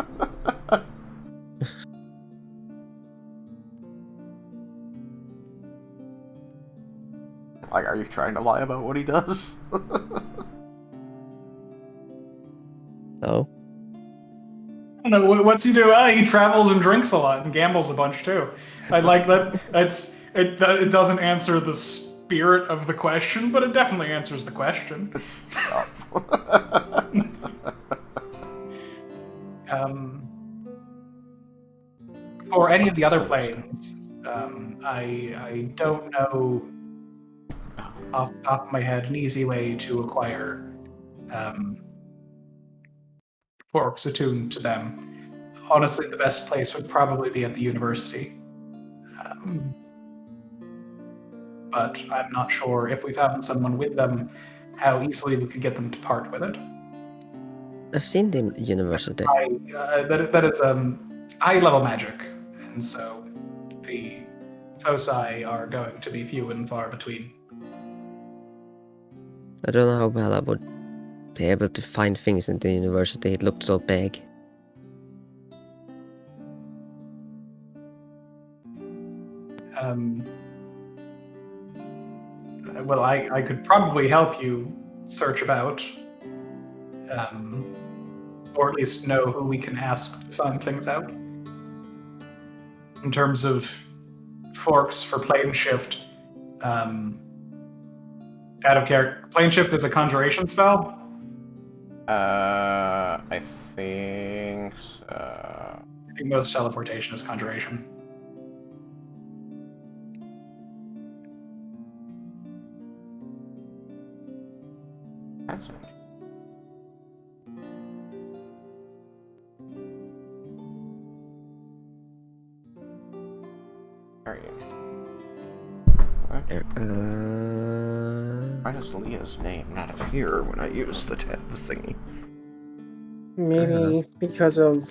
Like, are you trying to lie about what he does? Oh, I don't know, what's he do? He travels and drinks a lot and gambles a bunch too. I like that. It doesn't answer the spirit of the question, but it definitely answers the question. For any of the other planes, I don't know off the top of my head an easy way to acquire forks attuned to them. Honestly, the best place would probably be at the university. But I'm not sure if we found someone with them, how easily we could get them to part with it. I've seen the university. That is high-level magic, and so the foci are going to be few and far between. I don't know how well I would be able to find things in the university. It looked so big. Well, I could probably help you search about, or at least know who we can ask to find things out. In terms of forks for plane shift, out of character, plane shift is a conjuration spell. I think so. I think most teleportation is conjuration. That's it. There you go. Why does Leah's name not appear when I use the tab thingy? Maybe because of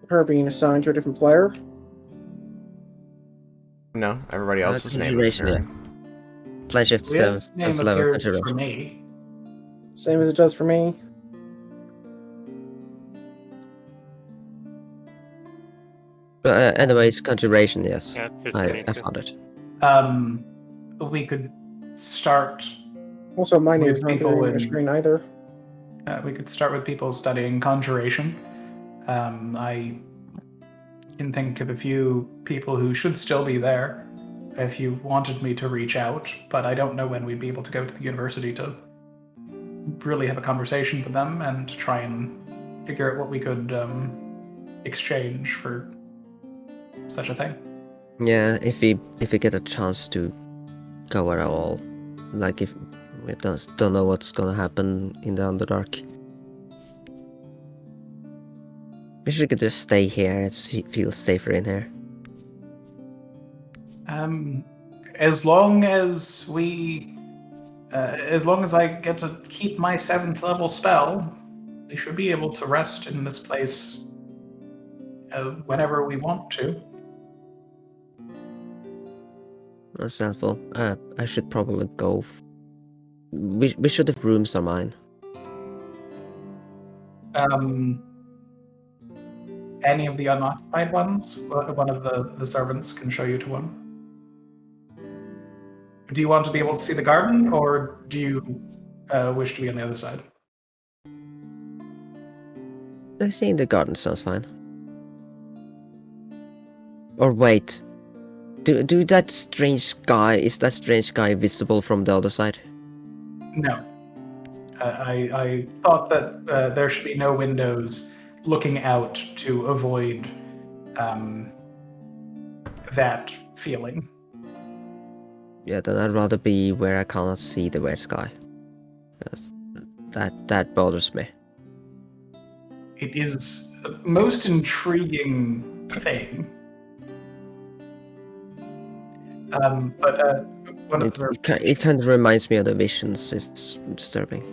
her being assigned to a different player. No, everybody else's name is Conjuration, yeah. appearing. Plane shift 7 Leah's name level appears for conjuration. me. Same as it does for me. But anyways, conjuration, yes. Yeah, it's for me I too. found it. We could start. Also, my name's With not people appearing on your in- screen either. We could start with people studying conjuration. I can think of a few people who should still be there if you wanted me to reach out, but I don't know when we'd be able to go to the university to really have a conversation with them and try and figure out what we could exchange for such a thing. Yeah, if we get a chance to go at all, like if we don't know what's gonna happen in the Underdark. Wish we could just stay here. It feels safer in here. As long as I get to keep my 7th level spell, we should be able to rest in this place whenever we want to. That's helpful. I should probably go. We should have rooms are mine. Any of the unoccupied ones, one of the servants can show you to one. Do you want to be able to see the garden, or do you wish to be on the other side? I think the garden sounds fine. Or wait, do that strange guy? Is that strange guy visible from the other side? No. I thought that there should be no windows looking out to avoid that feeling. Yeah, then I'd rather be where I cannot see the weird sky. That bothers me. It is the most intriguing thing. But one of the It kind of reminds me of the visions. It's disturbing.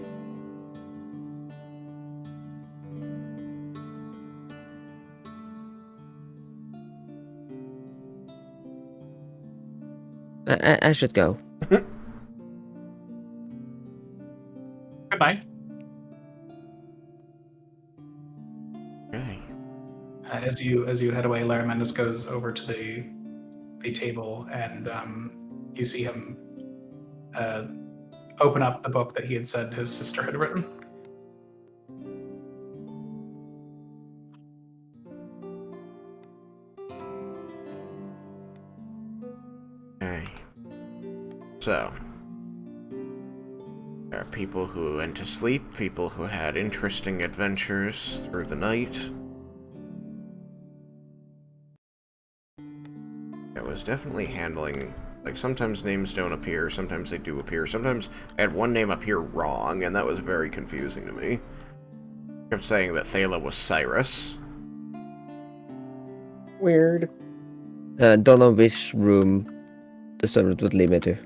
I should go. Good night. Okay. As you head away, Laramenus goes over to the table, and you see him open up the book that he had said his sister had written. Okay. So, there are people who went to sleep, people who had interesting adventures through the night. It was definitely handling, like, sometimes names don't appear, sometimes they do appear, sometimes I had one name appear wrong, and that was very confusing to me. I kept saying that Thala was Cyrus. Weird. Don't know which room the servant would lead me to.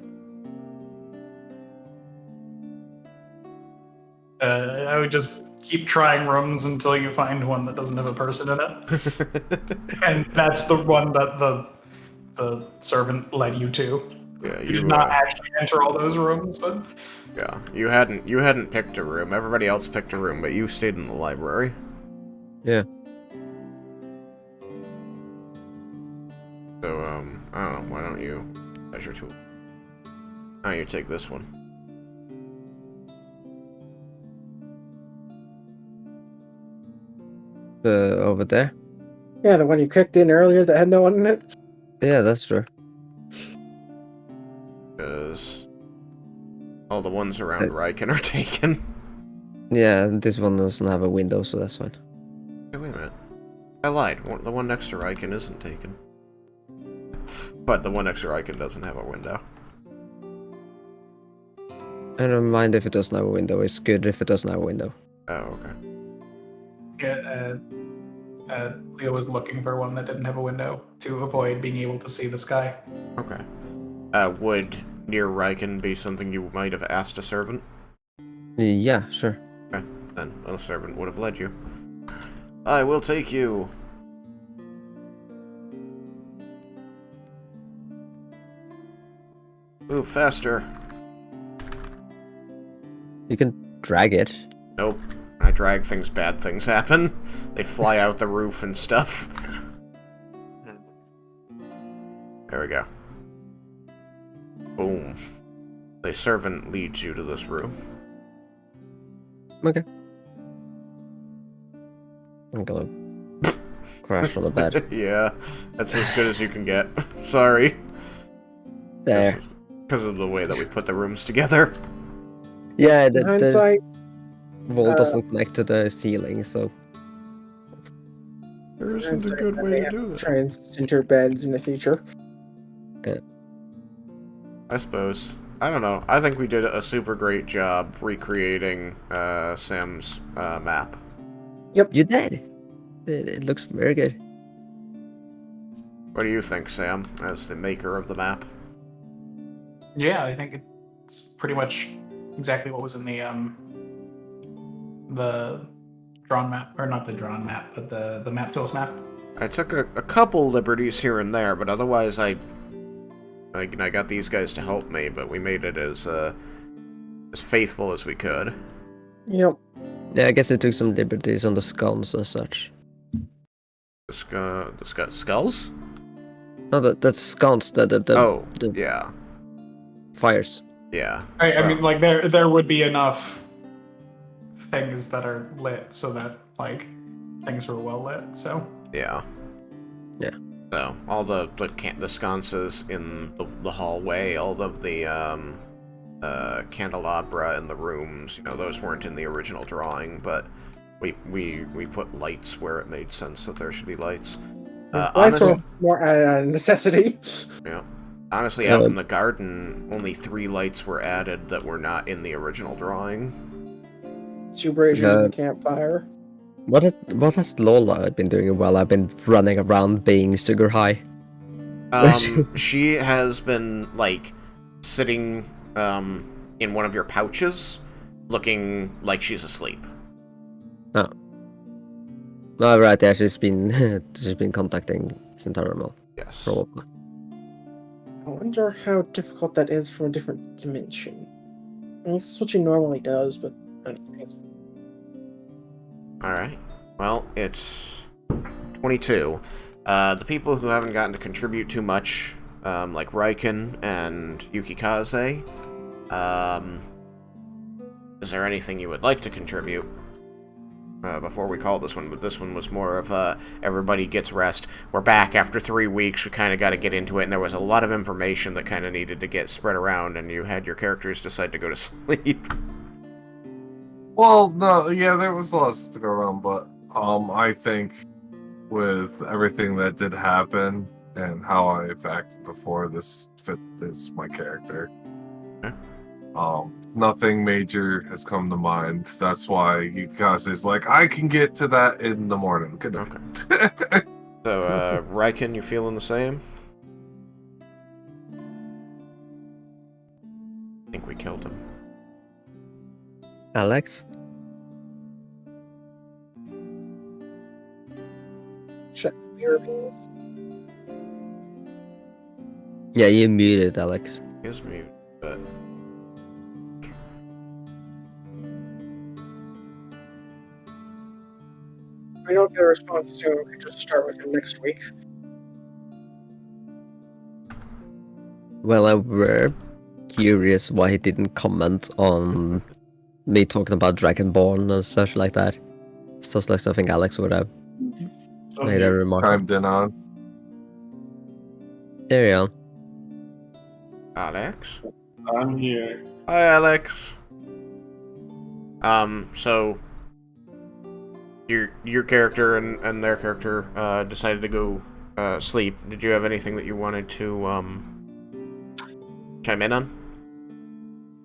I would just keep trying rooms until you find one that doesn't have a person in it. And that's the one that the servant led you to. Yeah, You did not actually enter all those rooms, but yeah, you hadn't picked a room. Everybody else picked a room, but you stayed in the library. Yeah. So, I don't know, why don't you measure tool? Ah, you take this one. Over there? Yeah, the one you kicked in earlier that had no one in it. Yeah, that's true. Because all the ones around Raiken are taken. Yeah, this one doesn't have a window, so that's fine. Hey, wait a minute. I lied. The one next to Raiken isn't taken. But the one next to Raiken doesn't have a window. I don't mind if it doesn't have a window. It's good if it doesn't have a window. Oh, okay. yeah, Leo was looking for one that didn't have a window to avoid being able to see the sky. Okay. Would near Raiken be something you might have asked a servant? Yeah, sure. Okay, then a servant would have led you. I will take you. Move faster. You can drag it. Nope. When I drag things, bad things happen. They fly out the roof and stuff. There we go. Boom. The servant leads you to this room. Okay. I'm gonna crash on the bed. Yeah, that's as good as you can get. Sorry. There. Because of the way that we put the rooms together. Yeah, In hindsight, wall doesn't connect to the ceiling, so... There isn't a hindsight, good I way may to have do that. try and center beds in the future. I suppose. I don't know. I think we did a super great job recreating Sam's map. You did! It looks very good. What do you think, Sam, as the maker of the map? Yeah, I think it's pretty much exactly what was in the drawn map, or not the drawn map, but the map tools map. I took a couple liberties here and there, but otherwise I got these guys to help me, but we made it as faithful as we could. Yep. Yeah, I guess we took some liberties on the scones and such. The skulls? No, that's scones, the yeah. fires. Yeah. I mean, like there would be enough things that are lit so that like things were well lit. So yeah. Yeah. So all the sconces in the hallway, all of the candelabra in the rooms, you know, those weren't in the original drawing, but we put lights where it made sense that there should be lights. Lights were more a necessity. Yeah. Honestly, out in the garden, only 3 lights were added that were not in the original drawing. 2 braziers and a campfire. What has Lola been doing while I've been running around being sugar high? She has been, like, sitting in one of your pouches, looking like she's asleep. Oh. Oh, right, yeah, she's been contacting Centaurimal. Yes. Probably. I wonder how difficult that is from a different dimension. I mean, this is what she normally does, but I don't know. Alright. Well, it's 22. The people who haven't gotten to contribute too much, like Raiken and Yukikaze, Is there anything you would like to contribute? Before we call this one, but this one was more of everybody gets rest. We're back after 3 weeks. We kind of got to get into it, and there was a lot of information that kind of needed to get spread around, and you had your characters decide to go to sleep. Well, no, yeah, there was lots to go around, but I think with everything that did happen and how I've acted before, this fit is my character. Okay. Nothing major has come to mind. That's why Yukasa is like, I can get to that in the morning. Good night. Okay. So, Raiken, you feeling the same? I think we killed him. Alex? Check the earphones. Yeah, you muted, Alex. He is mute, but... If we don't get a response soon, we can just start with him next week. Well, I were curious why he didn't comment on me talking about Dragonborn and such like that. Sounds like something Alex would have made a remark. Chimed in on. There you go. Alex? I'm here. Hi, Alex. So... Your character and their character, decided to go, sleep. Did you have anything that you wanted to, chime in on?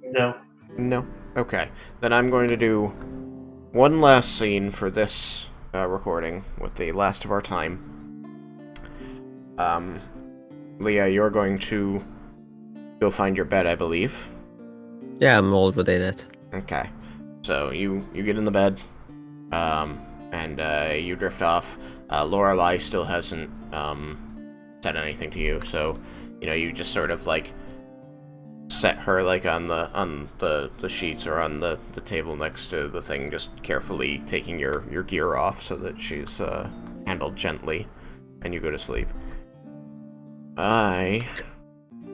No. No? Okay. Then I'm going to do one last scene for this recording with the last of our time. Leah, you're going to go find your bed, I believe. Yeah, I'm already in it. Okay. So you get in the bed, and you drift off. Lorelei still hasn't said anything to you, so you just sort of like set her like on the sheets or on the table next to the thing, just carefully taking your gear off so that she's handled gently, and you go to sleep. I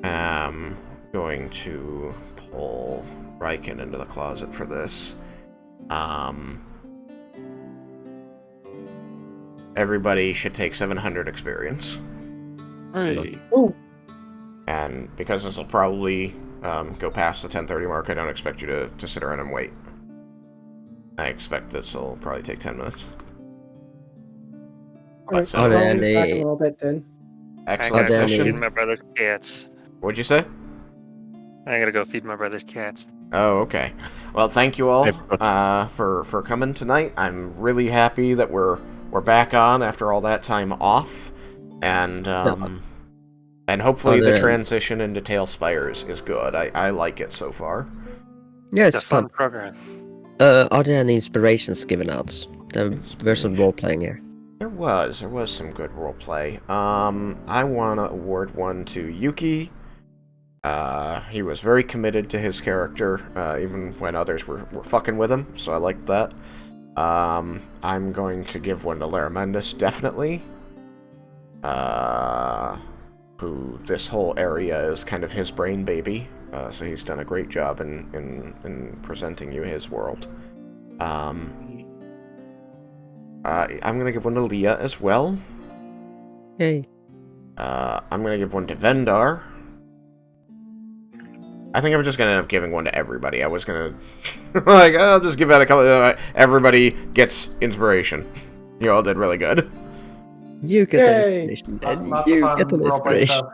am going to pull Raiken into the closet for this. Everybody should take 700 experience. Hey. Ooh, And because this will probably go past the 10:30 mark, I don't expect you to sit around and wait. I expect this will probably take 10 minutes. alright, so- I'll there be back in a any- little bit then. I Excellent gotta go session. feed my brother's cats. What'd you say? I gotta go feed my brother's cats. Oh, okay. Well, thank you all Hey, for coming tonight. I'm really happy that we're back on after all that time off, and hopefully the transition into Tailspire is good. I like it so far. Yeah, It's it's a fun fun. program. Are there any inspirations given out? There were some role playing here. There was some good roleplay. I want to award one to Yuki. He was very committed to his character, even when others were fucking with him, so I liked that. I'm going to give one to Laramendus, definitely. Who this whole area is kind of his brain baby, so he's done a great job in presenting you his world. I'm gonna give one to Leah as well. Yay. I'm gonna give one to Vendar. I think I'm just gonna end up giving one to everybody. I was gonna like, I'll just give out a couple. Everybody gets inspiration. You all did really good. You get Yay. the inspiration, and Lots you of get fun the roleplay inspiration. stuff.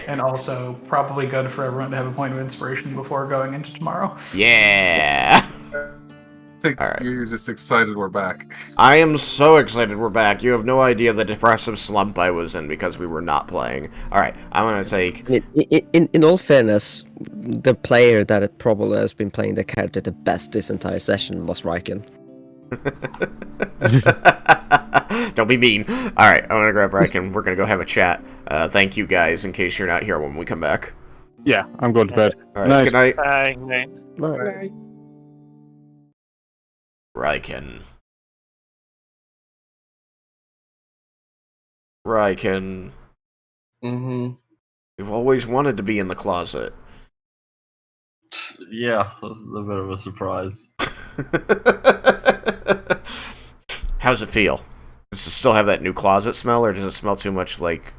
And also probably good for everyone to have a point of inspiration before going into tomorrow. Yeah. I think Alright. you're just excited we're back. I am so excited we're back. You have no idea the depressive slump I was in because we were not playing. Alright, I'm gonna take... In all fairness, the player that probably has been playing the character the best this entire session was Raiken. Don't be mean. Alright, I'm gonna grab Raiken. We're gonna go have a chat. Thank you guys, in case you're not here when we come back. Yeah, I'm going to bed. Alright, Night. good night. Bye. Night. No. Right. Raiken. Raiken. Mm-hmm. You've always wanted to be in the closet. Yeah, this is a bit of a surprise. How's it feel? Does it still have that new closet smell, or does it smell too much like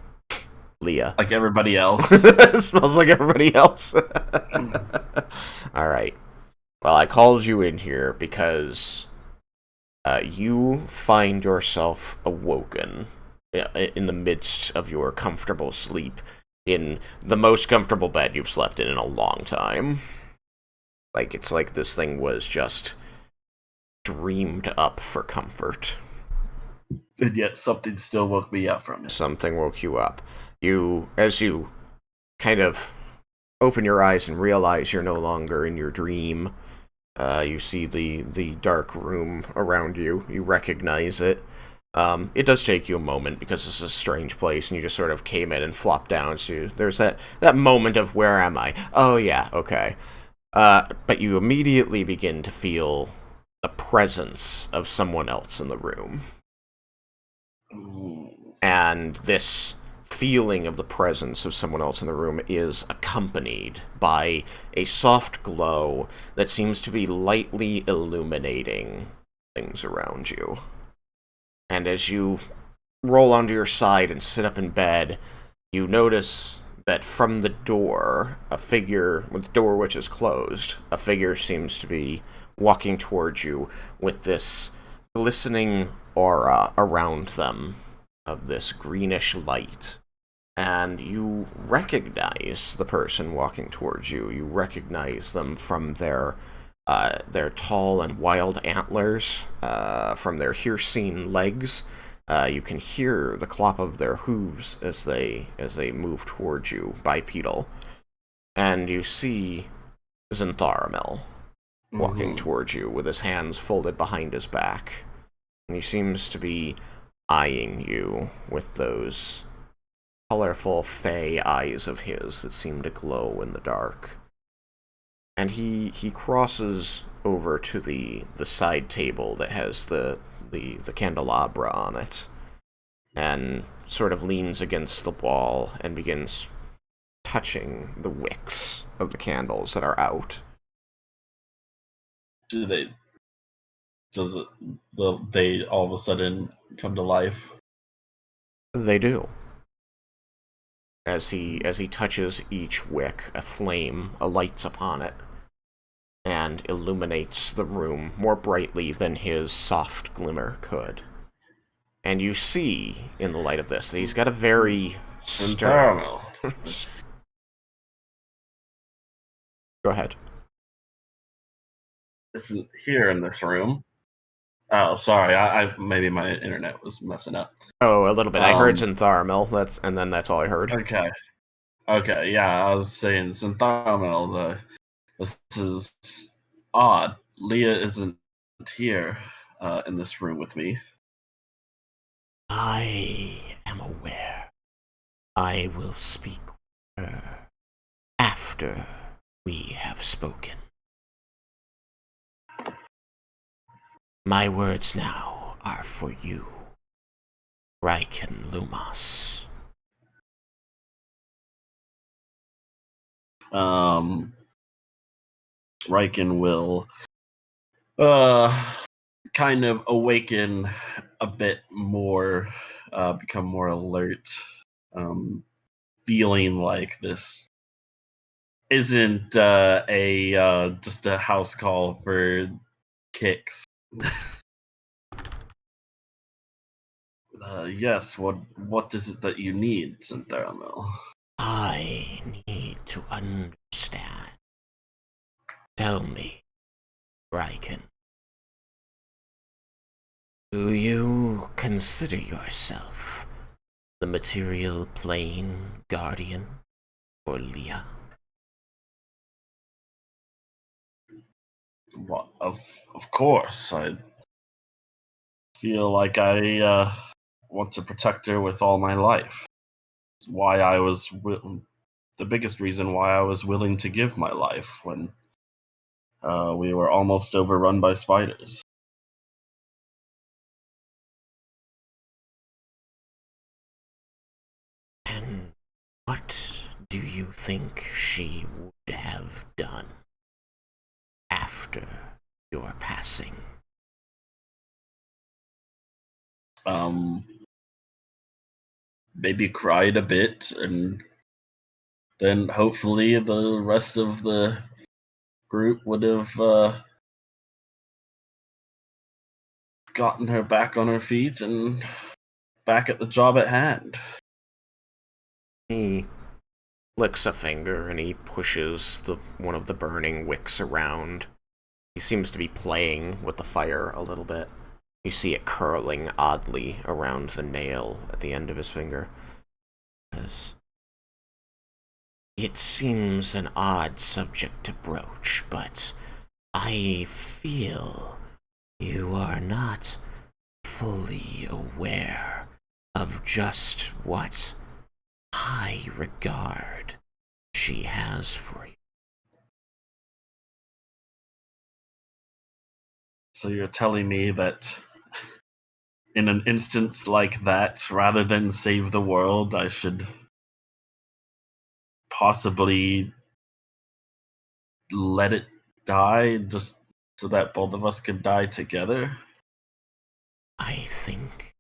Leah? Like everybody else. It smells like everybody else. Alright. Well, I called you in here because you find yourself awoken in the midst of your comfortable sleep in the most comfortable bed you've slept in a long time. Like, it's like this thing was just dreamed up for comfort. And yet something still woke me up from it. Something woke you up. As you kind of open your eyes and realize you're no longer in your dream, you see the dark room around you. You recognize it. It does take you a moment because this is a strange place and you just sort of came in and flopped down. So there's that moment of, where am I? Oh yeah, okay. But you immediately begin to feel the presence of someone else in the room. And this feeling of the presence of someone else in the room is accompanied by a soft glow that seems to be lightly illuminating things around you. And as you roll onto your side and sit up in bed, you notice that from the door, with the door which is closed, a figure seems to be walking towards you with this glistening aura around them of this greenish light. And you recognize the person walking towards you. You recognize them from their tall and wild antlers, from their here-seen legs. You can hear the clop of their hooves as they move towards you, bipedal. And you see Zentharamel walking towards you with his hands folded behind his back. And he seems to be eyeing you with those colorful fey eyes of his that seem to glow in the dark. And he crosses over to the side table that has the candelabra on it, and sort of leans against the wall and begins touching the wicks of the candles that are out. They all of a sudden come to life? They do. As he touches each wick, a flame alights upon it and illuminates the room more brightly than his soft glimmer could. And you see, in the light of this, that he's got a very stern... Go ahead. This is here in this room. Oh, sorry. I maybe my internet was messing up. Oh, a little bit. I heard Zentharamel, that's all I heard. Okay, yeah, I was saying Zentharamel, this is odd. Leah isn't here in this room with me. I am aware. I will speak with her after we have spoken. My words now are for you, Raiken Lumos. Raiken will kind of awaken a bit more, become more alert, feeling like this isn't just a house call for kicks. Yes, what is it that you need, Zentharamel? I need to understand. Tell me, Raiken. Do you consider yourself the material plane guardian for Leah? What, of course, I feel like I want to protect her with all my life. It's why I was the biggest reason why I was willing to give my life when we were almost overrun by spiders. And what do you think she would have done? after your passing? Maybe cried a bit, and then hopefully the rest of the group would have gotten her back on her feet and back at the job at hand. He licks a finger and he pushes one of the burning wicks around. He seems to be playing with the fire a little bit. You see it curling oddly around the nail at the end of his finger. It seems an odd subject to broach, but I feel you are not fully aware of just what high regard she has for you. So you're telling me that in an instance like that, rather than save the world, I should possibly let it die just so that both of us could die together? I think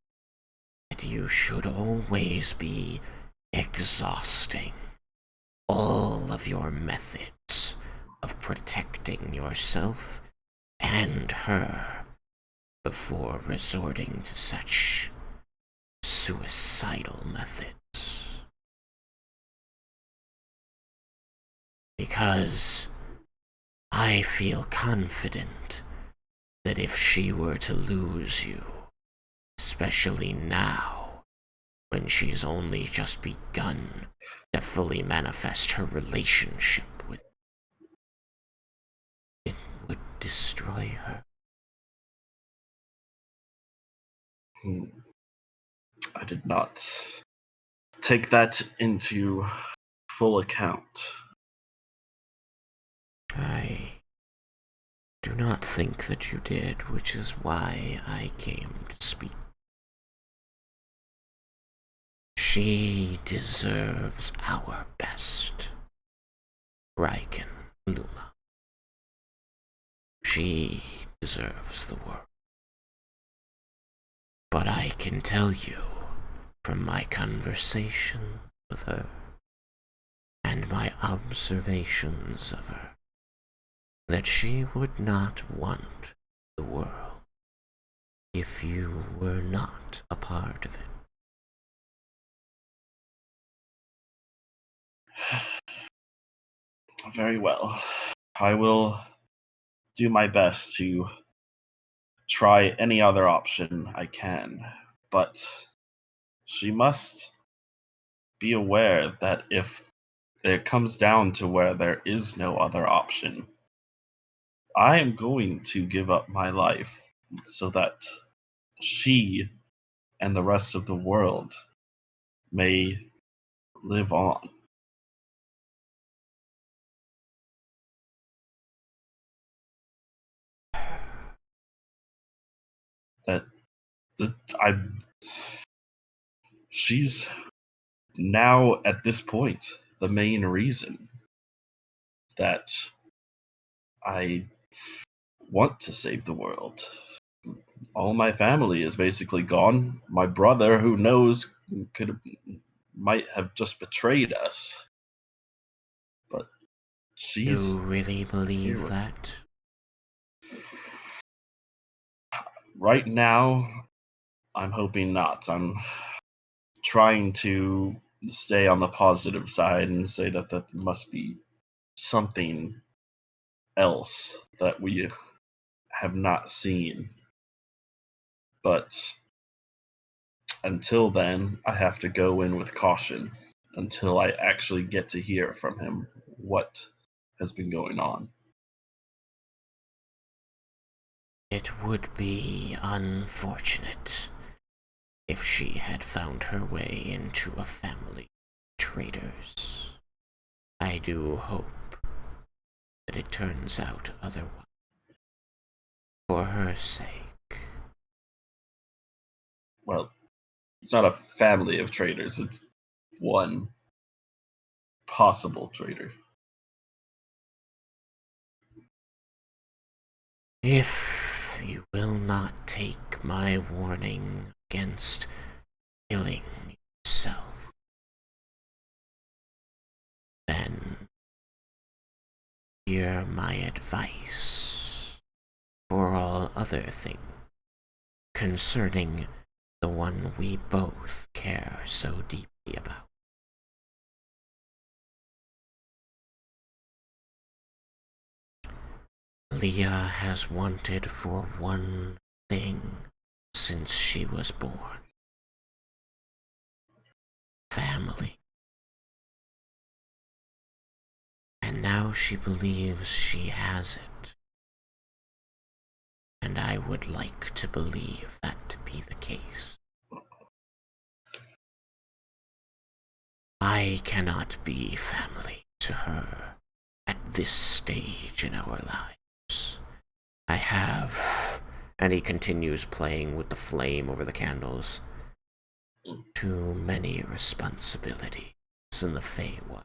that you should always be exhausting all of your methods of protecting yourself and her before resorting to such suicidal methods. Because I feel confident that if she were to lose you, especially now, when she's only just begun to fully manifest her relationship with you, it would destroy her. I did not take that into full account. I do not think that you did, which is why I came to speak. She deserves our best. Raiken, Luma. She deserves the world. But I can tell you, from my conversation with her, and my observations of her, that she would not want the world if you were not a part of it. Very well. I will do my best to try any other option I can, but she must be aware that if it comes down to where there is no other option, I am going to give up my life so that she and the rest of the world may live on. That I she's now at this point the main reason that I want to save the world. All my family is basically gone. My brother, who knows, might have just betrayed us. But she's You really believe here. that? Right now, I'm hoping not. I'm trying to stay on the positive side and say that that must be something else that we have not seen. But until then, I have to go in with caution until I actually get to hear from him what has been going on. It would be unfortunate if she had found her way into a family of traitors. I do hope that it turns out otherwise. For her sake. Well, it's not a family of traitors, it's one possible traitor. If you will not take my warning against killing yourself, then hear my advice for all other things concerning the one we both care so deeply about. Leah has wanted for one thing since she was born. Family. And now she believes she has it. And I would like to believe that to be the case. I cannot be family to her at this stage in our lives. I have, and he continues playing with the flame over the candles, too many responsibilities in the Feywild.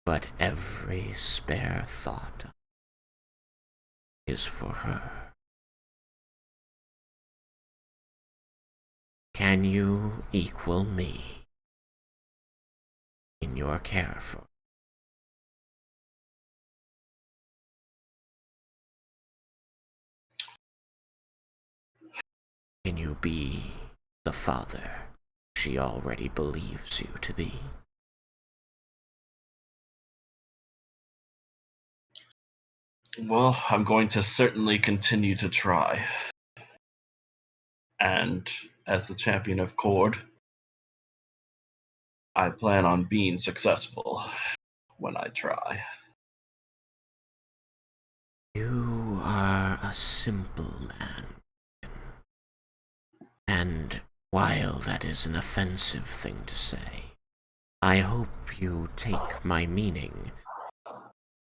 But every spare thought is for her. Can you equal me in your care for? Can you be the father she already believes you to be? Well, I'm going to certainly continue to try. And as the champion of Cord, I plan on being successful when I try. You are a simple man. And while that is an offensive thing to say, I hope you take my meaning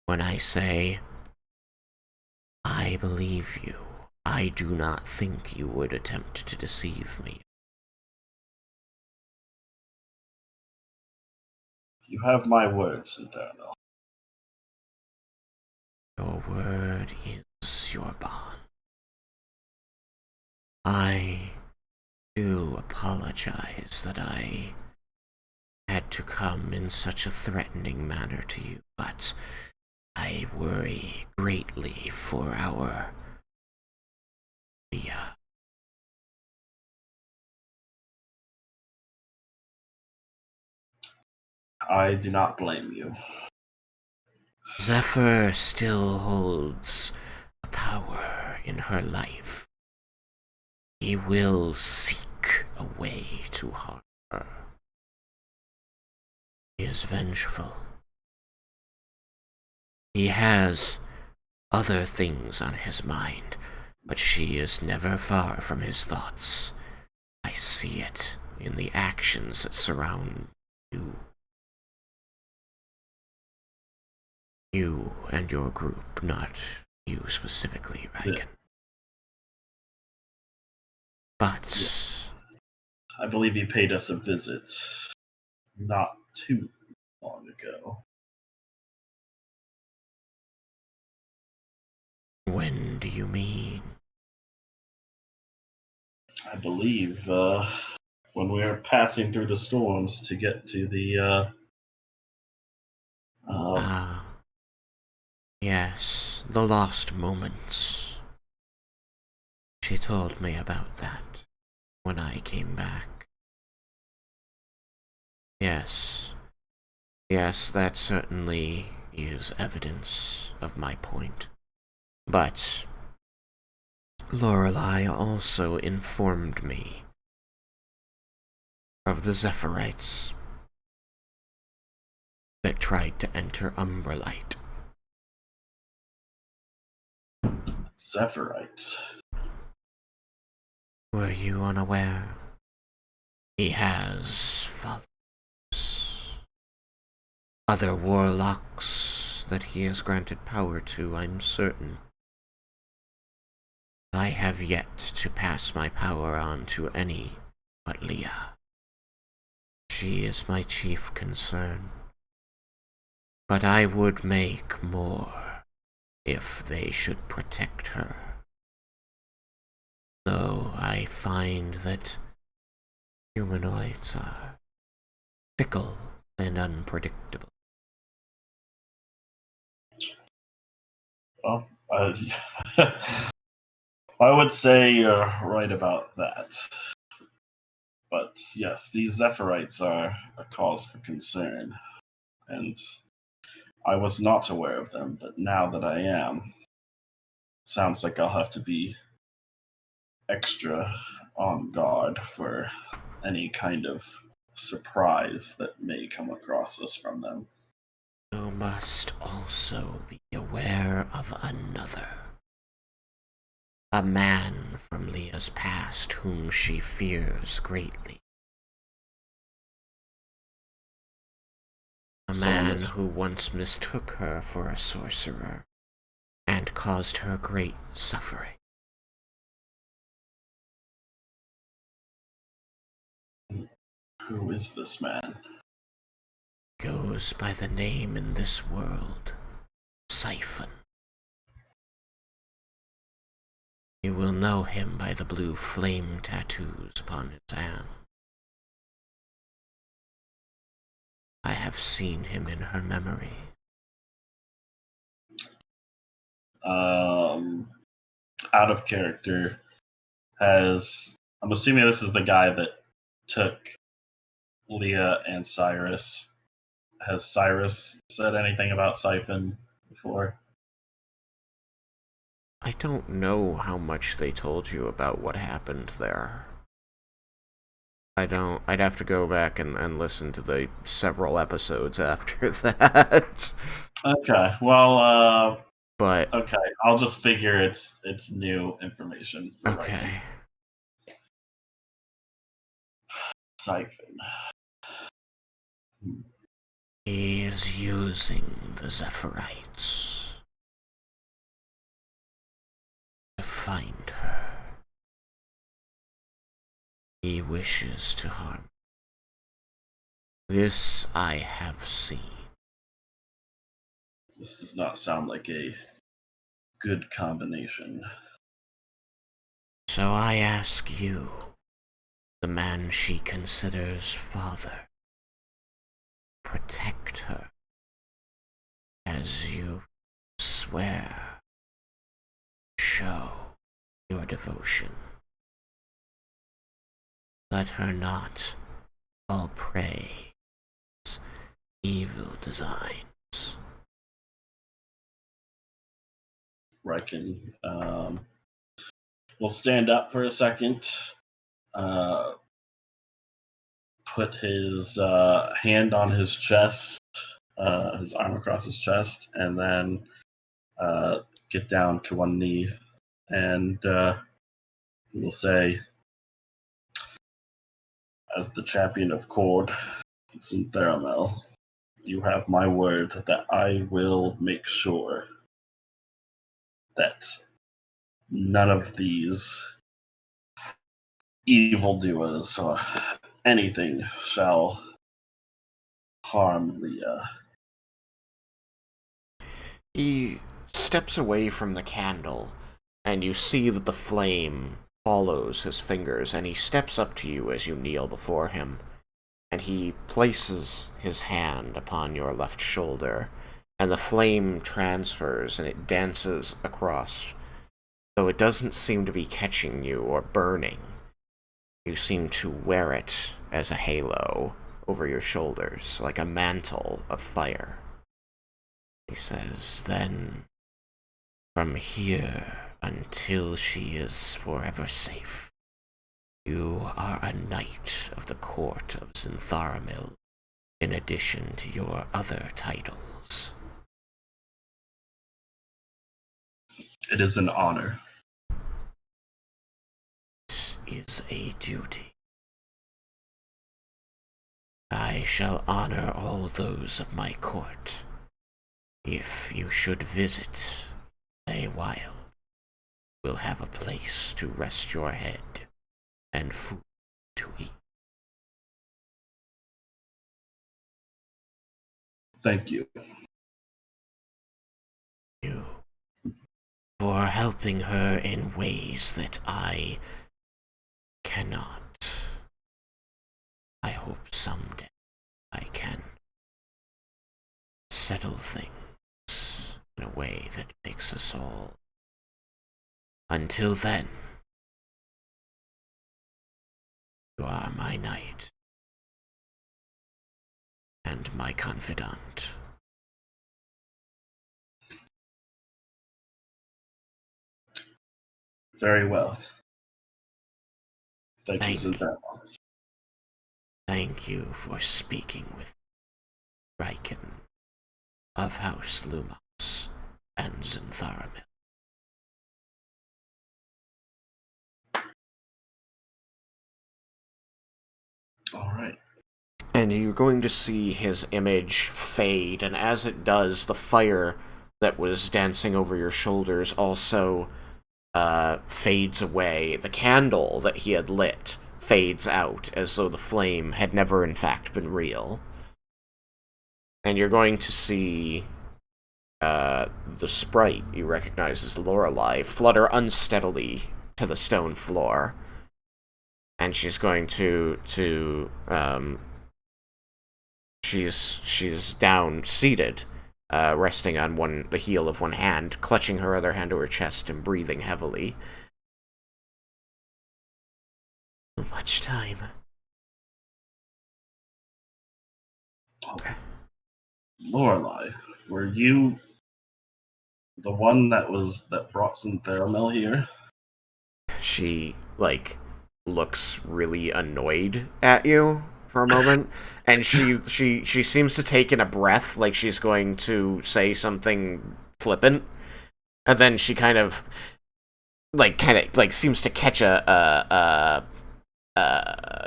when I say, I believe you. I do not think you would attempt to deceive me. You have my word, Centeno. Your word is your bond. I do apologize that I had to come in such a threatening manner to you, but I worry greatly for our Leah. I do not blame you. Zephyr still holds a power in her life. He will seek a way to harm her. He is vengeful. He has other things on his mind, but she is never far from his thoughts. I see it in the actions that surround you. You and your group, not you specifically, Raiken. Yeah. But I believe he paid us a visit not too long ago. when do you mean? I believe when we were passing through the storms to get to the Yes, the lost moments. She told me about that when I came back. Yes, that certainly is evidence of my point. But Lorelei also informed me of the Zephyrites that tried to enter Umberlight. Zephyrites. Were you unaware? He has followers. Other warlocks that he has granted power to, I'm certain. I have yet to pass my power on to any but Leah. She is my chief concern. But I would make more if they should protect her. Though I find that humanoids are fickle and unpredictable. Well, I would say you're right about that. But yes, these Zephyrite are a cause for concern. And I was not aware of them, but now that I am, sounds like I'll have to be extra on guard for any kind of surprise that may come across us from them. You must also be aware of another. A man from Leah's past whom she fears greatly. A man who once mistook her for a sorcerer and caused her great suffering. Who is this man? Goes by the name in this world, Siphon. You will know him by the blue flame tattoos upon his hand. I have seen him in her memory. Out of character, I'm assuming this is the guy that took Leah and Cyrus. Has Cyrus said anything about Siphon before? I don't know how much they told you about what happened there. I'd have to go back and listen to the several episodes after that. Okay, well, But okay, I'll just figure it's new information. okay. Siphon. He is using the Zephyrite to find her. He wishes to harm. This I have seen. This does not sound like a good combination. So I ask you, the man she considers father, protect her as you swear. Show your devotion. Let her not fall prey to evil designs. Raiken will stand up for a second, put his hand on his chest, his arm across his chest, and then get down to one knee, and he will say, as the champion of Cord, in Theramel, you have my word that I will make sure that none of these evildoers or anything shall harm Leah. He steps away from the candle, and you see that the flame follows his fingers, and he steps up to you as you kneel before him, and he places his hand upon your left shoulder, and the flame transfers and it dances across. Though it doesn't seem to be catching you or burning, you seem to wear it as a halo over your shoulders, like a mantle of fire. He says, then, from here until she is forever safe, you are a knight of the court of Zintharamil, in addition to your other titles. It is an honor. It is a duty. I shall honor all those of my court. If you should visit a while, we'll have a place to rest your head and food to eat. Thank you. You for helping her in ways that I cannot. I hope someday I can settle things in a way that makes us all. Until then, you are my knight and my confidant. Very well. Thank you, Thank Zinthar. Thank you for speaking with Raiken of House Lumos and Zintharamil. All right. And you're going to see his image fade, and as it does, the fire that was dancing over your shoulders also fades away. The candle that he had lit fades out, as though the flame had never in fact been real. And you're going to see the sprite you recognize as Lorelei flutter unsteadily to the stone floor. And she's going to she's down, seated, resting on the heel of one hand, clutching her other hand to her chest and breathing heavily. So much time. Lorelei, were you the one that brought Zinthar here? She, looks really annoyed at you for a moment, and she seems to take in a breath, like she's going to say something flippant, and then she kind of seems to catch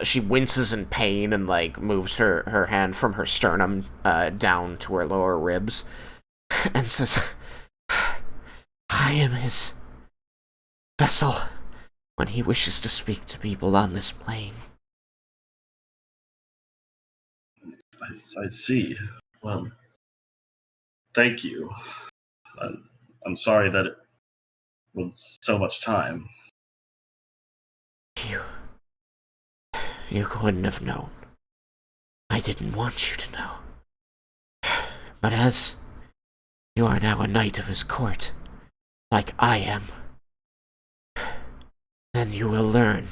she winces in pain and, moves her hand from her sternum, down to her lower ribs, and says, I am his vessel when he wishes to speak to people on this plane. I see. Well, thank you. I'm sorry that it was so much time. You couldn't have known. I didn't want you to know. But as you are now a knight of his court, like I am, then you will learn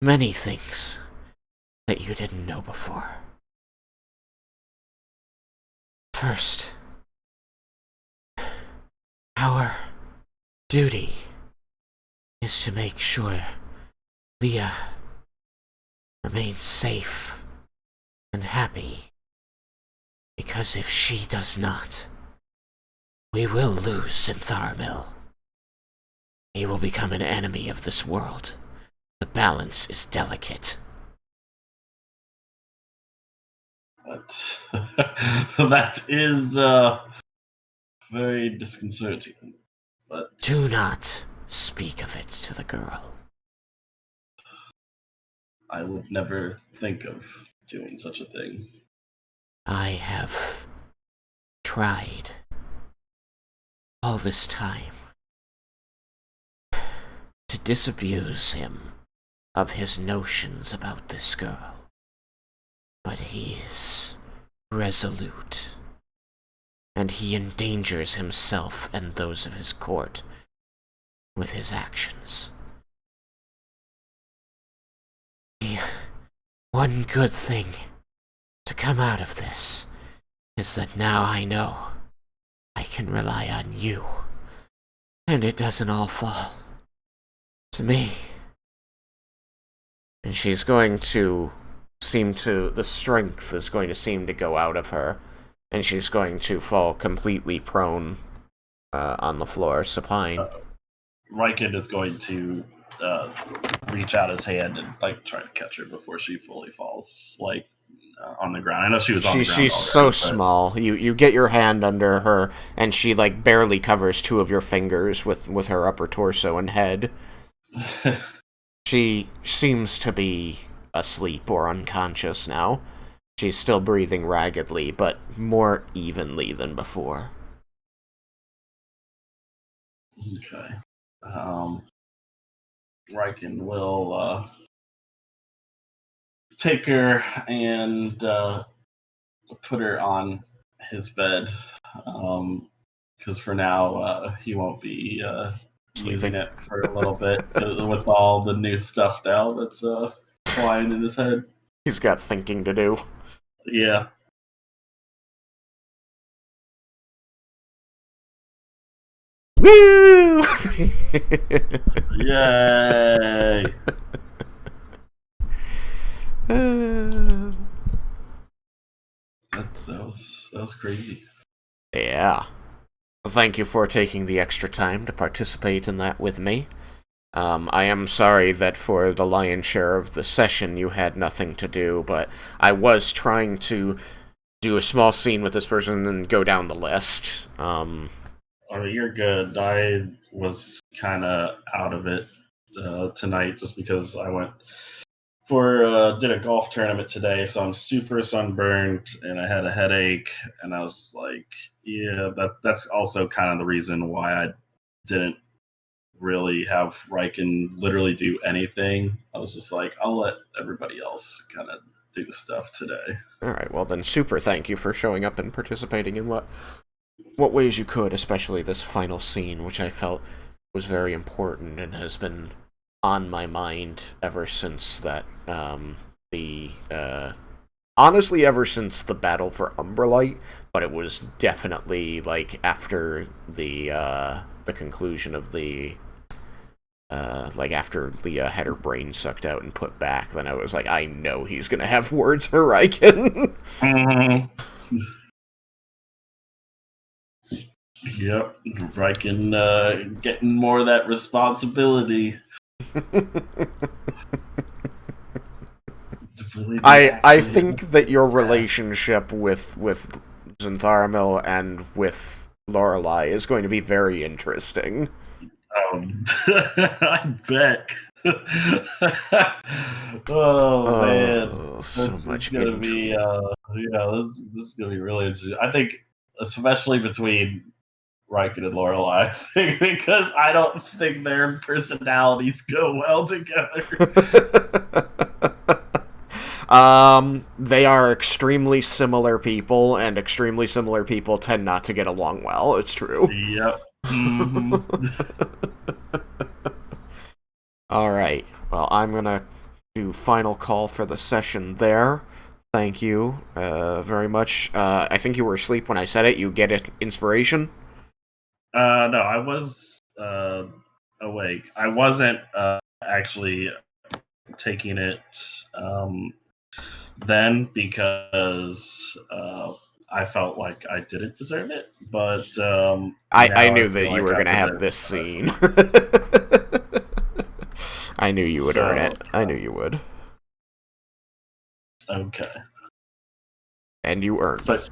many things that you didn't know before. First, our duty is to make sure Leah remains safe and happy, because if she does not, we will lose Zintharamil. He will become an enemy of this world. The balance is delicate. That is very disconcerting. But Do not speak of it to the girl. I would never think of doing such a thing. I have tried all this time to disabuse him of his notions about this girl. But he's resolute, and he endangers himself and those of his court with his actions. The one good thing to come out of this is that now I know I can rely on you, and it doesn't all fall to me. And she's going to the strength is going to seem to go out of her, and she's going to fall completely prone on the floor, supine. Raiken is going to reach out his hand and try to catch her before she fully falls, on the ground. I know she was on the ground She's already, so small. You get your hand under her, and she barely covers two of your fingers with her upper torso and head. She seems to be asleep or unconscious now. She's still breathing raggedly, but more evenly than before. Okay. Raiken will take her and put her on his bed. Because for now, he won't be using it for a little bit with all the new stuff now that's flying in his head. He's got thinking to do. Yeah. Woo! Yay! That was crazy. Yeah. Well, thank you for taking the extra time to participate in that with me. I am sorry that for the lion's share of the session you had nothing to do, but I was trying to do a small scene with this person and go down the list. Oh, you're good. I was kind of out of it tonight just because I went did a golf tournament today, so I'm super sunburned and I had a headache, and I was just like, yeah, that's also kind of the reason why I didn't really have Raiken literally do anything. I was just like, I'll let everybody else kind of do stuff today. Alright, well then super thank you for showing up and participating in what ways you could, especially this final scene, which I felt was very important and has been on my mind ever since that, honestly, ever since the battle for Umbralite, but it was definitely, like, after the conclusion of the, like, after Leah had her brain sucked out and put back, then I was like, I know he's gonna have words for Raiken. Yep, Raiken getting more of that responsibility. I think that your relationship with Xantharamil and with Lorelei is going to be very interesting. I bet. Oh man, so this much is gonna intrigue. be this is gonna be really interesting. I think especially between Raiken and Lorelei, because I don't think their personalities go well together. They are extremely similar people, and extremely similar people tend not to get along well. It's true. Yep. Mm-hmm. Alright, well, I'm gonna do final call for the session there. Thank you very much. I think you were asleep when I said it. You get it, inspiration? No, I was awake. I wasn't actually taking it then because I felt like I didn't deserve it. But I knew that you were going to have this scene. I knew you would earn it. I knew you would. Okay. And you earned it.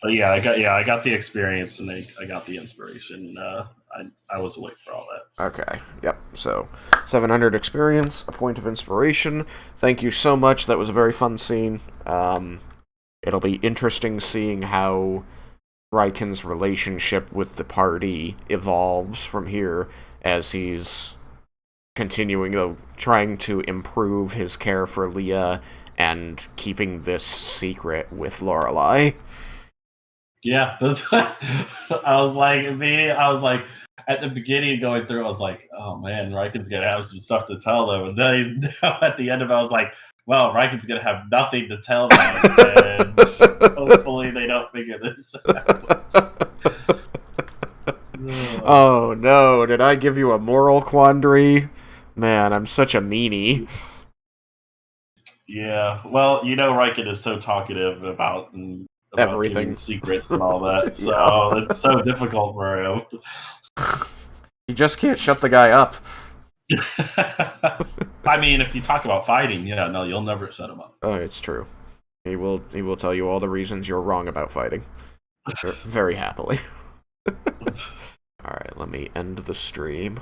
But yeah, I got the experience and I got the inspiration. I was awake for all that. Okay. Yep. So 700 experience, a point of inspiration. Thank you so much. That was a very fun scene. It'll be interesting seeing how Raiken's relationship with the party evolves from here as he's continuing trying to improve his care for Leah and keeping this secret with Lorelei. Yeah, I was like at the beginning going through, I was like, oh man, Raiken's gonna have some stuff to tell them, and then now at the end of it, I was like, well, Raiken's gonna have nothing to tell them, and hopefully they don't figure this out. Oh no, did I give you a moral quandary? Man, I'm such a meanie. Yeah, well, Raiken is so talkative about everything, secrets and all that, so yeah. It's so difficult for him. You just can't shut the guy up. I mean, if you talk about fighting, no, you'll never shut him up. Oh, it's true. He will tell you all the reasons you're wrong about fighting. Very happily. Alright, let me end the stream.